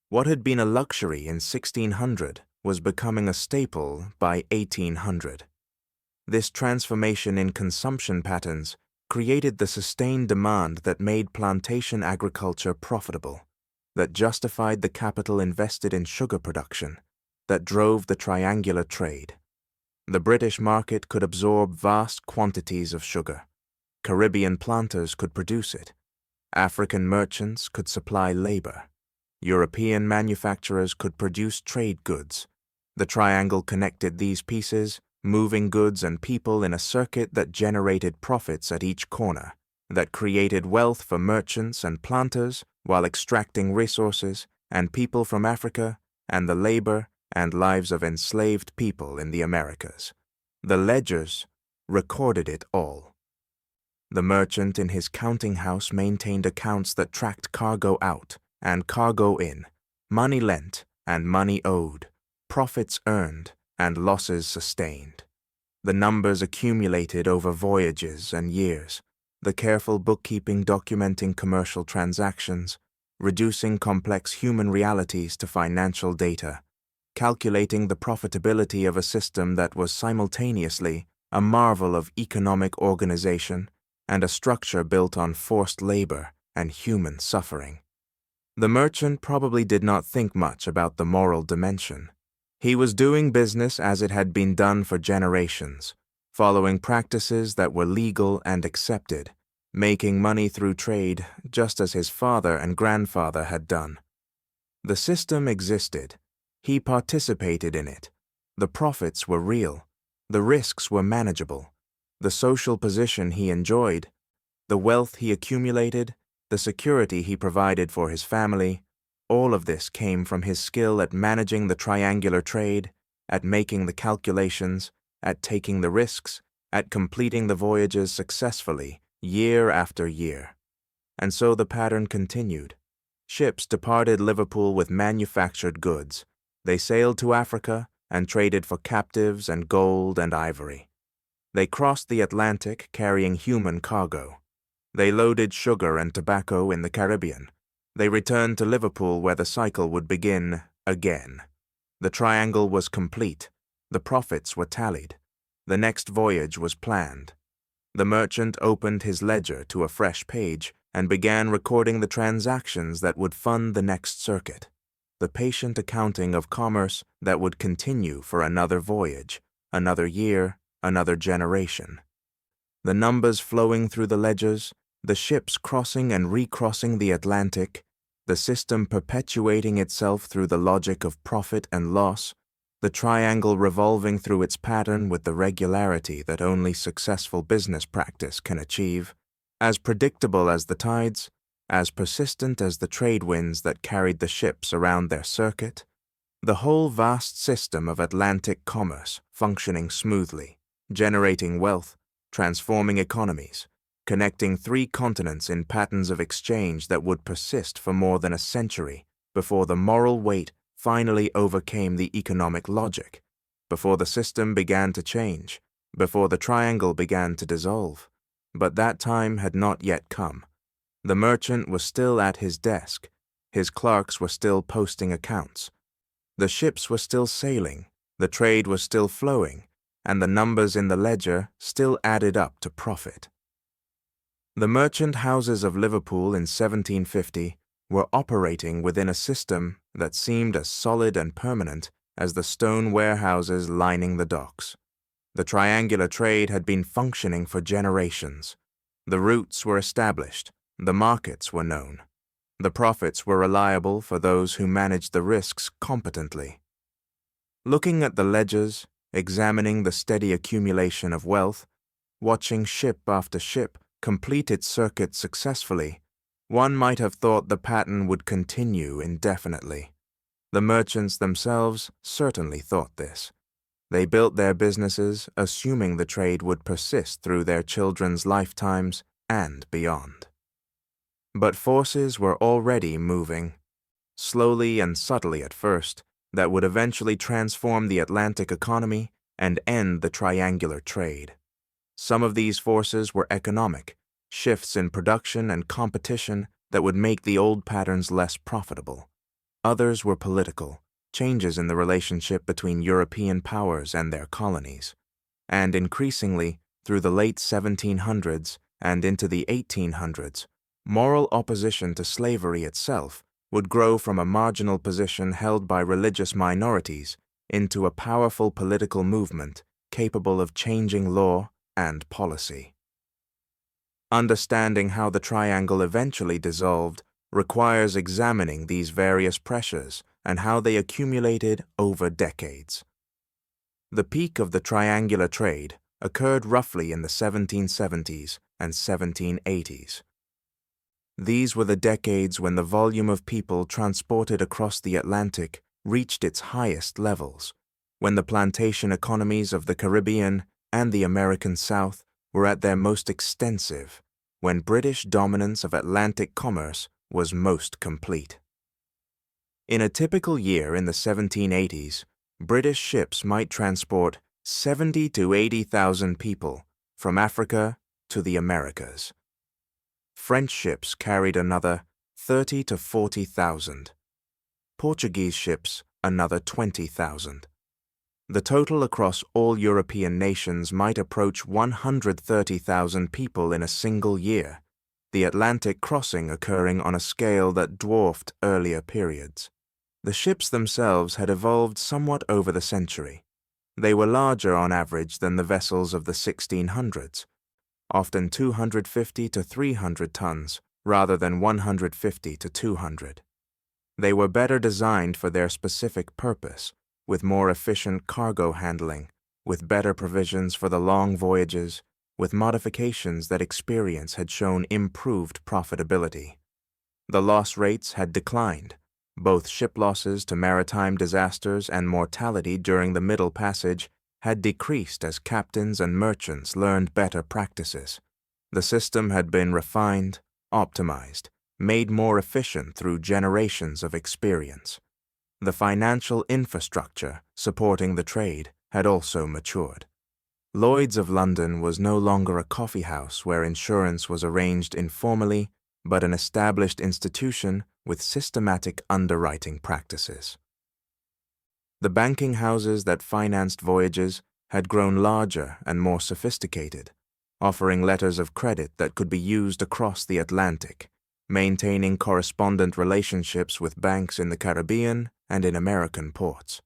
What had been a luxury in 1600 was becoming a staple by 1800. This transformation in consumption patterns created the sustained demand that made plantation agriculture profitable, that justified the capital invested in sugar production, that drove the triangular trade. The British market could absorb vast quantities of sugar. Caribbean planters could produce it. African merchants could supply labor. European manufacturers could produce trade goods. The triangle connected these pieces, moving goods and people in a circuit that generated profits at each corner, that created wealth for merchants and planters while extracting resources and people from Africa and the labor and lives of enslaved people in the Americas. The ledgers recorded it all. The merchant in his counting house maintained accounts that tracked cargo out and cargo in, money lent and money owed, profits earned and losses sustained. The numbers accumulated over voyages and years, the careful bookkeeping documenting commercial transactions, reducing complex human realities to financial data, calculating the profitability of a system that was simultaneously a marvel of economic organization and a structure built on forced labor and human suffering. The merchant probably did not think much about the moral dimension. He was doing business as it had been done for generations, following practices that were legal and accepted, making money through trade just as his father and grandfather had done. The system existed. He participated in it. The profits were real. The risks were manageable. The social position he enjoyed, the wealth he accumulated, the security he provided for his family, all of this came from his skill at managing the triangular trade, at making the calculations, at taking the risks, at completing the voyages successfully, year after year. And so the pattern continued. Ships departed Liverpool with manufactured goods. They sailed to Africa and traded for captives and gold and ivory. They crossed the Atlantic carrying human cargo. They loaded sugar and tobacco in the Caribbean. They returned to Liverpool where the cycle would begin again. The triangle was complete. The profits were tallied. The next voyage was planned. The merchant opened his ledger to a fresh page and began recording the transactions that would fund the next circuit, the patient accounting of commerce that would continue for another voyage, another year, another generation. The numbers flowing through the ledgers, the ships crossing and recrossing the Atlantic, the system perpetuating itself through the logic of profit and loss, the triangle revolving through its pattern with the regularity that only successful business practice can achieve, as predictable as the tides, as persistent as the trade winds that carried the ships around their circuit, the whole vast system of Atlantic commerce functioning smoothly, generating wealth, transforming economies, connecting 3 continents in patterns of exchange that would persist for more than a century before the moral weight finally overcame the economic logic, before the system began to change, before the triangle began to dissolve. But that time had not yet come. The merchant was still at his desk, his clerks were still posting accounts. The ships were still sailing, the trade was still flowing, and the numbers in the ledger still added up to profit. The merchant houses of Liverpool in 1750 were operating within a system that seemed as solid and permanent as the stone warehouses lining the docks. The triangular trade had been functioning for generations. The routes were established, the markets were known. The profits were reliable for those who managed the risks competently. Looking at the ledgers, examining the steady accumulation of wealth, watching ship after ship complete its circuit successfully, one might have thought the pattern would continue indefinitely. The merchants themselves certainly thought this. They built their businesses assuming the trade would persist through their children's lifetimes and beyond. But forces were already moving, slowly and subtly at first, that would eventually transform the Atlantic economy and end the triangular trade. Some of these forces were economic, shifts in production and competition that would make the old patterns less profitable. Others were political, changes in the relationship between European powers and their colonies. And increasingly, through the late 1700s and into the 1800s, moral opposition to slavery itself would grow from a marginal position held by religious minorities into a powerful political movement capable of changing law and policy. Understanding how the triangle eventually dissolved requires examining these various pressures and how they accumulated over decades. The peak of the triangular trade occurred roughly in the 1770s and 1780s. These were the decades when the volume of people transported across the Atlantic reached its highest levels, when the plantation economies of the Caribbean and the American South were at their most extensive, when British dominance of Atlantic commerce was most complete. In a typical year in the 1780s, British ships might transport 70 to 80,000 people from Africa to the Americas. French ships carried another 30 to 40,000. Portuguese ships another 20,000. The total across all European nations might approach 130,000 people in a single year, the Atlantic crossing occurring on a scale that dwarfed earlier periods. The ships themselves had evolved somewhat over the century. They were larger on average than the vessels of the 1600s, often 250 to 300 tons rather than 150 to 200. They were better designed for their specific purpose, with more efficient cargo handling, with better provisions for the long voyages, with modifications that experience had shown improved profitability. The loss rates had declined. Both ship losses to maritime disasters and mortality during the Middle Passage had decreased as captains and merchants learned better practices. The system had been refined, optimized, made more efficient through generations of experience. The financial infrastructure supporting the trade had also matured. Lloyd's of London was no longer a coffee house where insurance was arranged informally, but an established institution with systematic underwriting practices. The banking houses that financed voyages had grown larger and more sophisticated, offering letters of credit that could be used across the Atlantic, maintaining correspondent relationships with banks in the Caribbean and in American ports.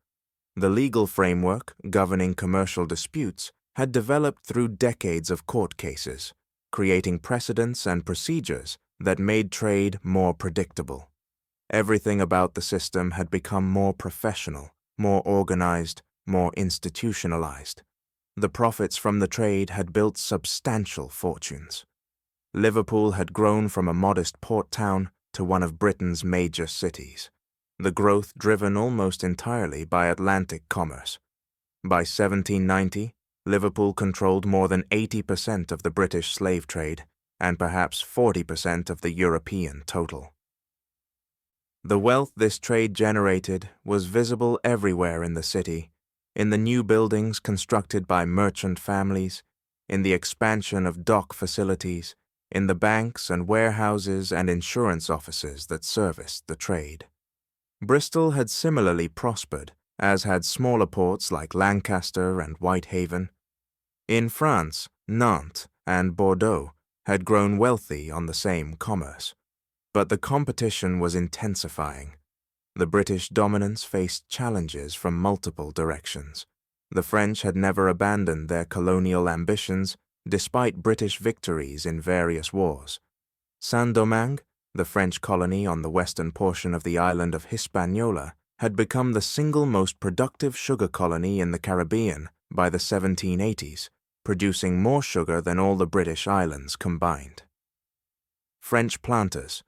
The legal framework governing commercial disputes had developed through decades of court cases, creating precedents and procedures that made trade more predictable. Everything about the system had become more professional, more organized, more institutionalized. The profits from the trade had built substantial fortunes. Liverpool had grown from a modest port town to one of Britain's major cities, the growth driven almost entirely by Atlantic commerce. By 1790, Liverpool controlled more than 80% of the British slave trade and perhaps 40% of the European total. The wealth this trade generated was visible everywhere in the city, in the new buildings constructed by merchant families, in the expansion of dock facilities, in the banks and warehouses and insurance offices that serviced the trade. Bristol had similarly prospered, as had smaller ports like Lancaster and Whitehaven. In France, Nantes and Bordeaux had grown wealthy on the same commerce. But the competition was intensifying. The British dominance faced challenges from multiple directions. The French had never abandoned their colonial ambitions despite British victories in various wars. Saint-Domingue, the French colony on the western portion of the island of Hispaniola, had become the single most productive sugar colony in the Caribbean by the 1780s, producing more sugar than all the British islands combined. French planters,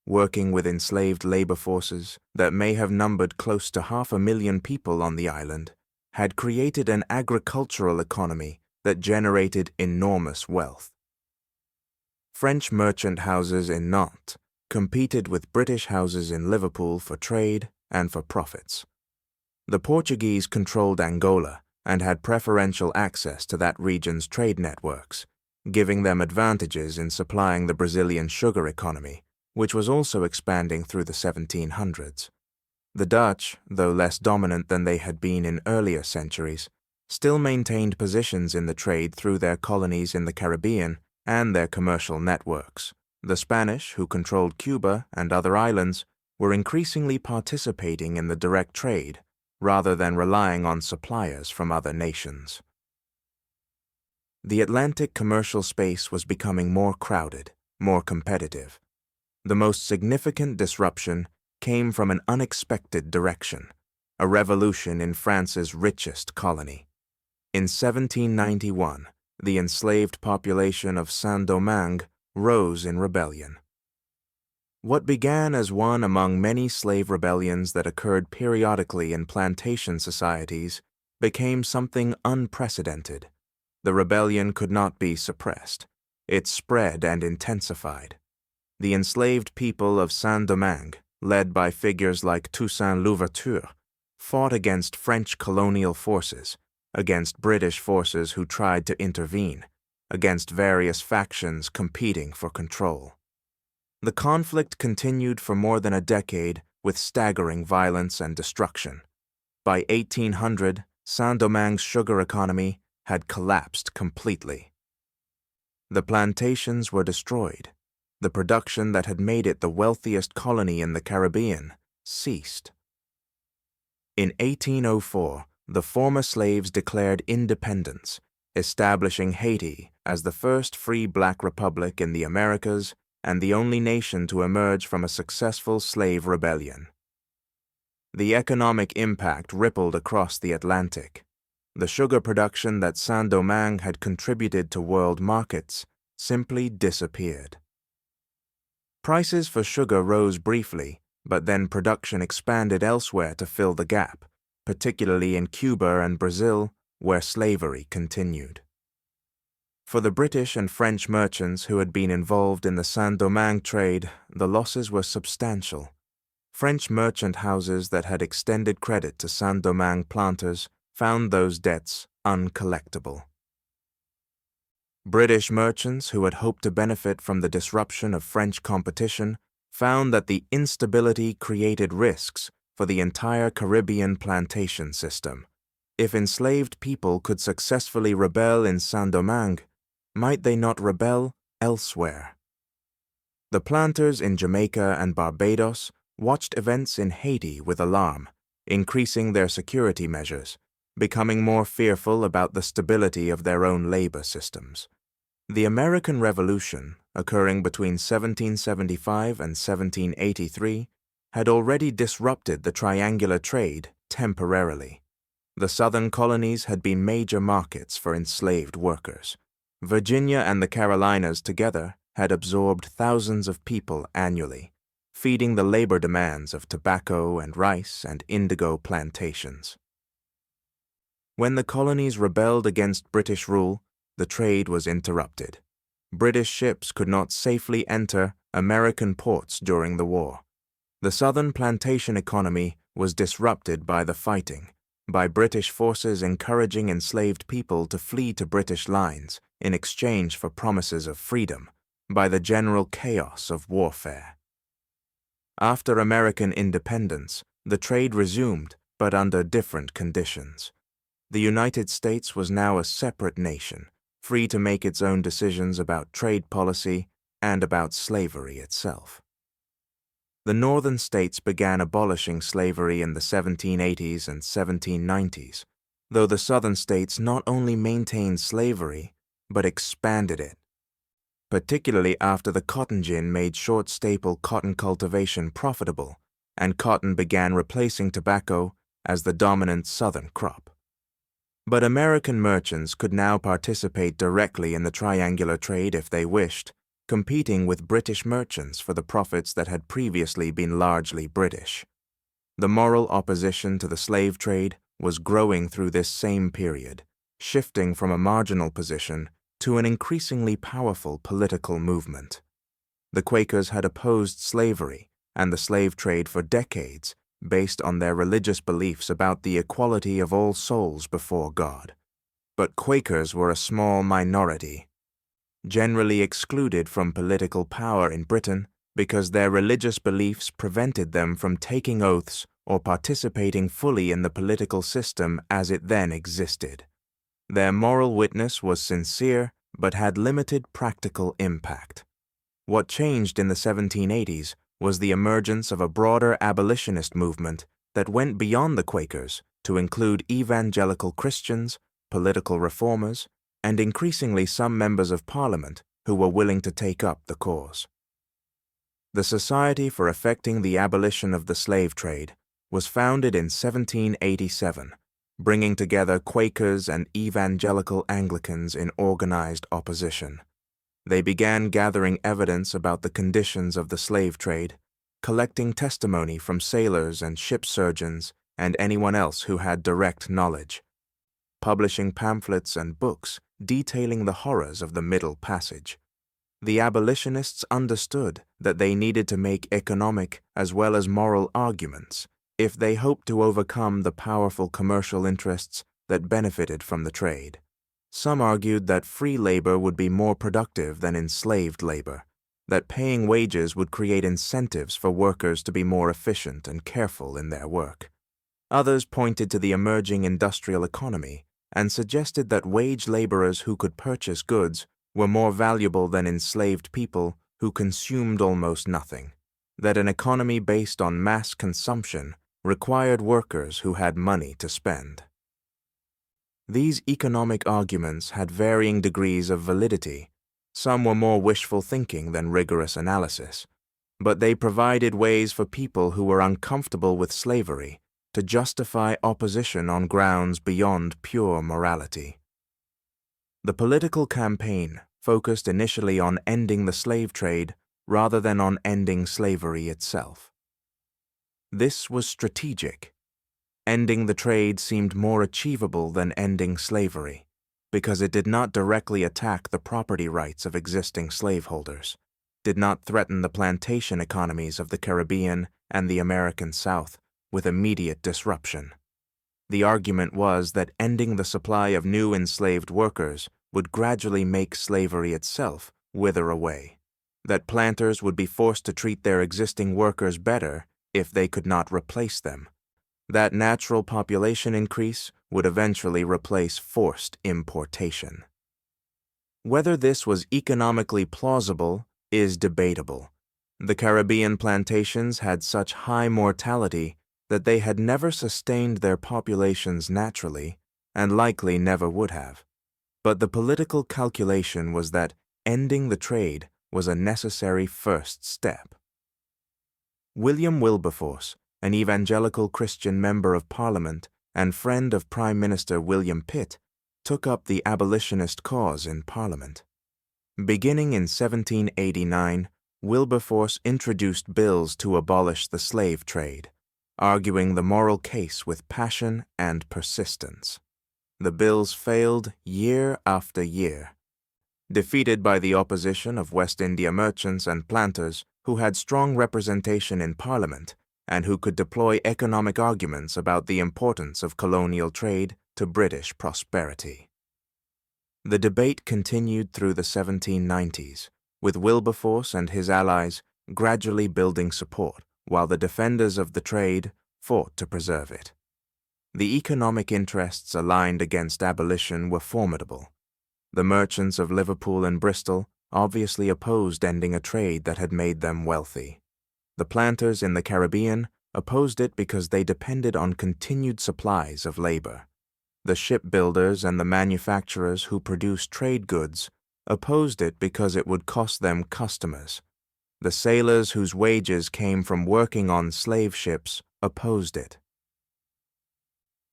working with enslaved labor forces that may have numbered close to 500,000 people on the island, had created an agricultural economy that generated enormous wealth. French merchant houses in Nantes competed with British houses in Liverpool for trade and for profits. The Portuguese controlled Angola and had preferential access to that region's trade networks, giving them advantages in supplying the Brazilian sugar economy, which was also expanding through the 1700s. The Dutch, though less dominant than they had been in earlier centuries, still maintained positions in the trade through their colonies in the Caribbean and their commercial networks. The Spanish, who controlled Cuba and other islands, were increasingly participating in the direct trade rather than relying on suppliers from other nations. The Atlantic commercial space was becoming more crowded, more competitive. The most significant disruption came from an unexpected direction, a revolution in France's richest colony. In 1791, the enslaved population of Saint-Domingue rose in rebellion. What began as one among many slave rebellions that occurred periodically in plantation societies became something unprecedented. The rebellion could not be suppressed. It spread and intensified. The enslaved people of Saint-Domingue, led by figures like Toussaint Louverture, fought against French colonial forces, against British forces who tried to intervene, against various factions competing for control. The conflict continued for more than a decade with staggering violence and destruction. By 1800, Saint-Domingue's sugar economy had collapsed completely. The plantations were destroyed. The production that had made it the wealthiest colony in the Caribbean ceased. In 1804, the former slaves declared independence, establishing Haiti as the first free black republic in the Americas and the only nation to emerge from a successful slave rebellion. The economic impact rippled across the Atlantic. The sugar production that Saint-Domingue had contributed to world markets simply disappeared. Prices for sugar rose briefly, but then production expanded elsewhere to fill the gap, particularly in Cuba and Brazil, where slavery continued. For the British and French merchants who had been involved in the Saint-Domingue trade, the losses were substantial. French merchant houses that had extended credit to Saint-Domingue planters found those debts uncollectible. British merchants who had hoped to benefit from the disruption of French competition found that the instability created risks for the entire Caribbean plantation system. If enslaved people could successfully rebel in Saint-Domingue, might they not rebel elsewhere? The planters in Jamaica and Barbados watched events in Haiti with alarm, increasing their security measures, becoming more fearful about the stability of their own labor systems. The American Revolution, occurring between 1775 and 1783, had already disrupted the triangular trade temporarily. The southern colonies had been major markets for enslaved workers. Virginia and the Carolinas together had absorbed thousands of people annually, feeding the labor demands of tobacco and rice and indigo plantations. When the colonies rebelled against British rule, the trade was interrupted. British ships could not safely enter American ports during the war. The southern plantation economy was disrupted by the fighting, by British forces encouraging enslaved people to flee to British lines in exchange for promises of freedom, by the general chaos of warfare. After American independence, the trade resumed, but under different conditions. The United States was now a separate nation, free to make its own decisions about trade policy and about slavery itself. The northern states began abolishing slavery in the 1780s and 1790s, though the southern states not only maintained slavery, but expanded it, particularly after the cotton gin made short staple cotton cultivation profitable, and cotton began replacing tobacco as the dominant southern crop. But American merchants could now participate directly in the triangular trade if they wished, competing with British merchants for the profits that had previously been largely British. The moral opposition to the slave trade was growing through this same period, shifting from a marginal position to an increasingly powerful political movement. The Quakers had opposed slavery and the slave trade for decades, based on their religious beliefs about the equality of all souls before God. But Quakers were a small minority, generally excluded from political power in Britain because their religious beliefs prevented them from taking oaths or participating fully in the political system as it then existed. Their moral witness was sincere but had limited practical impact. What changed in the 1780s was the emergence of a broader abolitionist movement that went beyond the Quakers to include evangelical Christians, political reformers, and increasingly some members of Parliament who were willing to take up the cause. The Society for Effecting the Abolition of the Slave Trade was founded in 1787, bringing together Quakers and evangelical Anglicans in organized opposition. They began gathering evidence about the conditions of the slave trade, collecting testimony from sailors and ship surgeons and anyone else who had direct knowledge, publishing pamphlets and books detailing the horrors of the Middle Passage. The abolitionists understood that they needed to make economic as well as moral arguments if they hoped to overcome the powerful commercial interests that benefited from the trade. Some argued that free labor would be more productive than enslaved labor, that paying wages would create incentives for workers to be more efficient and careful in their work. Others pointed to the emerging industrial economy and suggested that wage laborers who could purchase goods were more valuable than enslaved people who consumed almost nothing, that an economy based on mass consumption required workers who had money to spend. These economic arguments had varying degrees of validity. Some were more wishful thinking than rigorous analysis, but they provided ways for people who were uncomfortable with slavery to justify opposition on grounds beyond pure morality. The political campaign focused initially on ending the slave trade rather than on ending slavery itself. This was strategic. Ending the trade seemed more achievable than ending slavery, because it did not directly attack the property rights of existing slaveholders, did not threaten the plantation economies of the Caribbean and the American South with immediate disruption. The argument was that ending the supply of new enslaved workers would gradually make slavery itself wither away, that planters would be forced to treat their existing workers better if they could not replace them, that natural population increase would eventually replace forced importation. Whether this was economically plausible is debatable. The Caribbean plantations had such high mortality that they had never sustained their populations naturally and likely never would have. But the political calculation was that ending the trade was a necessary first step. William Wilberforce, an evangelical Christian member of Parliament and friend of Prime Minister William Pitt, took up the abolitionist cause in Parliament. Beginning in 1789, Wilberforce introduced bills to abolish the slave trade, arguing the moral case with passion and persistence. The bills failed year after year. Defeated by the opposition of West India merchants and planters who had strong representation in Parliament and who could deploy economic arguments about the importance of colonial trade to British prosperity. The debate continued through the 1790s, with Wilberforce and his allies gradually building support, while the defenders of the trade fought to preserve it. The economic interests aligned against abolition were formidable. The merchants of Liverpool and Bristol obviously opposed ending a trade that had made them wealthy. The planters in the Caribbean opposed it because they depended on continued supplies of labor. The shipbuilders and the manufacturers who produced trade goods opposed it because it would cost them customers. The sailors whose wages came from working on slave ships opposed it.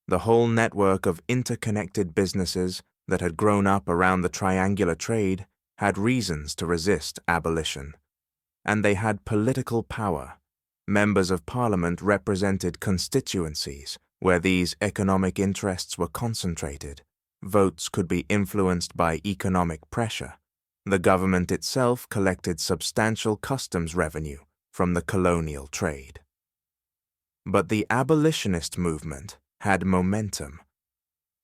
The whole network of interconnected businesses that had grown up around the triangular trade had reasons to resist abolition. And they had political power. Members of Parliament represented constituencies where these economic interests were concentrated. Votes could be influenced by economic pressure. The government itself collected substantial customs revenue from the colonial trade. But the abolitionist movement had momentum.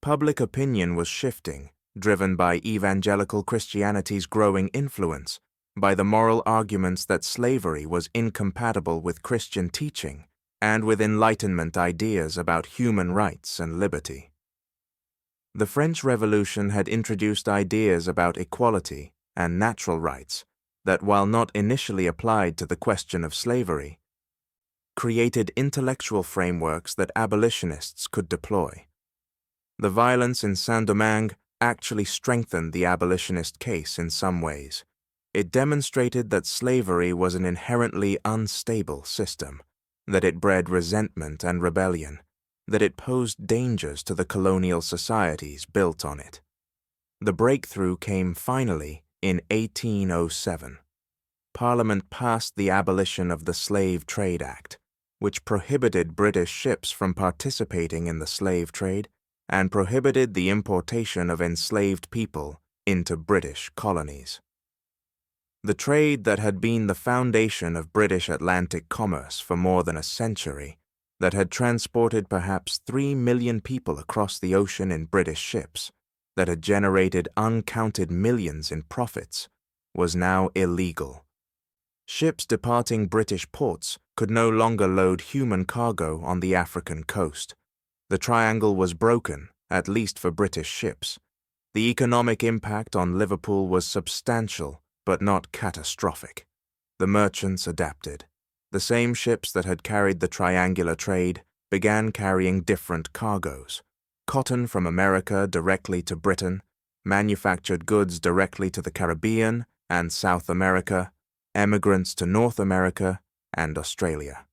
Public opinion was shifting, driven by evangelical Christianity's growing influence, by the moral arguments that slavery was incompatible with Christian teaching and with Enlightenment ideas about human rights and liberty. The French Revolution had introduced ideas about equality and natural rights that, while not initially applied to the question of slavery, created intellectual frameworks that abolitionists could deploy. The violence in Saint-Domingue actually strengthened the abolitionist case in some ways. It demonstrated that slavery was an inherently unstable system, that it bred resentment and rebellion, that it posed dangers to the colonial societies built on it. The breakthrough came finally in 1807. Parliament passed the Abolition of the Slave Trade Act, which prohibited British ships from participating in the slave trade and prohibited the importation of enslaved people into British colonies. The trade that had been the foundation of British Atlantic commerce for more than a century, that had transported perhaps 3 million people across the ocean in British ships, that had generated uncounted millions in profits, was now illegal. Ships departing British ports could no longer load human cargo on the African coast. The triangle was broken, at least for British ships. The economic impact on Liverpool was substantial, but not catastrophic. The merchants adapted. The same ships that had carried the triangular trade began carrying different cargoes: cotton from America directly to Britain, manufactured goods directly to the Caribbean and South America, emigrants to North America and Australia.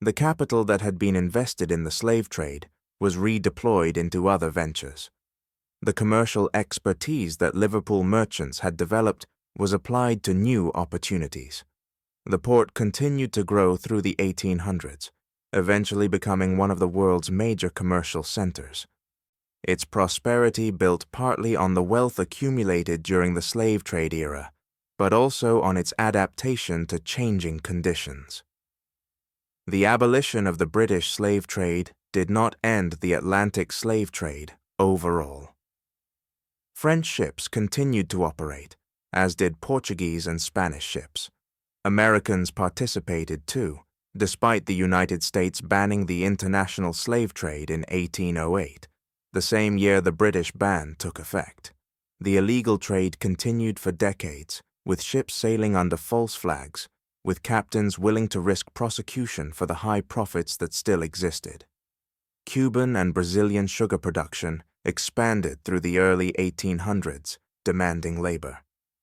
The capital that had been invested in the slave trade was redeployed into other ventures. The commercial expertise that Liverpool merchants had developed was applied to new opportunities. The port continued to grow through the 1800s, eventually becoming one of the world's major commercial centers. Its prosperity built partly on the wealth accumulated during the slave trade era, but also on its adaptation to changing conditions. The abolition of the British slave trade did not end the Atlantic slave trade overall. French ships continued to operate, as did Portuguese and Spanish ships. Americans participated too, despite the United States banning the international slave trade in 1808, the same year the British ban took effect. The illegal trade continued for decades, with ships sailing under false flags, with captains willing to risk prosecution for the high profits that still existed. Cuban and Brazilian sugar production expanded through the early 1800s, demanding labor.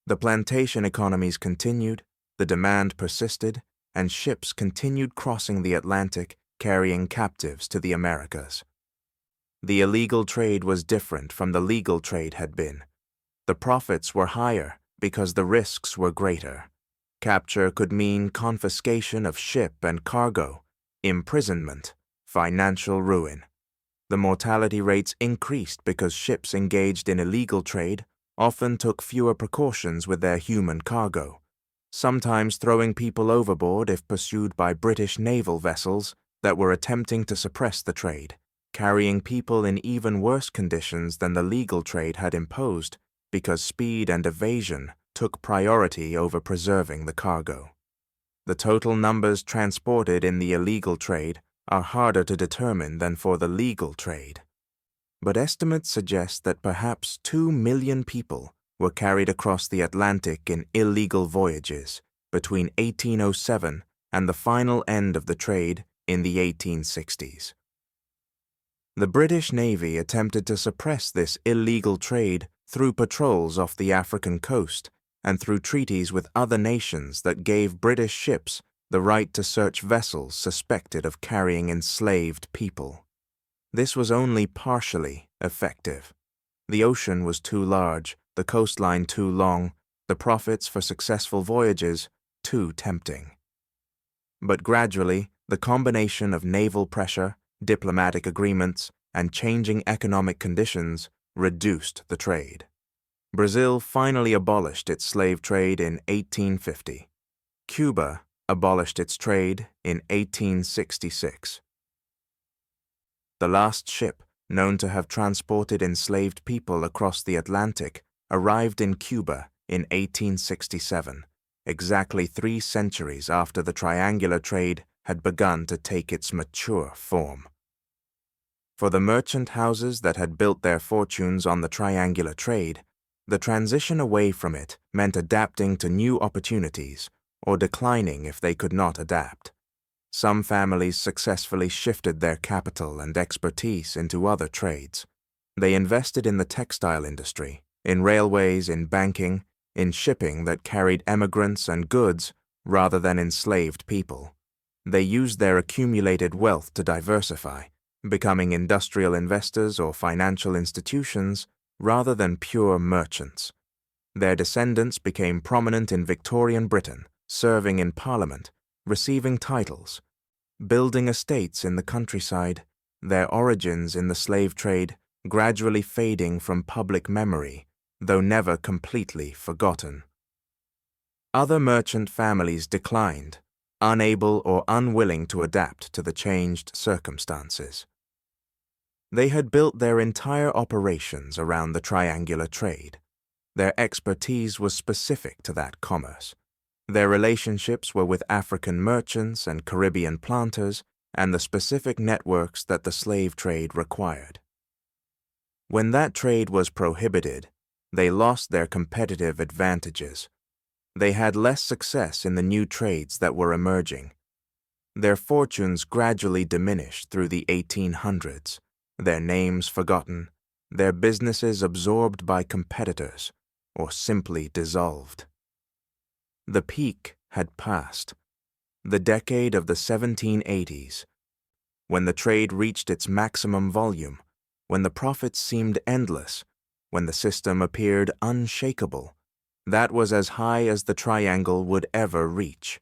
The plantation economies continued, the demand persisted, and ships continued crossing the Atlantic, carrying captives to the Americas. The illegal trade was different from the legal trade had been. The profits were higher because the risks were greater. Capture could mean confiscation of ship and cargo, imprisonment, financial ruin. The mortality rates increased because ships engaged in illegal trade often took fewer precautions with their human cargo, sometimes throwing people overboard if pursued by British naval vessels that were attempting to suppress the trade, carrying people in even worse conditions than the legal trade had imposed because speed and evasion took priority over preserving the cargo. The total numbers transported in the illegal trade are harder to determine than for the legal trade, but estimates suggest that perhaps 2 million people were carried across the Atlantic in illegal voyages between 1807 and the final end of the trade in the 1860s. The British Navy attempted to suppress this illegal trade through patrols off the African coast and through treaties with other nations that gave British ships the right to search vessels suspected of carrying enslaved people. This was only partially effective. The ocean was too large, the coastline too long, the profits for successful voyages too tempting. But gradually, the combination of naval pressure, diplomatic agreements, and changing economic conditions reduced the trade. Brazil finally abolished its slave trade in 1850. Cuba abolished its trade in 1866. The last ship known to have transported enslaved people across the Atlantic arrived in Cuba in 1867, exactly 3 centuries after the triangular trade had begun to take its mature form. For the merchant houses that had built their fortunes on the triangular trade, the transition away from it meant adapting to new opportunities or declining if they could not adapt. Some families successfully shifted their capital and expertise into other trades. They invested in the textile industry, in railways, in banking, in shipping that carried emigrants and goods rather than enslaved people. They used their accumulated wealth to diversify, becoming industrial investors or financial institutions rather than pure merchants. Their descendants became prominent in Victorian Britain, serving in Parliament, receiving titles, building estates in the countryside, their origins in the slave trade gradually fading from public memory, though never completely forgotten. Other merchant families declined, unable or unwilling to adapt to the changed circumstances. They had built their entire operations around the triangular trade. Their expertise was specific to that commerce. Their relationships were with African merchants and Caribbean planters and the specific networks that the slave trade required. When that trade was prohibited, they lost their competitive advantages. They had less success in the new trades that were emerging. Their fortunes gradually diminished through the 1800s, their names forgotten, their businesses absorbed by competitors, or simply dissolved. The peak had passed, the decade of the 1780s, when the trade reached its maximum volume, when the profits seemed endless, when the system appeared unshakable. That was as high as the triangle would ever reach.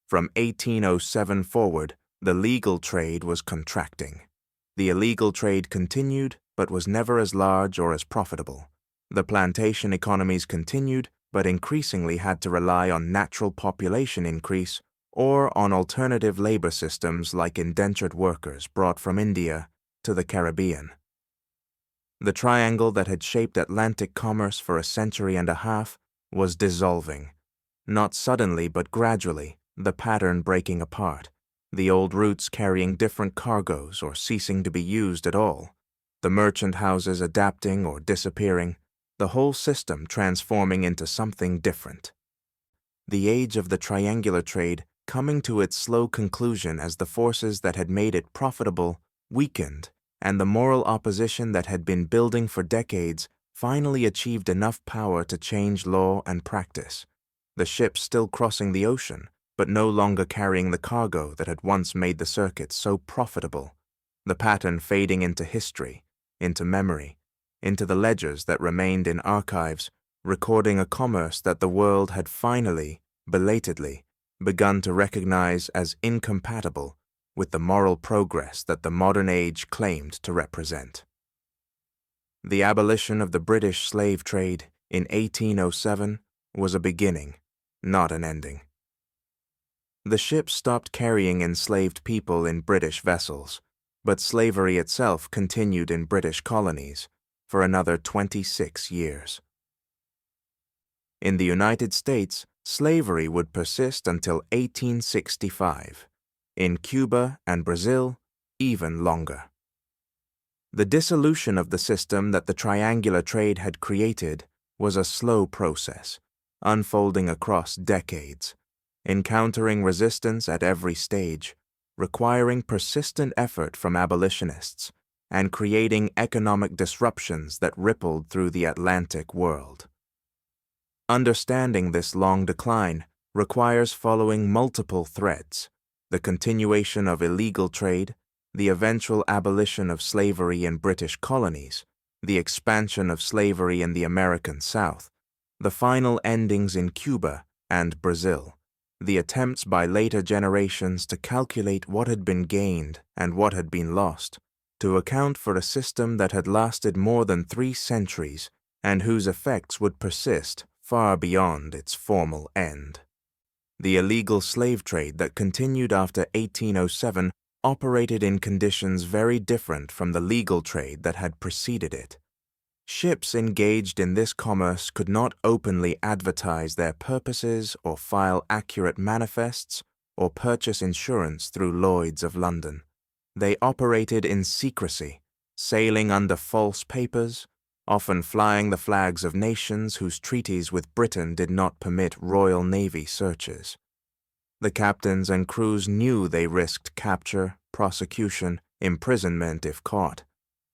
From 1807 forward, the legal trade was contracting. The illegal trade continued, but was never as large or as profitable. The plantation economies continued, but increasingly had to rely on natural population increase or on alternative labor systems like indentured workers brought from India to the Caribbean. The triangle that had shaped Atlantic commerce for a century and a half was dissolving, not suddenly but gradually, the pattern breaking apart, the old routes carrying different cargoes or ceasing to be used at all, the merchant houses adapting or disappearing, the whole system transforming into something different. The age of the triangular trade coming to its slow conclusion as the forces that had made it profitable weakened, and the moral opposition that had been building for decades finally achieved enough power to change law and practice. The ships still crossing the ocean, but no longer carrying the cargo that had once made the circuit so profitable, the pattern fading into history, into memory, into the ledgers that remained in archives, recording a commerce that the world had finally, belatedly, begun to recognize as incompatible with the moral progress that the modern age claimed to represent. The abolition of the British slave trade in 1807 was a beginning, not an ending. The ships stopped carrying enslaved people in British vessels, but slavery itself continued in British colonies for another 26 years. In the United States, slavery would persist until 1865. In Cuba and Brazil, even longer. The dissolution of the system that the triangular trade had created was a slow process, unfolding across decades, encountering resistance at every stage, requiring persistent effort from abolitionists, and creating economic disruptions that rippled through the Atlantic world. Understanding this long decline requires following multiple threads: the continuation of illegal trade, the eventual abolition of slavery in British colonies, the expansion of slavery in the American South, the final endings in Cuba and Brazil, the attempts by later generations to calculate what had been gained and what had been lost, to account for a system that had lasted more than 3 centuries and whose effects would persist far beyond its formal end. The illegal slave trade that continued after 1807 operated in conditions very different from the legal trade that had preceded it. Ships engaged in this commerce could not openly advertise their purposes or file accurate manifests or purchase insurance through Lloyd's of London. They operated in secrecy, sailing under false papers, often flying the flags of nations whose treaties with Britain did not permit Royal Navy searches. The captains and crews knew they risked capture, prosecution, imprisonment if caught,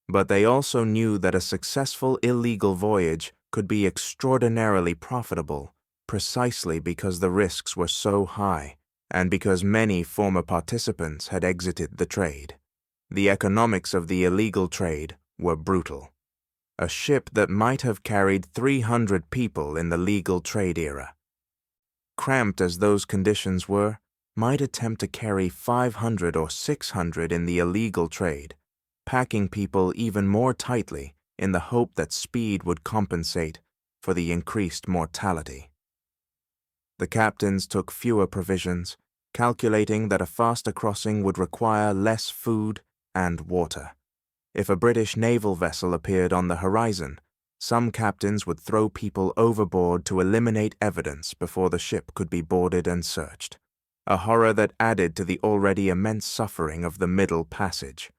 but they also knew that a successful illegal voyage could be extraordinarily profitable precisely because the risks were so high and because many former participants had exited the trade. The economics of the illegal trade were brutal. A ship that might have carried 300 people in the legal trade era, cramped as those conditions were, might attempt to carry 500 or 600 in the illegal trade, packing people even more tightly in the hope that speed would compensate for the increased mortality. The captains took fewer provisions, calculating that a faster crossing would require less food and water. If a British naval vessel appeared on the horizon, some captains would throw people overboard to eliminate evidence before the ship could be boarded and searched, a horror that added to the already immense suffering of the Middle Passage.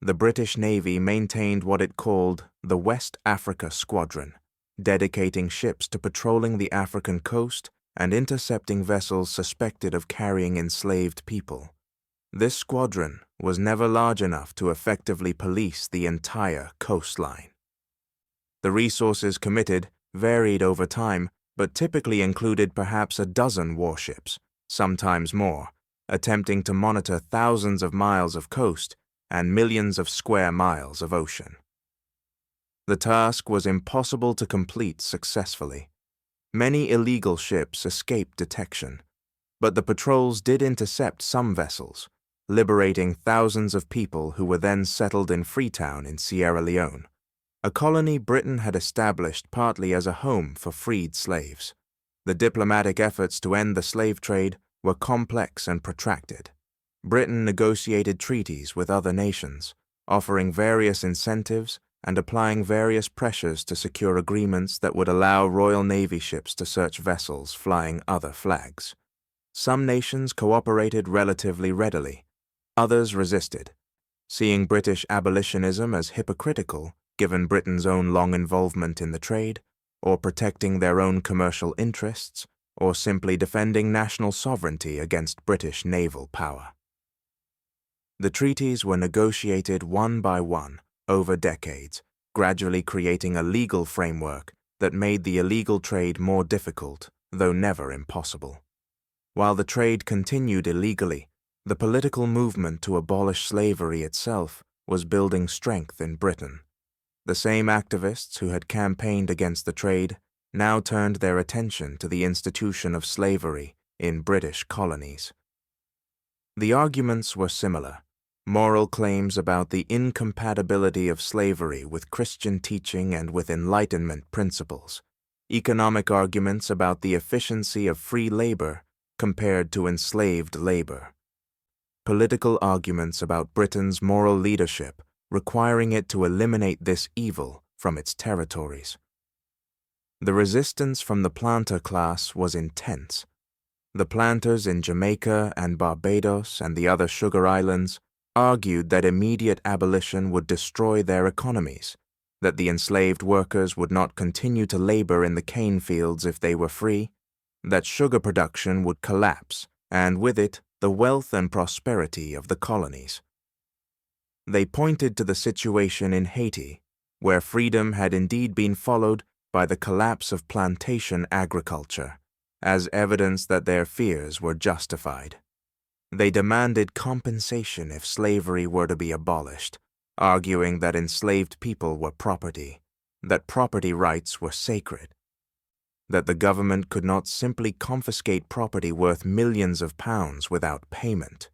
The British Navy maintained what it called the West Africa Squadron, dedicating ships to patrolling the African coast and intercepting vessels suspected of carrying enslaved people. This squadron was never large enough to effectively police the entire coastline. The resources committed varied over time, but typically included perhaps a dozen warships, sometimes more, attempting to monitor thousands of miles of coast and millions of square miles of ocean. The task was impossible to complete successfully. Many illegal ships escaped detection, but the patrols did intercept some vessels, liberating thousands of people who were then settled in Freetown in Sierra Leone, a colony Britain had established partly as a home for freed slaves. The diplomatic efforts to end the slave trade were complex and protracted. Britain negotiated treaties with other nations, offering various incentives and applying various pressures to secure agreements that would allow Royal Navy ships to search vessels flying other flags. Some nations cooperated relatively readily. Others resisted, seeing British abolitionism as hypocritical given Britain's own long involvement in the trade, or protecting their own commercial interests, or simply defending national sovereignty against British naval power. The treaties were negotiated one by one over decades, gradually creating a legal framework that made the illegal trade more difficult, though never impossible. While the trade continued illegally, the political movement to abolish slavery itself was building strength in Britain. The same activists who had campaigned against the trade now turned their attention to the institution of slavery in British colonies. The arguments were similar: moral claims about the incompatibility of slavery with Christian teaching and with Enlightenment principles, economic arguments about the efficiency of free labor compared to enslaved labor, political arguments about Britain's moral leadership requiring it to eliminate this evil from its territories. The resistance from the planter class was intense. The planters in Jamaica and Barbados and the other sugar islands argued that immediate abolition would destroy their economies, that the enslaved workers would not continue to labor in the cane fields if they were free, that sugar production would collapse, and with it, the wealth and prosperity of the colonies. They pointed to the situation in Haiti, where freedom had indeed been followed by the collapse of plantation agriculture, as evidence that their fears were justified. They demanded compensation if slavery were to be abolished, arguing that enslaved people were property, that property rights were sacred, that the government could not simply confiscate property worth millions of pounds without payment.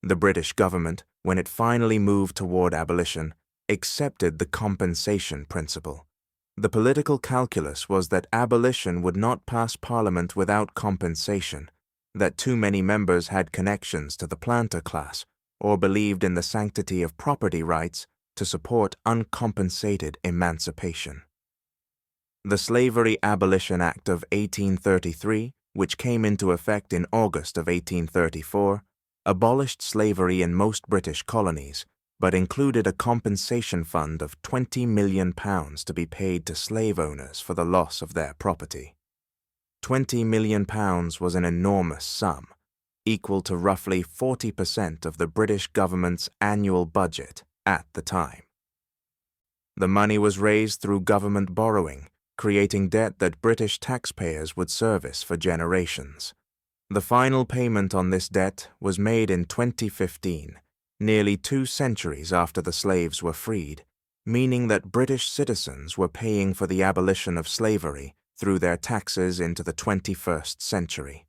The British government, when it finally moved toward abolition, accepted the compensation principle. The political calculus was that abolition would not pass Parliament without compensation, that too many members had connections to the planter class or believed in the sanctity of property rights to support uncompensated emancipation. The Slavery Abolition Act of 1833, which came into effect in August of 1834, abolished slavery in most British colonies, but included a compensation fund of £20 million to be paid to slave owners for the loss of their property. £20 million was an enormous sum, equal to roughly 40% of the British government's annual budget at the time. The money was raised through government borrowing, creating debt that British taxpayers would service for generations. The final payment on this debt was made in 2015, nearly 2 centuries after the slaves were freed, meaning that British citizens were paying for the abolition of slavery through their taxes into the 21st century.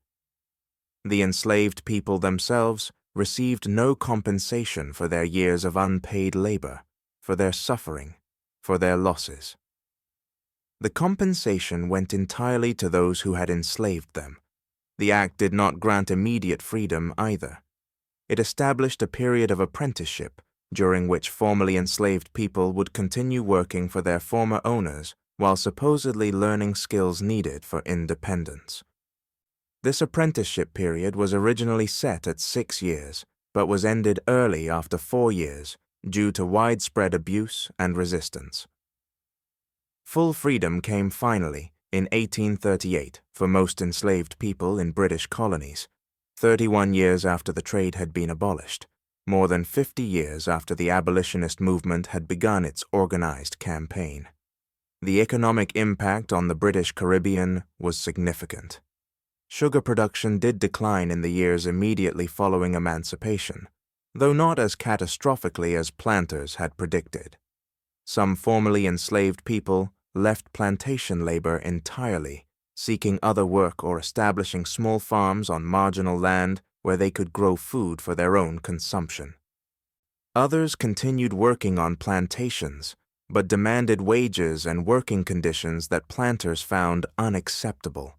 The enslaved people themselves received no compensation for their years of unpaid labor, for their suffering, for their losses. The compensation went entirely to those who had enslaved them. The act did not grant immediate freedom either. It established a period of apprenticeship during which formerly enslaved people would continue working for their former owners while supposedly learning skills needed for independence. This apprenticeship period was originally set at 6 years, but was ended early after 4 years due to widespread abuse and resistance. Full freedom came finally in 1838 for most enslaved people in British colonies, 31 years after the trade had been abolished, more than 50 years after the abolitionist movement had begun its organized campaign. The economic impact on the British Caribbean was significant. Sugar production did decline in the years immediately following emancipation, though not as catastrophically as planters had predicted. Some formerly enslaved people left plantation labor entirely, seeking other work or establishing small farms on marginal land where they could grow food for their own consumption. Others continued working on plantations, but demanded wages and working conditions that planters found unacceptable.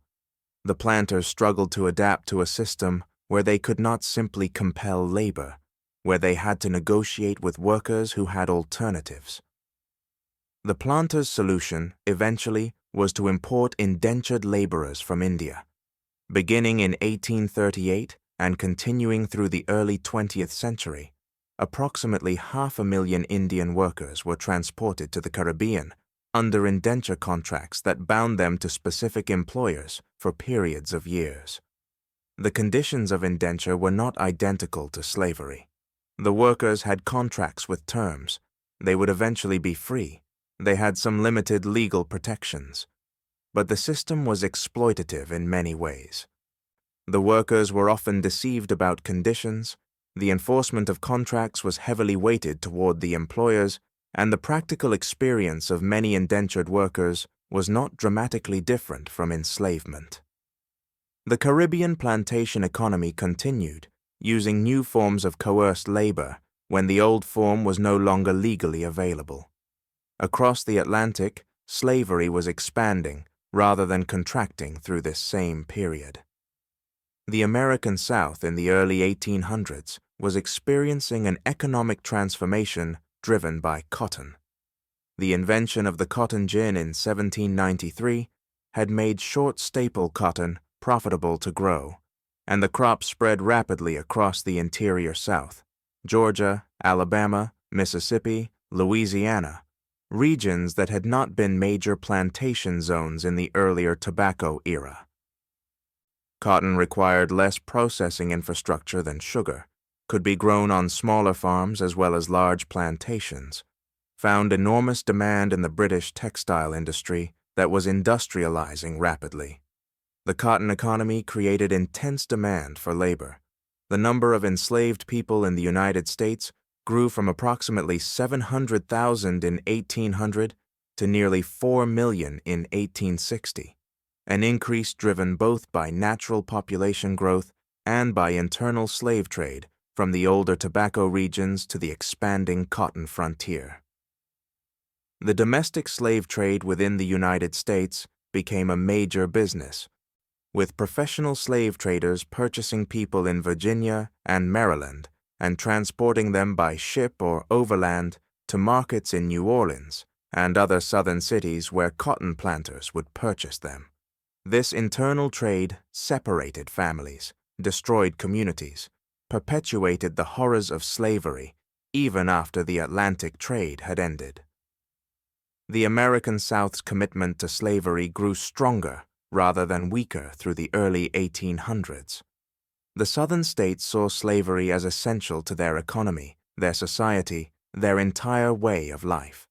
The planters struggled to adapt to a system where they could not simply compel labor, where they had to negotiate with workers who had alternatives. The planters' solution, eventually, was to import indentured laborers from India. Beginning in 1838 and continuing through the early 20th century, approximately 500,000 Indian workers were transported to the Caribbean under indenture contracts that bound them to specific employers for periods of years. The conditions of indenture were not identical to slavery. The workers had contracts with terms. They would eventually be free. They had some limited legal protections. But the system was exploitative in many ways. The workers were often deceived about conditions, the enforcement of contracts was heavily weighted toward the employers, and the practical experience of many indentured workers was not dramatically different from enslavement. The Caribbean plantation economy continued, using new forms of coerced labor when the old form was no longer legally available. Across the Atlantic, slavery was expanding rather than contracting through this same period. The American South in the early 1800s was experiencing an economic transformation driven by cotton. The invention of the cotton gin in 1793 had made short staple cotton profitable to grow, and the crop spread rapidly across the interior South, Georgia, Alabama, Mississippi, Louisiana, regions that had not been major plantation zones in the earlier tobacco era. Cotton required less processing infrastructure than sugar, could be grown on smaller farms as well as large plantations, found enormous demand in the British textile industry that was industrializing rapidly. The cotton economy created intense demand for labor. The number of enslaved people in the United States grew from approximately 700,000 in 1800 to nearly 4 million in 1860, an increase driven both by natural population growth and by internal slave trade from the older tobacco regions to the expanding cotton frontier. The domestic slave trade within the United States became a major business, with professional slave traders purchasing people in Virginia and Maryland and transporting them by ship or overland to markets in New Orleans and other southern cities where cotton planters would purchase them. This internal trade separated families, destroyed communities, perpetuated the horrors of slavery even after the Atlantic trade had ended. The American South's commitment to slavery grew stronger rather than weaker through the early 1800s. The Southern states saw slavery as essential to their economy, their society, their entire way of life.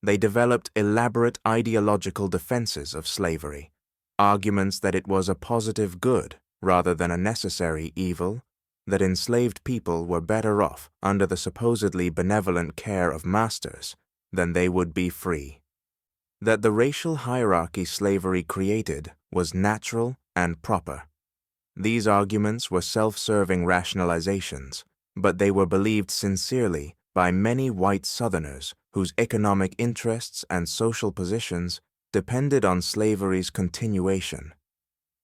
They developed elaborate ideological defenses of slavery, arguments that it was a positive good rather than a necessary evil, that enslaved people were better off under the supposedly benevolent care of masters than they would be free, that the racial hierarchy slavery created was natural and proper. These arguments were self-serving rationalizations, but they were believed sincerely by many white Southerners whose economic interests and social positions depended on slavery's continuation.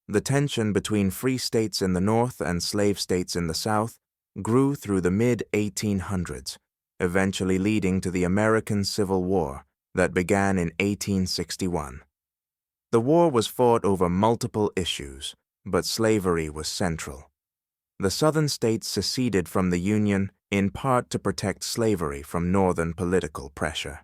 The tension between free states in the North and slave states in the South grew through the mid-1800s, eventually leading to the American Civil War that began in 1861. The war was fought over multiple issues, but slavery was central. The Southern states seceded from the Union in part to protect slavery from Northern political pressure.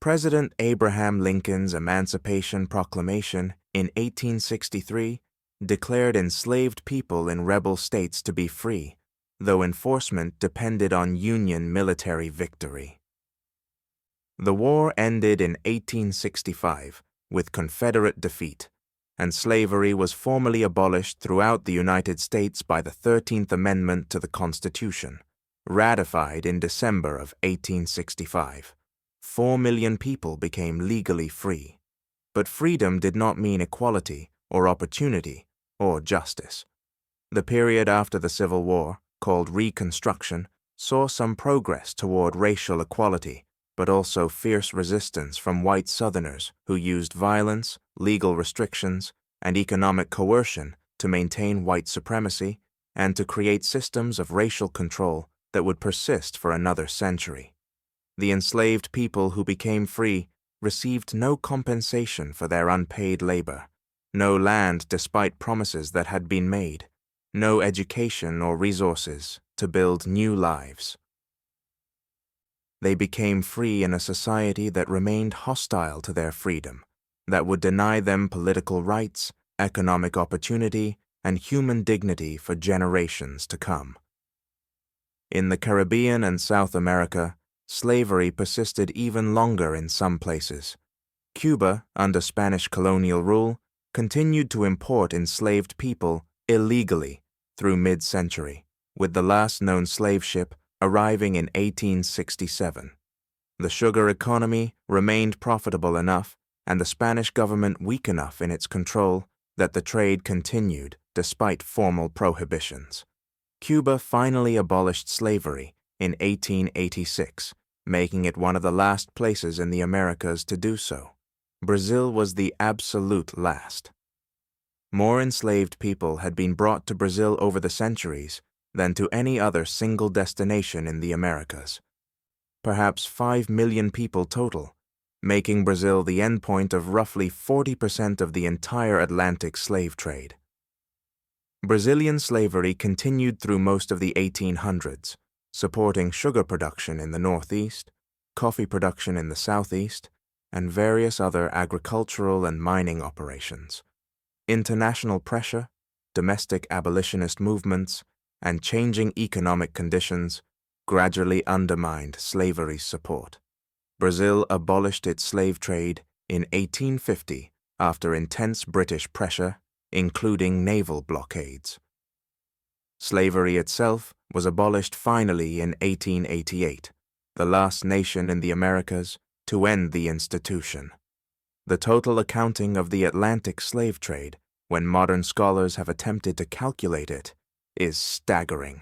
President Abraham Lincoln's Emancipation Proclamation in 1863 declared enslaved people in rebel states to be free, though enforcement depended on Union military victory. The war ended in 1865 with Confederate defeat, and slavery was formally abolished throughout the United States by the 13th Amendment to the Constitution, ratified in December of 1865. 4 million people became legally free. But freedom did not mean equality or opportunity or justice. The period after the Civil War, called Reconstruction, saw some progress toward racial equality, but also fierce resistance from white Southerners who used violence, legal restrictions, and economic coercion to maintain white supremacy and to create systems of racial control that would persist for another century. The enslaved people who became free received no compensation for their unpaid labor, no land despite promises that had been made, no education or resources to build new lives. They became free in a society that remained hostile to their freedom, that would deny them political rights, economic opportunity, and human dignity for generations to come. In the Caribbean and South America, slavery persisted even longer in some places. Cuba, under Spanish colonial rule, continued to import enslaved people illegally through mid-century, with the last known slave ship arriving in 1867. The sugar economy remained profitable enough and the Spanish government weak enough in its control that the trade continued despite formal prohibitions. Cuba finally abolished slavery in 1886, making it one of the last places in the Americas to do so. Brazil was the absolute last. More enslaved people had been brought to Brazil over the centuries than to any other single destination in the Americas. Perhaps 5 million people total, making Brazil the endpoint of roughly 40% of the entire Atlantic slave trade. Brazilian slavery continued through most of the 1800s, supporting sugar production in the northeast, coffee production in the southeast, and various other agricultural and mining operations. International pressure, domestic abolitionist movements, and changing economic conditions gradually undermined slavery's support. Brazil abolished its slave trade in 1850 after intense British pressure, including naval blockades. Slavery itself was abolished finally in 1888, the last nation in the Americas to end the institution. The total accounting of the Atlantic slave trade, when modern scholars have attempted to calculate it, is staggering.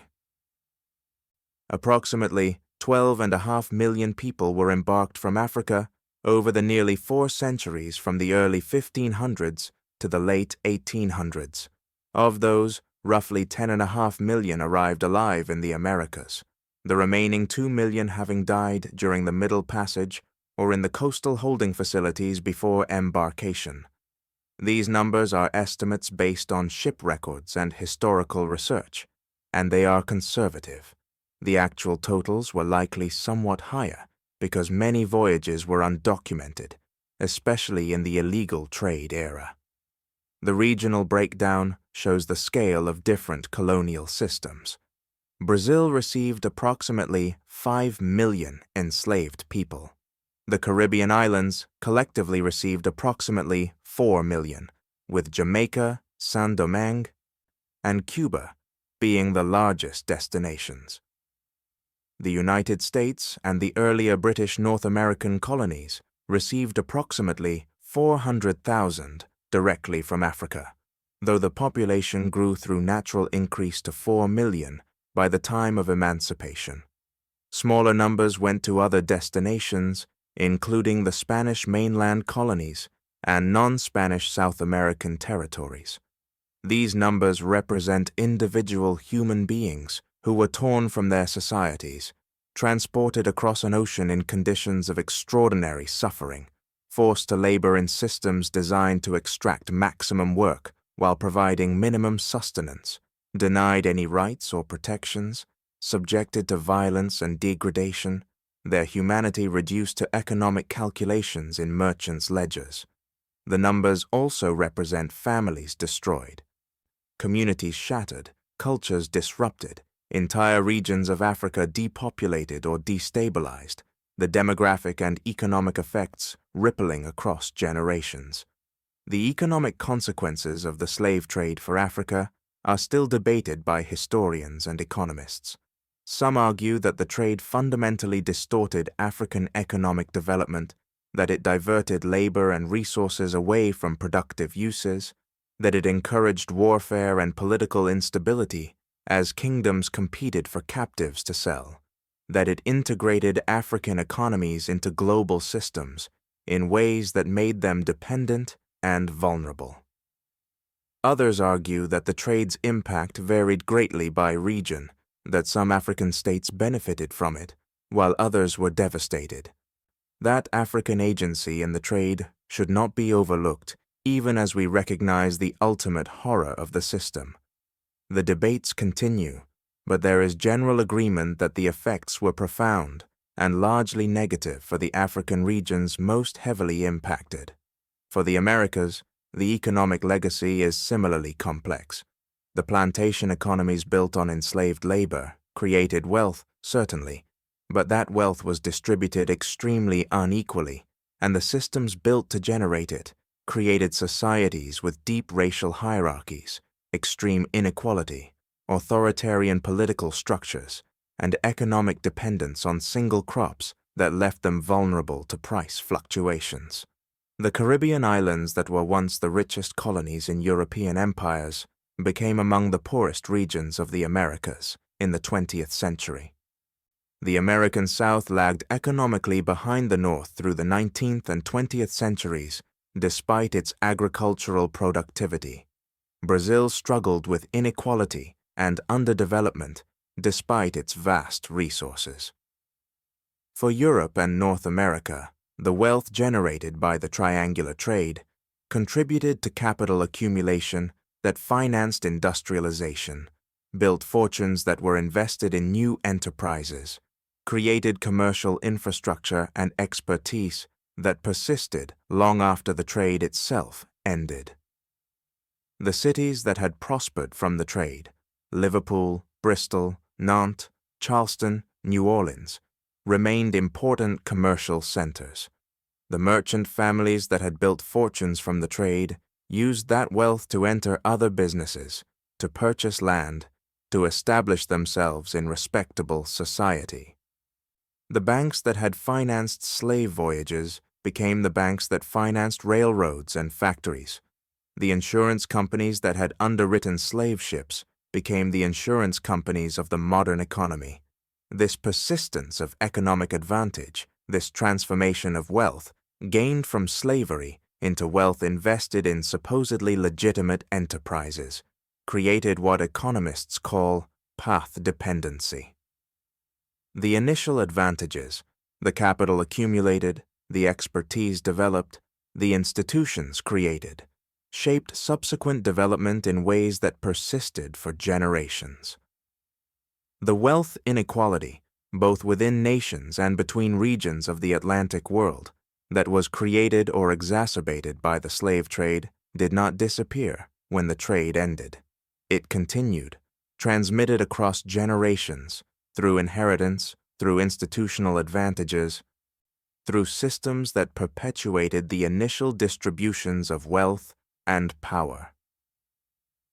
Approximately 12.5 million people were embarked from Africa over the nearly 4 centuries from the early 1500s to the late 1800s. Of those, roughly 10.5 million arrived alive in the Americas, the remaining 2 million having died during the Middle Passage or in the coastal holding facilities before embarkation. These numbers are estimates based on ship records and historical research, and they are conservative. The actual totals were likely somewhat higher because many voyages were undocumented, especially in the illegal trade era. The regional breakdown shows the scale of different colonial systems. Brazil received approximately 5 million enslaved people. The Caribbean islands collectively received approximately 4 million, with Jamaica, Saint Domingue, and Cuba being the largest destinations. The United States and the earlier British North American colonies received approximately 400,000 directly from Africa, though the population grew through natural increase to 4 million by the time of emancipation. Smaller numbers went to other destinations, including the Spanish mainland colonies and non-Spanish South American territories. These numbers represent individual human beings who were torn from their societies, transported across an ocean in conditions of extraordinary suffering, forced to labor in systems designed to extract maximum work while providing minimum sustenance, denied any rights or protections, subjected to violence and degradation, their humanity reduced to economic calculations in merchants' ledgers. The numbers also represent families destroyed, communities shattered, cultures disrupted, entire regions of Africa depopulated or destabilized, the demographic and economic effects rippling across generations. The economic consequences of the slave trade for Africa are still debated by historians and economists. Some argue that the trade fundamentally distorted African economic development, that it diverted labor and resources away from productive uses, that it encouraged warfare and political instability as kingdoms competed for captives to sell, that it integrated African economies into global systems in ways that made them dependent and vulnerable. Others argue that the trade's impact varied greatly by region, that some African states benefited from it, while others were devastated. That African agency in the trade should not be overlooked, even as we recognize the ultimate horror of the system. The debates continue, but there is general agreement that the effects were profound and largely negative for the African regions most heavily impacted. For the Americas, the economic legacy is similarly complex. The plantation economies built on enslaved labor created wealth, certainly, but that wealth was distributed extremely unequally, and the systems built to generate it created societies with deep racial hierarchies, extreme inequality, authoritarian political structures, and economic dependence on single crops that left them vulnerable to price fluctuations. The Caribbean islands that were once the richest colonies in European empires became among the poorest regions of the Americas in the 20th century. The American South lagged economically behind the North through the 19th and 20th centuries despite its agricultural productivity. Brazil struggled with inequality and underdevelopment despite its vast resources. For Europe and North America, The wealth generated by the triangular trade contributed to capital accumulation that financed industrialization, built fortunes that were invested in new enterprises, created commercial infrastructure and expertise that persisted long after the trade itself ended. The cities that had prospered from the trade, Liverpool, Bristol, Nantes, Charleston, New Orleans, remained important commercial centers. The merchant families that had built fortunes from the trade used that wealth to enter other businesses, to purchase land, to establish themselves in respectable society. The banks that had financed slave voyages became the banks that financed railroads and factories. The insurance companies that had underwritten slave ships became the insurance companies of the modern economy. This persistence of economic advantage, this transformation of wealth, gained from slavery into wealth invested in supposedly legitimate enterprises, created what economists call path dependency. The initial advantages, the capital accumulated, the expertise developed, the institutions created, shaped subsequent development in ways that persisted for generations. The wealth inequality, both within nations and between regions of the Atlantic world, that was created or exacerbated by the slave trade did not disappear when the trade ended. It continued, transmitted across generations, through inheritance, through institutional advantages, through systems that perpetuated the initial distributions of wealth and power.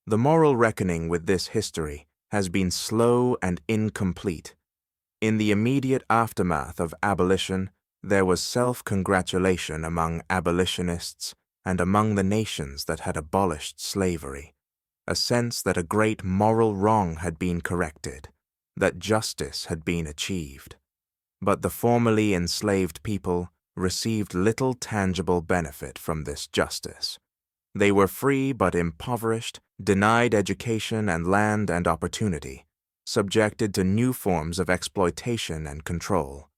The moral reckoning with this history has been slow and incomplete. In the immediate aftermath of abolition, there was self-congratulation among abolitionists and among the nations that had abolished slavery, a sense that a great moral wrong had been corrected, that justice had been achieved. But the formerly enslaved people received little tangible benefit from this justice. They were free but impoverished, denied education and land and opportunity, subjected to new forms of exploitation and control.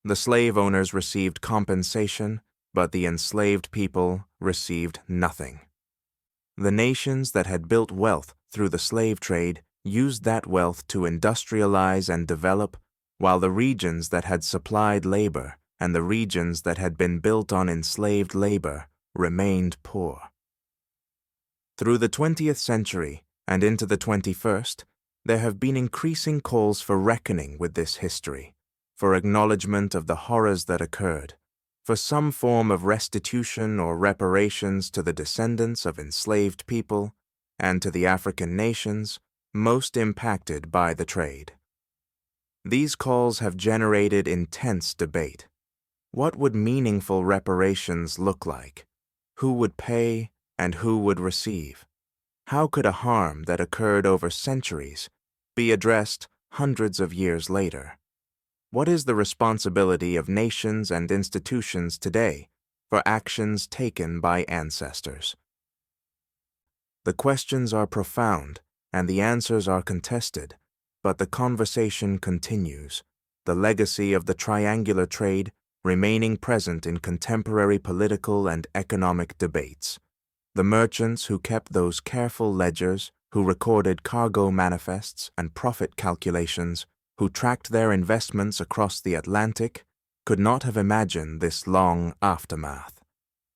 The slave owners received compensation, but the enslaved people received nothing. The nations that had built wealth through the slave trade used that wealth to industrialize and develop, while the regions that had supplied labor and the regions that had been built on enslaved labor remained poor. Through the 20th century and into the 21st, there have been increasing calls for reckoning with this history, for acknowledgement of the horrors that occurred, for some form of restitution or reparations to the descendants of enslaved people and to the African nations most impacted by the trade. These calls have generated intense debate. What would meaningful reparations look like? Who would pay and who would receive? How could a harm that occurred over centuries be addressed hundreds of years later? What is the responsibility of nations and institutions today for actions taken by ancestors? The questions are profound and the answers are contested, but the conversation continues, the legacy of the triangular trade remaining present in contemporary political and economic debates. The merchants who kept those careful ledgers, who recorded cargo manifests and profit calculations, who tracked their investments across the Atlantic, could not have imagined this long aftermath.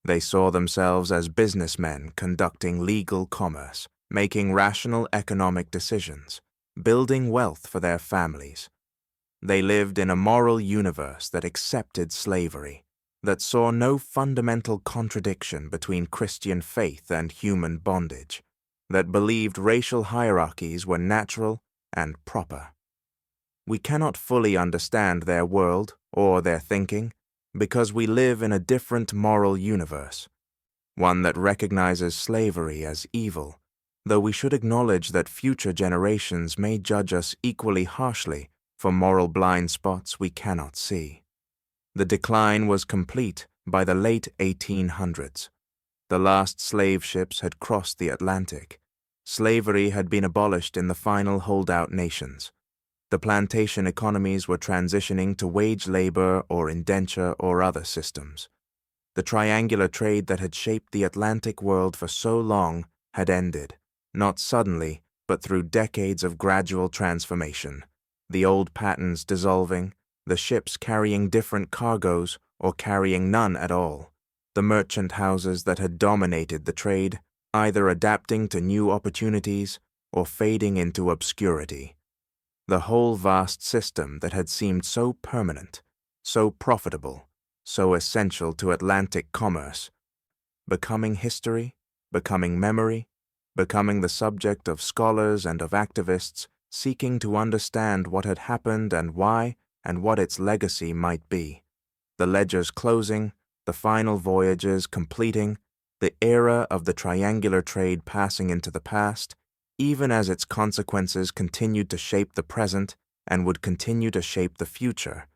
They saw themselves as businessmen conducting legal commerce, making rational economic decisions, building wealth for their families. They lived in a moral universe that accepted slavery, that saw no fundamental contradiction between Christian faith and human bondage, that believed racial hierarchies were natural and proper. We cannot fully understand their world or their thinking because we live in a different moral universe, one that recognizes slavery as evil, though we should acknowledge that future generations may judge us equally harshly for moral blind spots we cannot see. The decline was complete by the late 1800s. The last slave ships had crossed the Atlantic. Slavery had been abolished in the final holdout nations. The plantation economies were transitioning to wage labor or indenture or other systems. The triangular trade that had shaped the Atlantic world for so long had ended, not suddenly, but through decades of gradual transformation, the old patterns dissolving, the ships carrying different cargoes or carrying none at all, the merchant houses that had dominated the trade either adapting to new opportunities or fading into obscurity. The whole vast system that had seemed so permanent, so profitable, so essential to Atlantic commerce, becoming history, becoming memory, becoming the subject of scholars and of activists seeking to understand what had happened and why and what its legacy might be. The ledgers closing, the final voyages completing, the era of the triangular trade passing into the past, even as its consequences continued to shape the present and would continue to shape the future.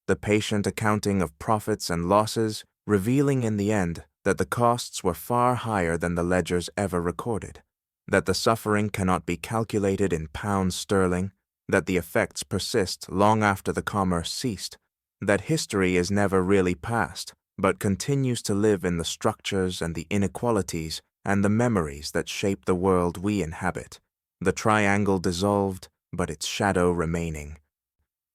The patient accounting of profits and losses, revealing in the end that the costs were far higher than the ledgers ever recorded, that the suffering cannot be calculated in pounds sterling, that the effects persist long after the commerce ceased, that history is never really past, but continues to live in the structures and the inequalities and the memories that shape the world we inhabit. The triangle dissolved, but its shadow remaining.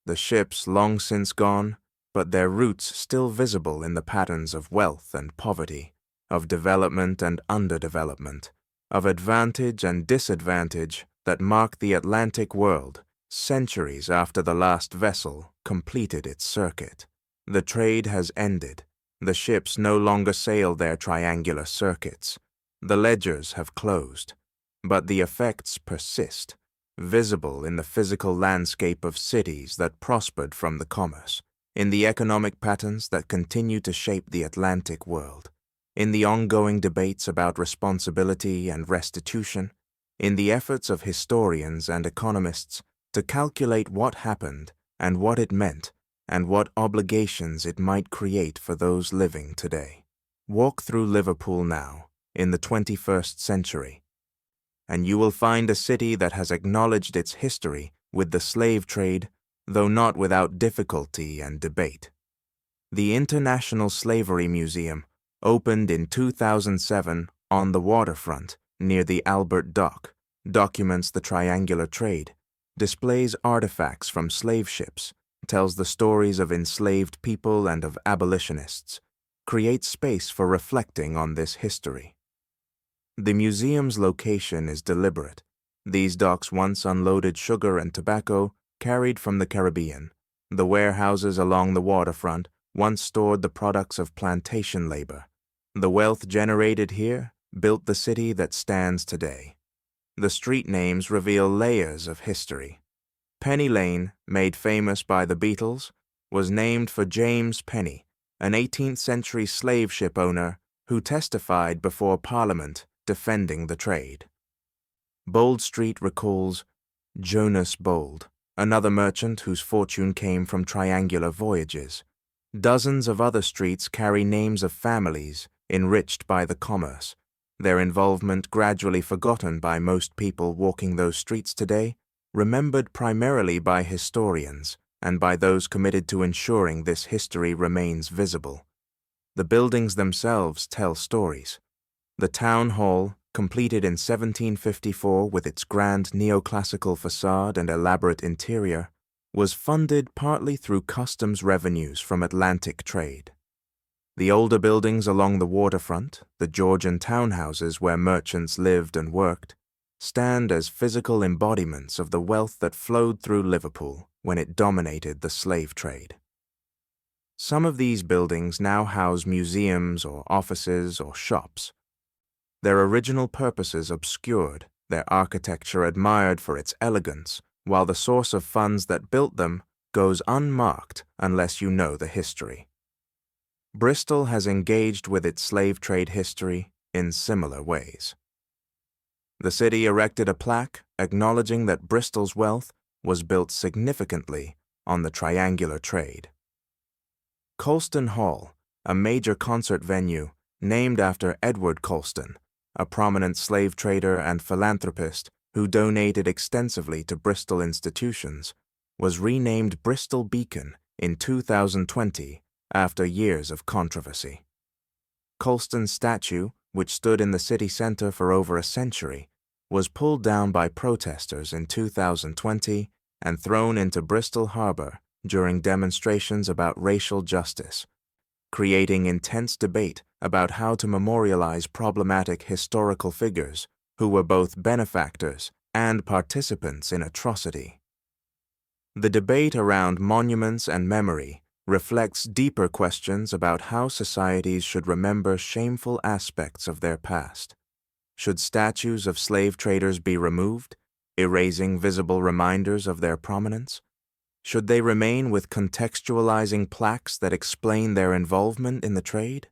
The ships long since gone, but their roots still visible in the patterns of wealth and poverty, of development and underdevelopment, of advantage and disadvantage that mark the Atlantic world centuries after the last vessel completed its circuit. The trade has ended. The ships no longer sail their triangular circuits. The ledgers have closed, but the effects persist, visible in the physical landscape of cities that prospered from the commerce, in the economic patterns that continue to shape the Atlantic world, in the ongoing debates about responsibility and restitution, in the efforts of historians and economists to calculate what happened and what it meant and what obligations it might create for those living today. Walk through Liverpool now, in the 21st century, and you will find a city that has acknowledged its history with the slave trade, though not without difficulty and debate. The International Slavery Museum, opened in 2007 on the waterfront near the Albert Dock, documents the triangular trade, displays artifacts from slave ships, tells the stories of enslaved people and of abolitionists, creates space for reflecting on this history. The museum's location is deliberate. These docks once unloaded sugar and tobacco carried from the Caribbean. The warehouses along the waterfront once stored the products of plantation labor. The wealth generated here built the city that stands today. The street names reveal layers of history. Penny Lane, made famous by the Beatles, was named for James Penny, an 18th century slave ship owner who testified before Parliament defending the trade. Bold Street recalls Jonas Bold, another merchant whose fortune came from triangular voyages. Dozens of other streets carry names of families enriched by the commerce, their involvement gradually forgotten by most people walking those streets today, remembered primarily by historians and by those committed to ensuring this history remains visible. The buildings themselves tell stories. The town hall, completed in 1754 with its grand neoclassical facade and elaborate interior, was funded partly through customs revenues from Atlantic trade. The older buildings along the waterfront, the Georgian townhouses where merchants lived and worked, stand as physical embodiments of the wealth that flowed through Liverpool when it dominated the slave trade. Some of these buildings now house museums or offices or shops. Their original purposes obscured, their architecture admired for its elegance, while the source of funds that built them goes unmarked unless you know the history. Bristol has engaged with its slave trade history in similar ways. The city erected a plaque acknowledging that Bristol's wealth was built significantly on the triangular trade. Colston Hall, a major concert venue named after Edward Colston, a prominent slave trader and philanthropist who donated extensively to Bristol institutions, was renamed Bristol Beacon in 2020 after years of controversy. Colston's statue, which stood in the city center for over a century, was pulled down by protesters in 2020 and thrown into Bristol Harbor during demonstrations about racial justice, creating intense debate about how to memorialize problematic historical figures who were both benefactors and participants in atrocity. The debate around monuments and memory reflects deeper questions about how societies should remember shameful aspects of their past. Should statues of slave traders be removed, erasing visible reminders of their prominence? Should they remain with contextualizing plaques that explain their involvement in the trade?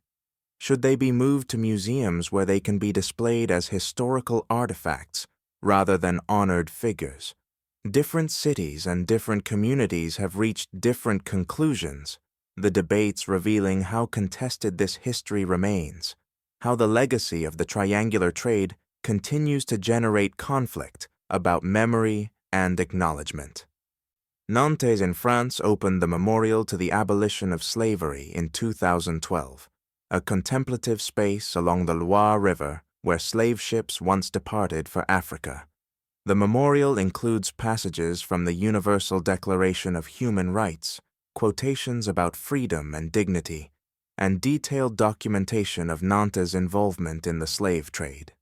Should they be moved to museums where they can be displayed as historical artifacts rather than honored figures? Different cities and different communities have reached different conclusions, the debates revealing how contested this history remains, how the legacy of the triangular trade continues to generate conflict about memory and acknowledgement. Nantes in France opened the Memorial to the Abolition of Slavery in 2012, a contemplative space along the Loire River where slave ships once departed for Africa. The memorial includes passages from the Universal Declaration of Human Rights, quotations about freedom and dignity, and detailed documentation of Nantes' involvement in the slave trade.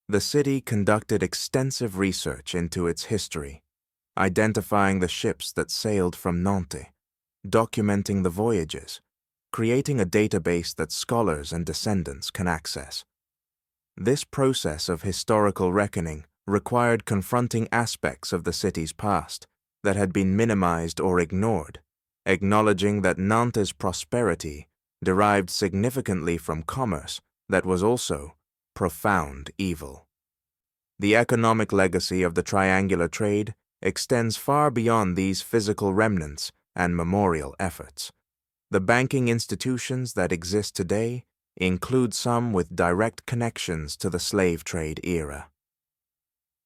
The city conducted extensive research into its history, identifying the ships that sailed from Nantes, documenting the voyages, creating a database that scholars and descendants can access. This process of historical reckoning required confronting aspects of the city's past that had been minimized or ignored, acknowledging that Nantes' prosperity derived significantly from commerce that was also profound evil. The economic legacy of the triangular trade extends far beyond these physical remnants and memorial efforts. The banking institutions that exist today include some with direct connections to the slave trade era.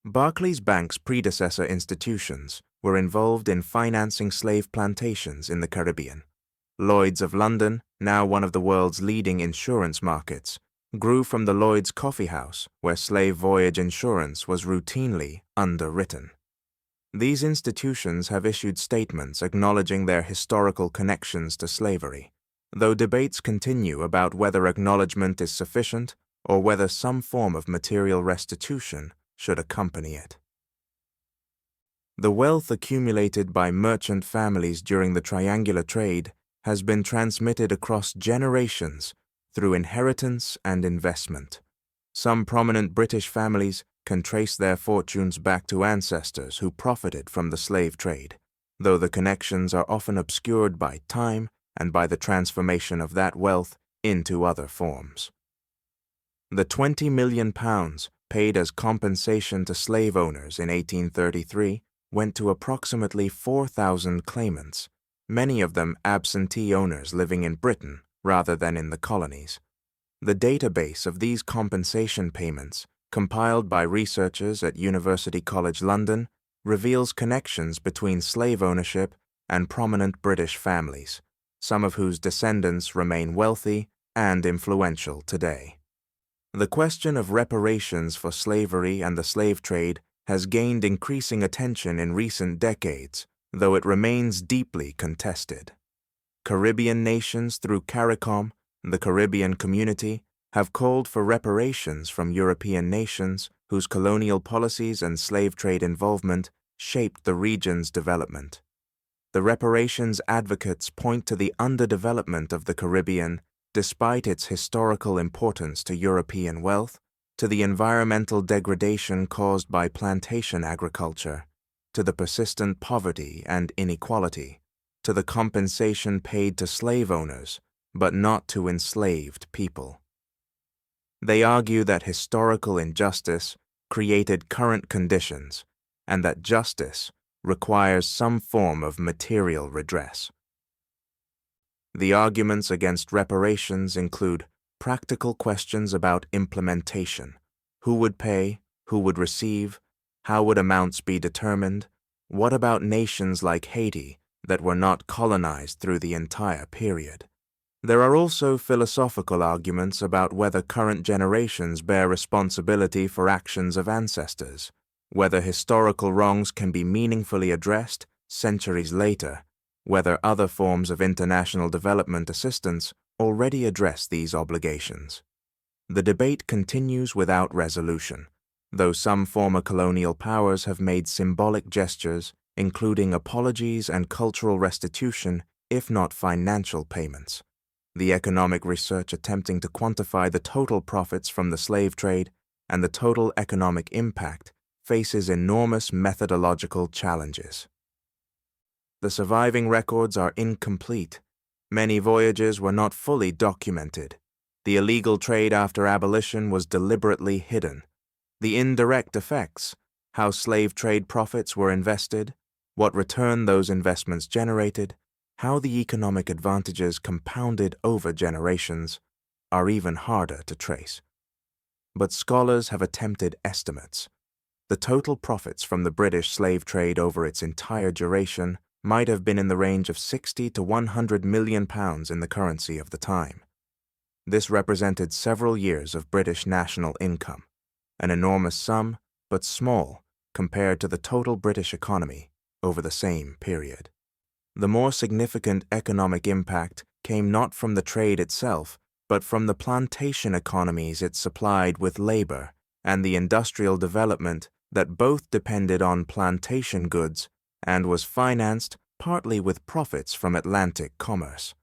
Barclays Bank's predecessor institutions were involved in financing slave plantations in the Caribbean. Lloyd's of London, now one of the world's leading insurance markets, grew from the Lloyd's Coffee House, where slave voyage insurance was routinely underwritten. These institutions have issued statements acknowledging their historical connections to slavery, though debates continue about whether acknowledgement is sufficient or whether some form of material restitution should accompany it. The wealth accumulated by merchant families during the triangular trade has been transmitted across generations through inheritance and investment. Some prominent British families can trace their fortunes back to ancestors who profited from the slave trade, though the connections are often obscured by time and by the transformation of that wealth into other forms. The £20 million paid as compensation to slave owners in 1833 went to approximately 4,000 claimants, many of them absentee owners living in Britain rather than in the colonies. The database of these compensation payments, compiled by researchers at University College London, reveals connections between slave ownership and prominent British families, some of whose descendants remain wealthy and influential today. The question of reparations for slavery and the slave trade has gained increasing attention in recent decades, though it remains deeply contested. Caribbean nations through CARICOM, the Caribbean Community, have called for reparations from European nations whose colonial policies and slave trade involvement shaped the region's development. The reparations advocates point to the underdevelopment of the Caribbean despite its historical importance to European wealth, to the environmental degradation caused by plantation agriculture, to the persistent poverty and inequality, to the compensation paid to slave owners, but not to enslaved people. They argue that historical injustice created current conditions, and that justice requires some form of material redress. The arguments against reparations include practical questions about implementation: who would pay, who would receive, how would amounts be determined, What about nations like Haiti that were not colonized through the entire period? There are also philosophical arguments about whether current generations bear responsibility for actions of ancestors, whether historical wrongs can be meaningfully addressed centuries later, whether other forms of international development assistance already address these obligations. The debate continues without resolution, though some former colonial powers have made symbolic gestures, including apologies and cultural restitution, if not financial payments. The economic research attempting to quantify the total profits from the slave trade and the total economic impact faces enormous methodological challenges. The surviving records are incomplete. Many voyages were not fully documented. The illegal trade after abolition was deliberately hidden. The indirect effects, how slave trade profits were invested, what return those investments generated, how the economic advantages compounded over generations, are even harder to trace. But scholars have attempted estimates. The total profits from the British slave trade over its entire duration might have been in the range of 60 to 100 million pounds in the currency of the time. This represented several years of British national income, an enormous sum, but small compared to the total British economy over the same period. The more significant economic impact came not from the trade itself, but from the plantation economies it supplied with labor and the industrial development that both depended on plantation goods and was financed partly with profits from Atlantic commerce.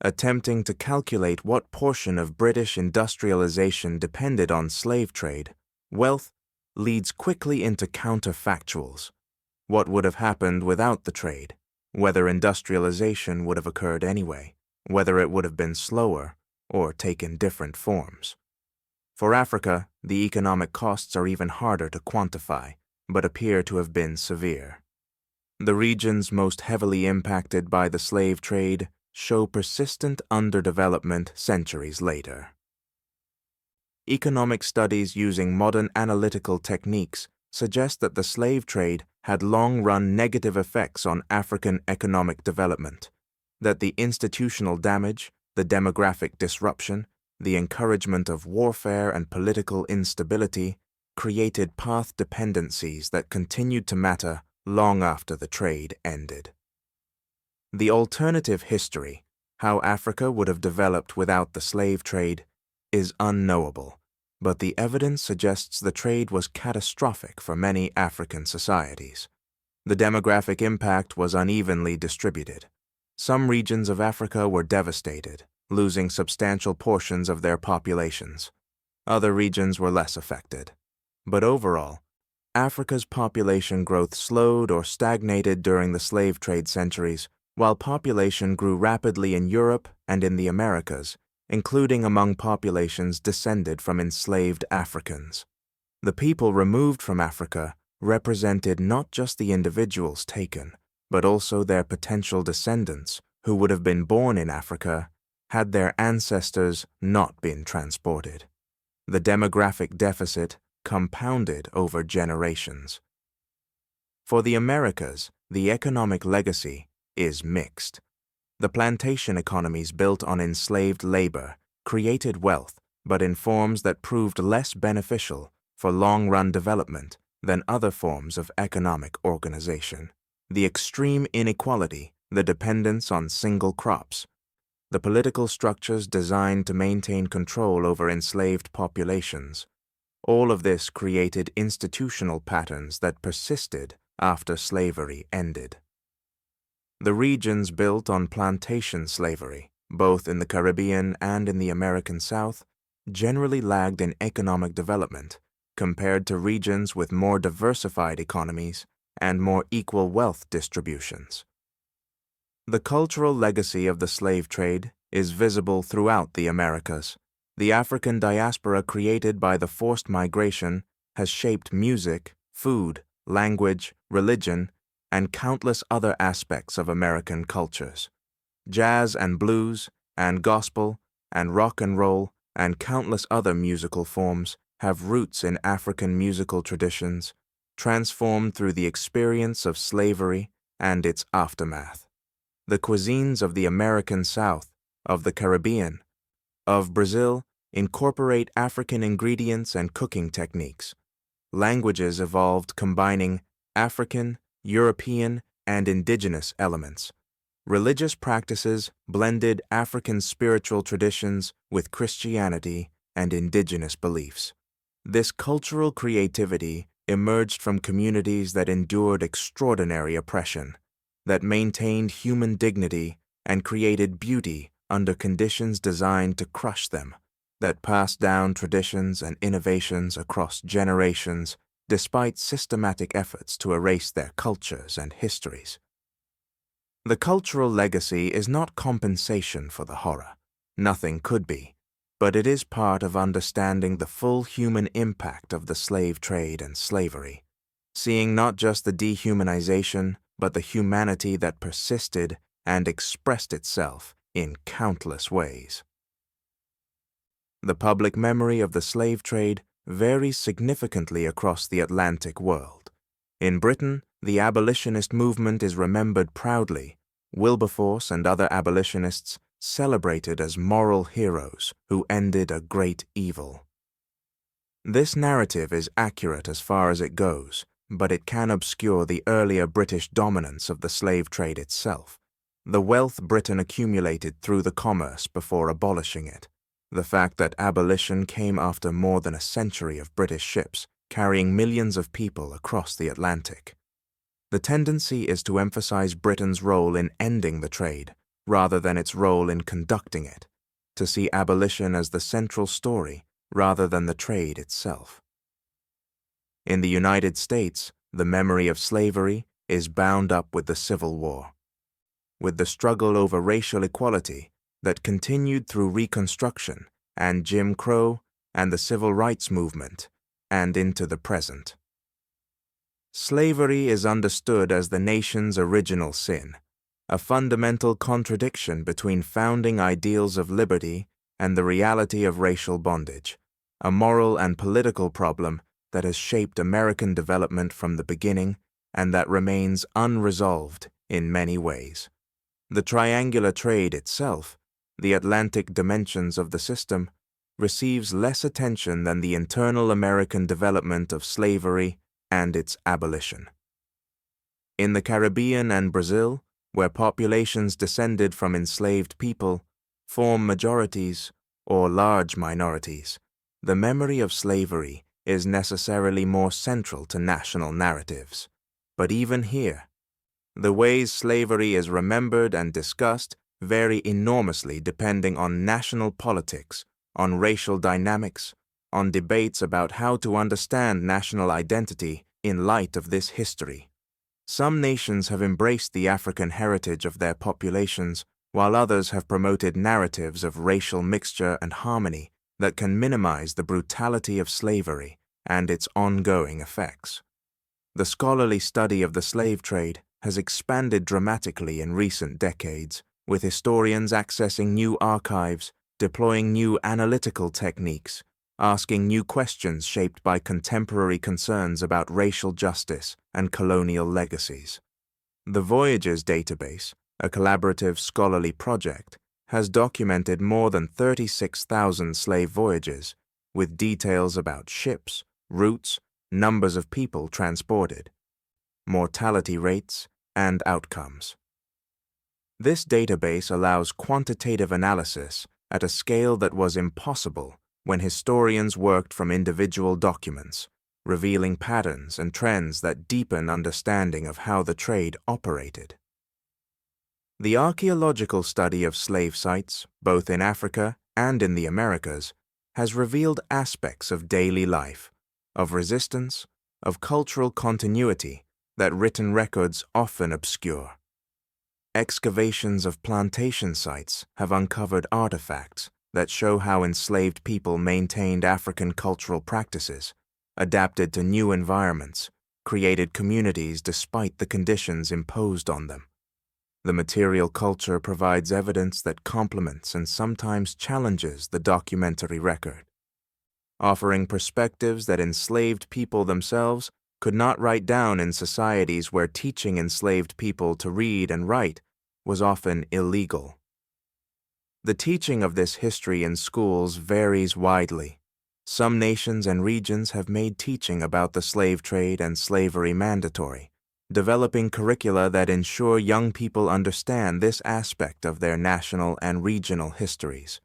Attempting to calculate what portion of British industrialization depended on slave trade, wealth leads quickly into counterfactuals. What would have happened without the trade? Whether industrialization would have occurred anyway, whether it would have been slower or taken different forms. For Africa, the economic costs are even harder to quantify, but appear to have been severe. The regions most heavily impacted by the slave trade show persistent underdevelopment centuries later. Economic studies using modern analytical techniques suggest that the slave trade had long-run negative effects on African economic development, that the institutional damage, the demographic disruption, the encouragement of warfare and political instability created path dependencies that continued to matter long after the trade ended. The alternative history, how Africa would have developed without the slave trade, is unknowable, but the evidence suggests the trade was catastrophic for many African societies. The demographic impact was unevenly distributed. Some regions of Africa were devastated, losing substantial portions of their populations. Other regions were less affected. But overall, Africa's population growth slowed or stagnated during the slave trade centuries, while population grew rapidly in Europe and in the Americas, including among populations descended from enslaved Africans. The people removed from Africa represented not just the individuals taken, but also their potential descendants who would have been born in Africa had their ancestors not been transported. The demographic deficit compounded over generations. For the Americas, the economic legacy is mixed. The plantation economies built on enslaved labor created wealth, but in forms that proved less beneficial for long-run development than other forms of economic organization. The extreme inequality, the dependence on single crops, the political structures designed to maintain control over enslaved populations, all of this created institutional patterns that persisted after slavery ended. The regions built on plantation slavery, both in the Caribbean and in the American South, generally lagged in economic development compared to regions with more diversified economies and more equal wealth distributions. The cultural legacy of the slave trade is visible throughout the Americas. The African diaspora created by the forced migration has shaped music, food, language, religion, and countless other aspects of American cultures. Jazz and blues, and gospel, and rock and roll, and countless other musical forms have roots in African musical traditions, transformed through the experience of slavery and its aftermath. The cuisines of the American South, of the Caribbean, of Brazil incorporate African ingredients and cooking techniques. Languages evolved combining African, European, and indigenous elements. Religious practices blended African spiritual traditions with Christianity and indigenous beliefs. This cultural creativity emerged from communities that endured extraordinary oppression, that maintained human dignity and created beauty under conditions designed to crush them, that passed down traditions and innovations across generations despite systematic efforts to erase their cultures and histories. The cultural legacy is not compensation for the horror. Nothing could be, but it is part of understanding the full human impact of the slave trade and slavery, seeing not just the dehumanization, but the humanity that persisted and expressed itself in countless ways. The public memory of the slave trade varies significantly across the Atlantic world. In Britain, the abolitionist movement is remembered proudly. Wilberforce and other abolitionists celebrated as moral heroes who ended a great evil. This narrative is accurate as far as it goes, but it can obscure the earlier British dominance of the slave trade itself, the wealth Britain accumulated through the commerce before abolishing it, the fact that abolition came after more than a century of British ships carrying millions of people across the Atlantic. The tendency is to emphasize Britain's role in ending the trade rather than its role in conducting it, to see abolition as the central story rather than the trade itself. In the United States, the memory of slavery is bound up with the Civil War, with the struggle over racial equality that continued through Reconstruction and Jim Crow and the Civil Rights Movement and into the present. Slavery is understood as the nation's original sin, a fundamental contradiction between founding ideals of liberty and the reality of racial bondage, a moral and political problem that has shaped American development from the beginning and that remains unresolved in many ways. The triangular trade itself, the Atlantic dimensions of the system, receives less attention than the internal American development of slavery and its abolition. In the Caribbean and Brazil, where populations descended from enslaved people form majorities or large minorities, the memory of slavery is necessarily more central to national narratives. But even here, the ways slavery is remembered and discussed vary enormously depending on national politics, on racial dynamics, on debates about how to understand national identity in light of this history. Some nations have embraced the African heritage of their populations, while others have promoted narratives of racial mixture and harmony that can minimize the brutality of slavery and its ongoing effects. The scholarly study of the slave trade has expanded dramatically in recent decades, with historians accessing new archives, deploying new analytical techniques, asking new questions shaped by contemporary concerns about racial justice and colonial legacies. The Voyages database, a collaborative scholarly project, has documented more than 36,000 slave voyages, with details about ships, routes, numbers of people transported, mortality rates, and outcomes. This database allows quantitative analysis at a scale that was impossible when historians worked from individual documents, revealing patterns and trends that deepen understanding of how the trade operated. The archaeological study of slave sites, both in Africa and in the Americas, has revealed aspects of daily life, of resistance, of cultural continuity that written records often obscure. Excavations of plantation sites have uncovered artifacts that show how enslaved people maintained African cultural practices, adapted to new environments, created communities despite the conditions imposed on them. The material culture provides evidence that complements and sometimes challenges the documentary record, offering perspectives that enslaved people themselves could not write down in societies where teaching enslaved people to read and write was often illegal. The teaching of this history in schools varies widely. Some nations and regions have made teaching about the slave trade and slavery mandatory, developing curricula that ensure young people understand this aspect of their national and regional histories.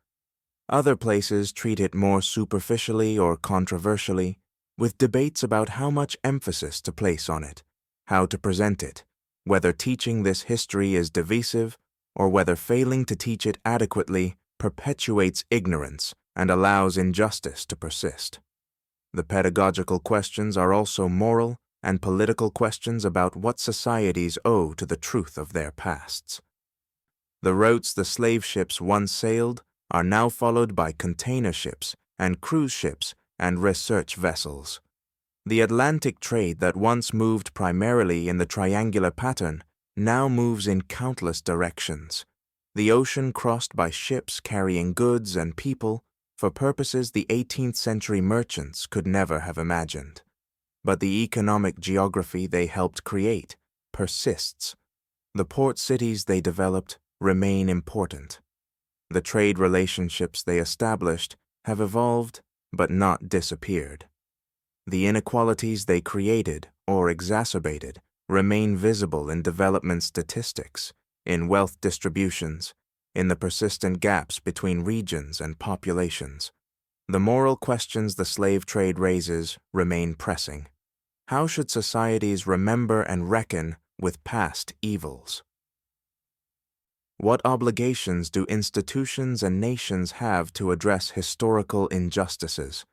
Other places treat it more superficially or controversially, with debates about how much emphasis to place on it, how to present it, whether teaching this history is divisive, or whether failing to teach it adequately perpetuates ignorance and allows injustice to persist. The pedagogical questions are also moral and political questions about what societies owe to the truth of their pasts. The routes the slave ships once sailed are now followed by container ships and cruise ships and research vessels. The Atlantic trade that once moved primarily in the triangular pattern now moves in countless directions. The ocean crossed by ships carrying goods and people for purposes the 18th century merchants could never have imagined. But the economic geography they helped create persists. The port cities they developed remain important. The trade relationships they established have evolved but not disappeared. The inequalities they created or exacerbated remain visible in development statistics, in wealth distributions, in the persistent gaps between regions and populations. The moral questions the slave trade raises remain pressing. How should societies remember and reckon with past evils? What obligations do institutions and nations have to address historical injustices?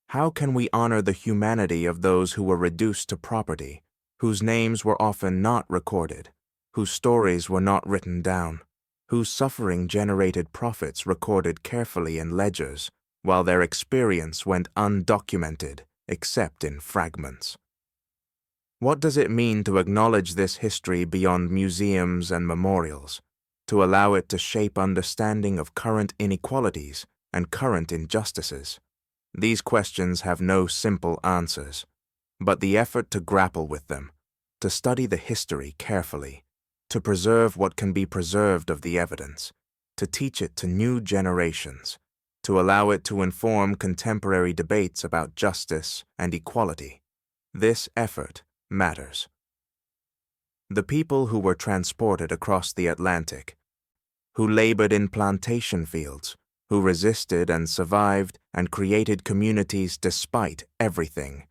How can we honor the humanity of those who were reduced to property, whose names were often not recorded, whose stories were not written down, whose suffering generated profits recorded carefully in ledgers, while their experience went undocumented except in fragments? What does it mean to acknowledge this history beyond museums and memorials, to allow it to shape understanding of current inequalities and current injustices? These questions have no simple answers, but the effort to grapple with them, to study the history carefully, to preserve what can be preserved of the evidence, to teach it to new generations, to allow it to inform contemporary debates about justice and equality. This effort matters. The people who were transported across the Atlantic, who labored in plantation fields, who resisted and survived and created communities despite everything,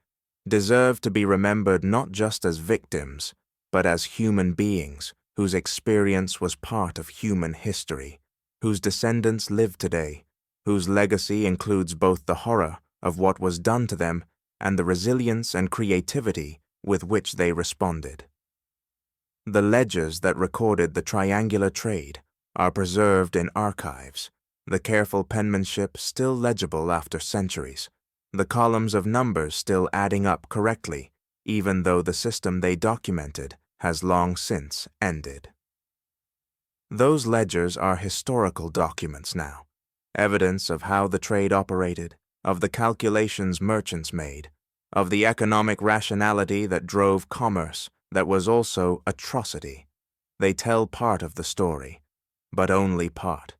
deserve to be remembered not just as victims, but as human beings whose experience was part of human history, whose descendants live today, whose legacy includes both the horror of what was done to them and the resilience and creativity with which they responded. The ledgers that recorded the triangular trade are preserved in archives, the careful penmanship still legible after centuries, the columns of numbers still adding up correctly, even though the system they documented has long since ended. Those ledgers are historical documents now, evidence of how the trade operated, of the calculations merchants made, of the economic rationality that drove commerce that was also atrocity. They tell part of the story, but only part.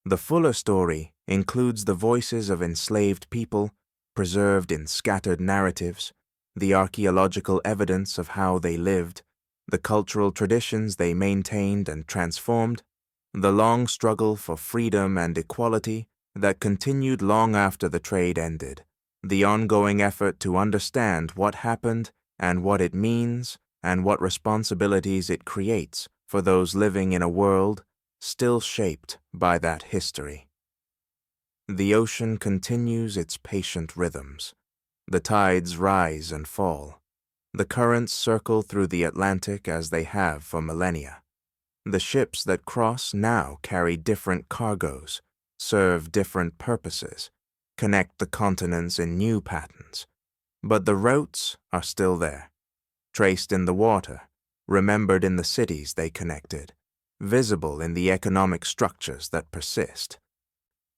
The fuller story includes the voices of enslaved people, preserved in scattered narratives, the archaeological evidence of how they lived, the cultural traditions they maintained and transformed, the long struggle for freedom and equality that continued long after the trade ended, the ongoing effort to understand what happened and what it means and what responsibilities it creates for those living in a world still shaped by that history. The ocean continues its patient rhythms. The tides rise and fall. The currents circle through the Atlantic as they have for millennia. The ships that cross now carry different cargoes, serve different purposes, connect the continents in new patterns. But the routes are still there, traced in the water, remembered in the cities they connected, visible in the economic structures that persist,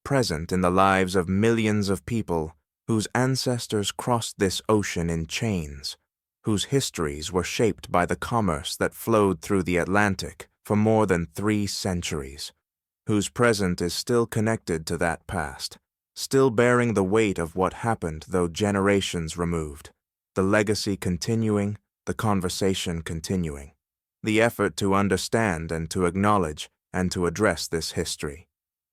present in the lives of millions of people whose ancestors crossed this ocean in chains, whose histories were shaped by the commerce that flowed through the Atlantic for more than 3 centuries, whose present is still connected to that past, still bearing the weight of what happened though generations removed, the legacy continuing, the conversation continuing, the effort to understand and to acknowledge and to address this history,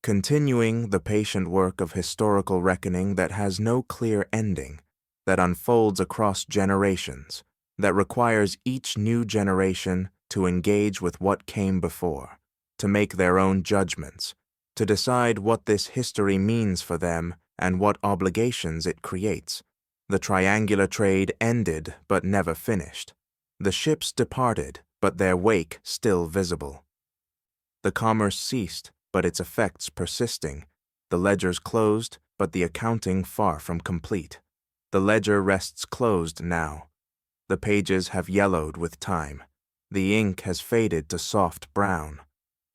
continuing the patient work of historical reckoning that has no clear ending, that unfolds across generations, that requires each new generation to engage with what came before, to make their own judgments, to decide what this history means for them and what obligations it creates. The triangular trade ended but never finished. The ships departed, but their wake still visible. The commerce ceased, but its effects persisting. The ledgers closed, but the accounting far from complete. The ledger rests closed now. The pages have yellowed with time. The ink has faded to soft brown.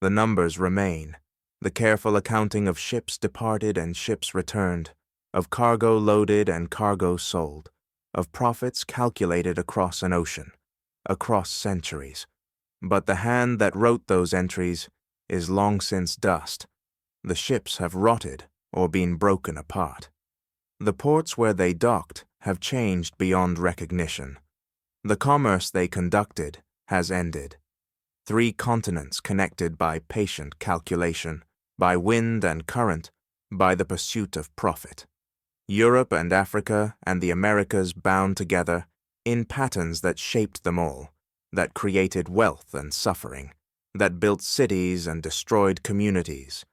The numbers remain. The careful accounting of ships departed and ships returned, of cargo loaded and cargo sold, of profits calculated across an ocean, across centuries. But the hand that wrote those entries is long since dust. The ships have rotted or been broken apart. The ports where they docked have changed beyond recognition. The commerce they conducted has ended. 3 continents connected by patient calculation, by wind and current, by the pursuit of profit. Europe and Africa and the Americas bound together in patterns that shaped them all, that created wealth and suffering, that built cities and destroyed communities,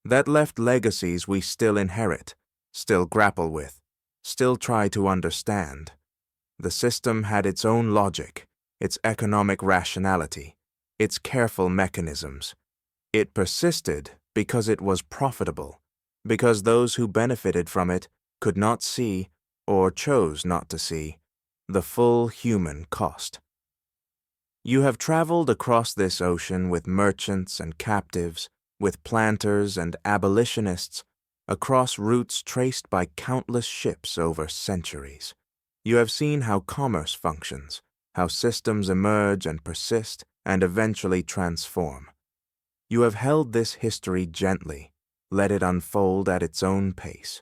that left legacies we still inherit, still grapple with, still try to understand. The system had its own logic, its economic rationality, its careful mechanisms. It persisted because it was profitable, because those who benefited from it could not see, or chose not to see, the full human cost. You have traveled across this ocean with merchants and captives, with planters and abolitionists, across routes traced by countless ships over centuries. You have seen how commerce functions, how systems emerge and persist and eventually transform. You have held this history gently, let it unfold at its own pace.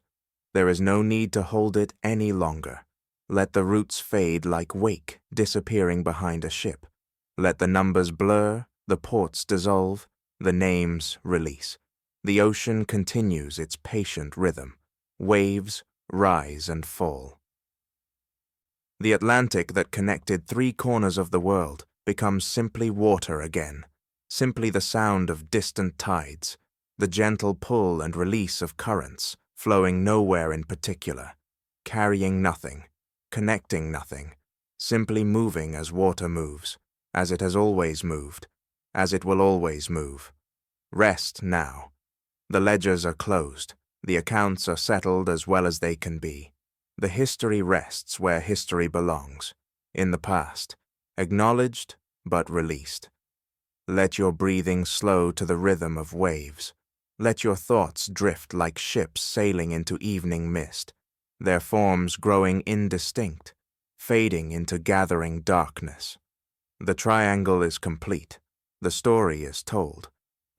There is no need to hold it any longer. Let the roots fade like wake disappearing behind a ship. Let the numbers blur, the ports dissolve, the names release. The ocean continues its patient rhythm. Waves rise and fall. The Atlantic that connected 3 corners of the world becomes simply water again, simply the sound of distant tides, the gentle pull and release of currents, flowing nowhere in particular, carrying nothing, connecting nothing, simply moving as water moves, as it has always moved, as it will always move. Rest now. The ledgers are closed. The accounts are settled as well as they can be. The history rests where history belongs, in the past, acknowledged but released. Let your breathing slow to the rhythm of waves. Let your thoughts drift like ships sailing into evening mist, their forms growing indistinct, fading into gathering darkness. The triangle is complete. The story is told.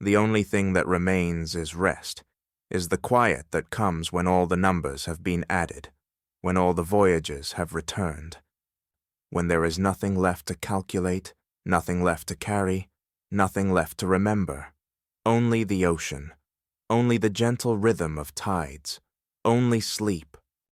The only thing that remains is rest, is the quiet that comes when all the numbers have been added, when all the voyages have returned, when there is nothing left to calculate, nothing left to carry, nothing left to remember. Only the ocean, only the gentle rhythm of tides, only sleep,